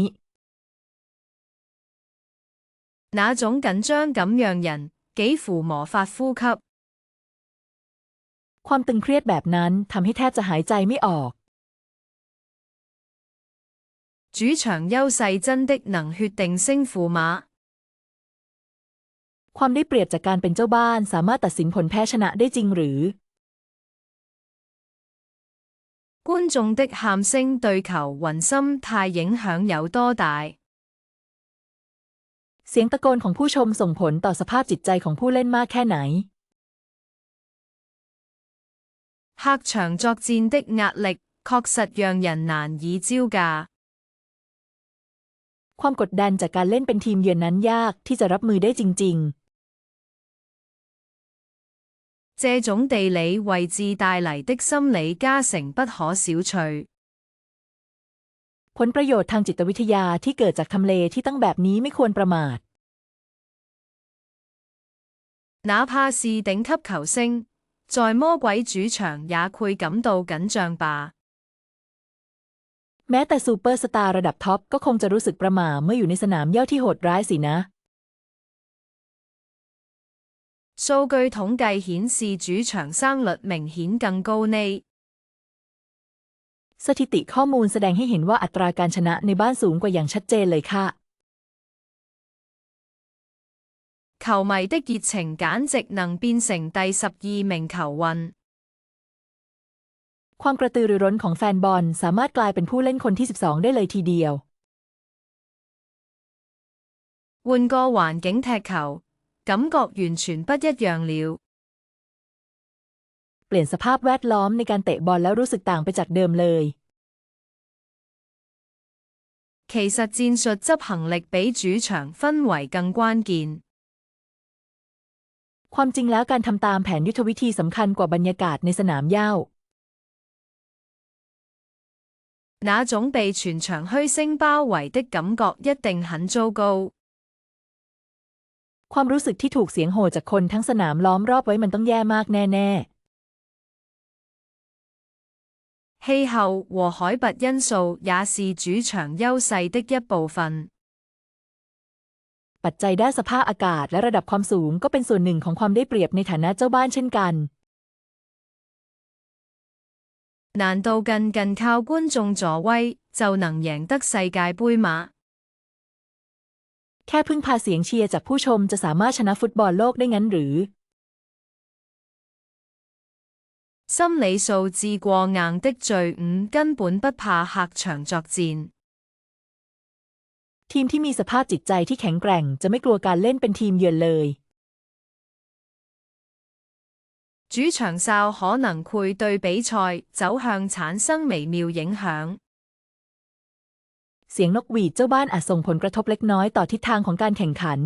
那種緊張感讓人幾乎無法呼吸。ความตึงเครียดแบบนั้นทำให้แทบจะหายใจไม่ออก主場優勢真的能決定勝負嗎？ความได้เปรียบจากการเป็นเจ้าบ้านสามารถตัดสินผลแพ้ชนะได้จริงหรือ觀眾的喊聲對球雲心態影響有多大？เสียงตะโกนของผู้ชมส่งผลต่อสภาพจิตใจของผู้เล่นมากแค่ไหน客場作戰的壓力確實讓人難以招架。ความกดดันจากการเล่นเป็นทีมเยือนนั้นยากที่จะรับมือได้จริง這種地理位置帶嚟的心理加成不可小覷。ผลประโยชน์ทางจิตวิทยาที่เกิดจากทำเลที่ตั้งแบบนี้ไม่ควรประมาท哪怕是頂級球星，在魔鬼主場也會感到緊張吧。แม้แต่ซูเปอร์สตาร์ระดับท็อปก็คงจะรู้สึกประหม่าเมื่ออยู่ในสนามหญ้าที่โหดร้ายสินะ數據統計顯示主場生率明顯更高呢。สถิติข้อมูลแสดงให้เห็นว่าอัตราการชนะในบ้านสูงกว่าอย่างชัดเจนเลยค่ะ球迷的熱情簡直能變成第12名球運。ความกระตือรือร้นของแฟนบอลสามารถกลายเป็นผู้เล่นคนที่12ได้เลยทีเดียว換個環境踢球，感覺完全不一樣了。เปลี่ยนสภาพแวดล้อมในการเตะบอลแล้วรู้สึกต่างไปจากเดิมเลย其實戰術執行力比主場氛圍更關鍵。ความจริงแล้วการทำตามแผนยุทธวิธีสำคัญกว่าบรรยากาศในสนามหญ้า那種被全場噓聲包圍的感覺一定很糟糕。ความรู้สึกที่ถูกเสียงโห่จากคนทั้งสนามล้อมรอบไว้มันต้องแย่มากแน่氣候和海拔因素也是主場優勢的一部分。ๆ ปัจจัยด้านสภาพอากาศและระดับความสูงก็เป็นส่วนหนึ่งของความได้เปรียบในฐานะเจ้าบ้านเช่นกัน難道僅靠觀眾助威就能贏得世界盃嗎？แค่พึ่งพาเสียงเชียร์จากผู้ชมจะสามารถชนะฟุตบอลโลกได้งั้นหรือ心理素質過硬的隊伍根本不怕客場作戰。ทีมที่มีสภาพจิตใจที่แข็งแกร่งจะไม่กลัวการเล่นเป็นทีมเยือนเลย主場哨可能會對比賽走向產生微妙影響。เสียงนกหวีดเจ้าบ้านอาจส่งผลกระทบเล็กน้อยต่อทิศทางของการแข่งขัน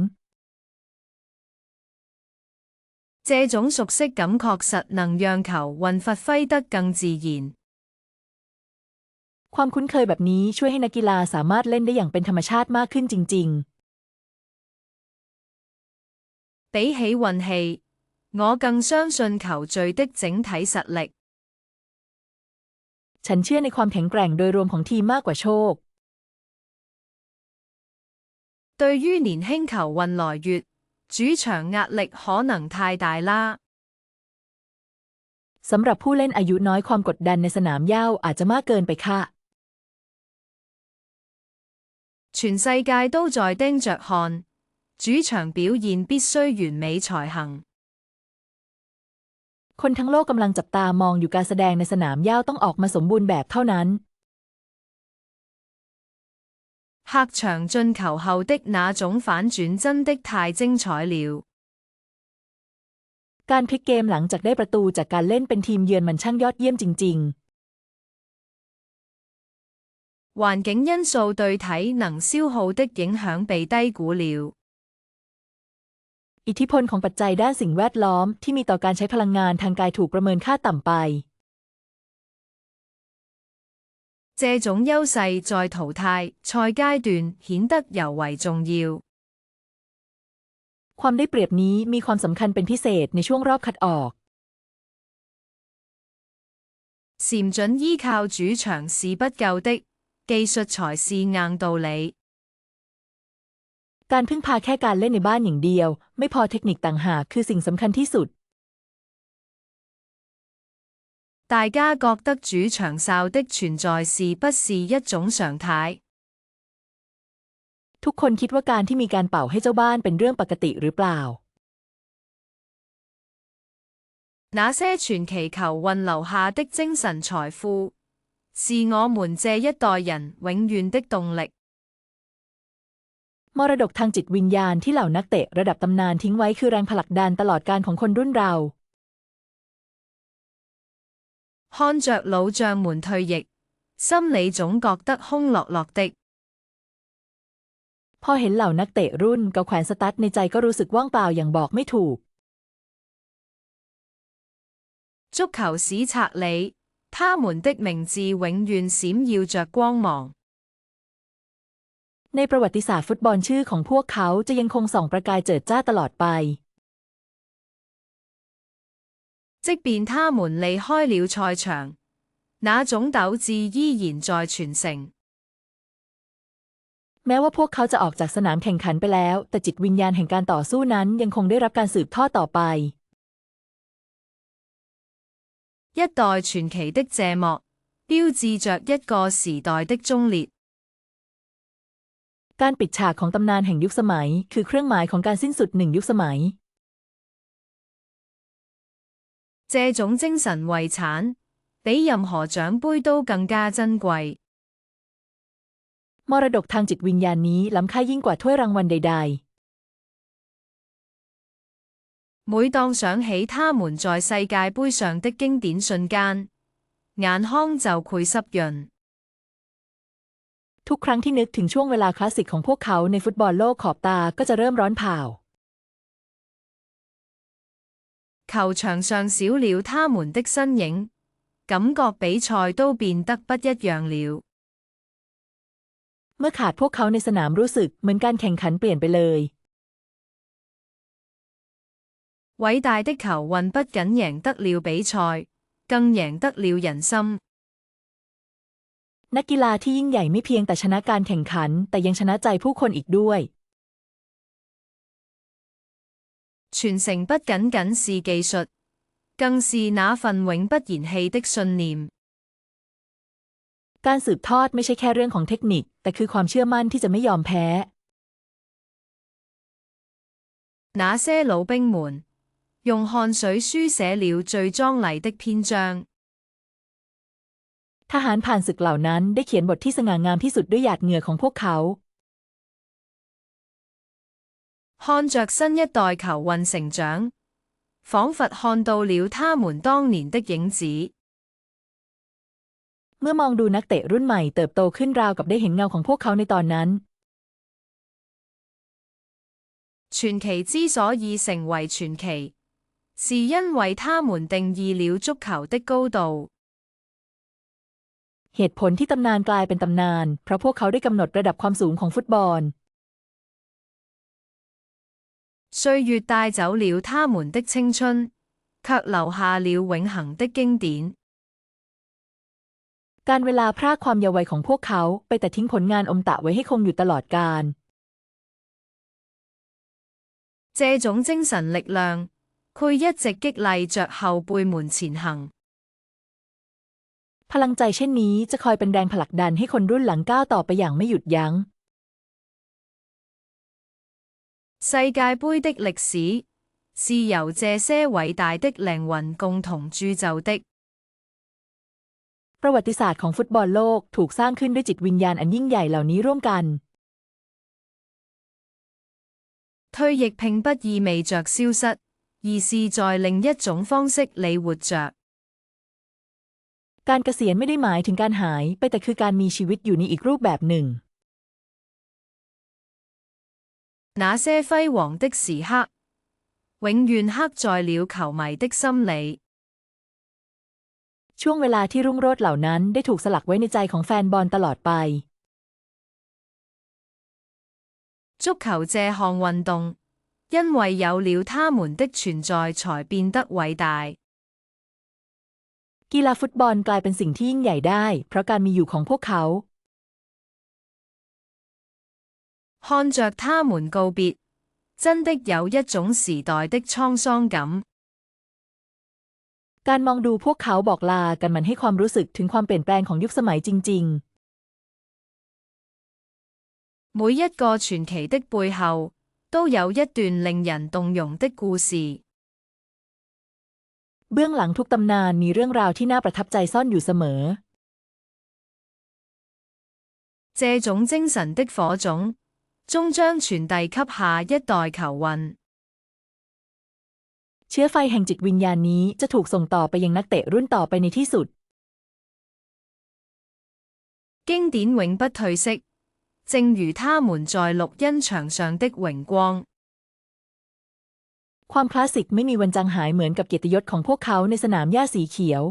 這種熟悉感確實能讓球運發揮得更自然。ความคุ้นเคยแบบนี้ช่วยให้นักกีฬาสามารถเล่นได้อย่างเป็นธรรมชาติมากขึ้นจริง比起運氣，我更相信球隊的整體實力。ฉันเชื่อในความแข็งแกร่งโดยรวมของทีมมากกว่าโชค對於年輕球運來說，主場壓力可能太大啦。สำหรับผู้เล่นอายุน้อยความกดดันในสนามหญ้าอาจจะมากเกินไปค่ะ全世界都在盯着看，主場表現必須完美才行。คนทั้งโลกกำลังจับตามองอยู่การแสดงในสนามหญ้าต้องออกมาสมบูรณ์แบบเท่านั้น客場進球後的那種反轉真的太精彩了。การพลิกเกมหลังจากได้ประตูจากการเล่นเป็นทีมเยือนมันช่างยอดเยี่ยมจริง環境因素對體能消耗的影響被低估了。อิทธิพลของปัจจัยด้านสิ่งแวดล้อมที่มีต่อการใช้พลังงานทางกายถูกประเมินค่าต่ำไป這種優勢在淘汰賽階段顯得尤為重要。ความได้เปรียบนี้มีความสำคัญเป็นพิเศษในช่วงรอบคัดออก禪準依靠主場是不夠的，技術才是硬道理。การพึ่งพาแค่การเล่นในบ้านอย่างเดียวไม่พอเทคนิคต่างหากคือสิ่งสำคัญที่สุด大家覺得主場哨的存在是不是一種常態？ทุกคนคิดว่าการที่มีการเป่าให้เจ้าบ้านเป็นเรื่องปกติหรือเปล่า那些傳奇球運留下的精神財富，是我們這一代人永遠的動力。มรดกทางจิตวิญญาณที่เหล่านักเตะระดับตำนานทิ้งไว้คือแรงผลักดันตลอดกาลของคนรุ่นเรา看着老將們退役，心裏總覺得空落落的。พอเห็นเหล่านักเตะรุ่นเก่าแขวนสตั๊ดในใจก็รู้สึกว่างเปล่าอย่างบอกไม่ถูก足球史冊裏，他們的名字永遠閃耀着光芒。ในประวัติศาสตร์ฟุตบอลชื่อของพวกเขาจะยังคงส่องประกายเจิดจ้าตลอดไป即便他們離開了賽場，那種鬥志依然在傳承。แม้ว่าพวกเขาจะออกจากสนามแข่งขันไปแล้วแต่จิตวิญญาณแห่งการต่อสู้นั้นยังคงได้รับการสืบทอดต่อไป一代傳奇的謝幕，標誌着一個時代的終結。การปิดฉากของตำนานแห่งยุคสมัยคือเครื่องหมายของการสิ้นสุดหนึ่งยุคสมัย這種精神遺產，比任何獎盃都更加珍貴。มรดกทางจิตวิญญาณนี้ล้ำค่ายิ่งกว่าถ้วยรางวัลใด每當想起他們在世界盃上的經典瞬間，眼眶就會濕潤。ทุกครั้งที่นึกถึงช่วงเวลาคลาสสิกของพวกเขาในฟุตบอลโลกขอบตาก็จะเริ่มร้อนเผา球場上少了他們的身影，感覺比賽都變得不一樣了。เมื่อขาดพวกเขาในสนามรู้สึกเหมือนการแข่งขันเปลี่ยนไปเลย偉大的球運不僅贏得了比賽，更贏得了人心。นักกีฬาที่ยิ่งใหญ่ไม่เพียงแต่ชนะการแข่งขันแต่ยังชนะใจผู้คนอีกด้วย傳承不僅僅是技術，更是那份永不言棄的信念。การสืบทอดไม่ใช่แค่เรื่องของเทคนิคแต่คือความเชื่อมั่นที่จะไม่ยอมแพ้那些老兵們用汗水書寫了最壯麗的篇章。ทหารผ่านศึกเหล่านั้นได้เขียนบทที่สง่างามที่สุดด้วยหยาดเหงื่อของพวกเขา看着新一代球運成長，彷彿看到了他們當年的影子。เมื่อมองดูนักเตะรุ่นใหม่เติบโตขึ้นราวกับได้เห็นเงาของพวกเขาในตอนนั้น傳奇之所以成為傳奇，是因為他們定義了足球的高度。เหตุผลที่ตำนานกลายเป็นตำนานเพราะพวกเขาได้กำหนดระดับความสูงของฟุตบอล歲月帶走了他們的青春，卻留下了永恆的經典。การเวลาพรากความเยาว์วัยของพวกเขาไปแต่ทิ้งผลงานอมตะไว้ให้คงอยู่ตลอดกาล這種精神力量，會一直激勵着後輩們前行。พลังใจเช่นนี้จะคอยเป็นแรงผลักดันให้คนรุ่นหลังก้าวต่อไปอย่างไม่หยุดยั้ง世界盃的歷史是由這些偉大的靈魂共同鑄就的。ประวัติศาสตร์ของฟุตบอลโลกถูกสร้างขึ้นด้วยจิตวิญญาณอันยิ่งใหญ่เหล่านี้ร่วมกัน退役並不意味着消失，而是在另一種方式裏活着。การเกษียณไม่ได้หมายถึงการหายไปแต่คือการมีชีวิตอยู่ในอีกรูปแบบหนึ่ง那些輝煌的時刻，永遠刻在了球迷的心裏。ช่วงเวลาที่รุ่งโรจน์เหล่านั้นได้ถูกสลักไว้ในใจของแฟนบอลตลอดไป足球這項運動，因為有了他們的存在才變得偉大。กีฬาฟุตบอลกลายเป็นสิ่งที่ยิ่งใหญ่ได้เพราะการมีอยู่ของพวกเขา看着他們告別，真的有一種時代的滄桑感。การมองดูพวกเขาบอกลากันมันให้ความรู้สึกถึงความเปลี่ยนแปลงของยุคสมัยจริง每一個傳奇的背後，都有一段令人動容的故事。เบื้องหลังทุกตำนานมีเรื่องราวที่น่าประทับใจซ่อนอยู่เสมอ這種精神的火種，終將傳遞給下一代球運。เชื้อไฟแห่งจิตวิญญาณนี้จะถูกส่งต่อไปยังนักเตะรุ่นต่อไปในที่สุด經典永不褪色，正如他們在綠茵場上的榮光。ความคลาสสิกไม่มีวันจางหายเหมือนกับเกียรติยศของพวกเขาในสนามหญ้าสีเขียว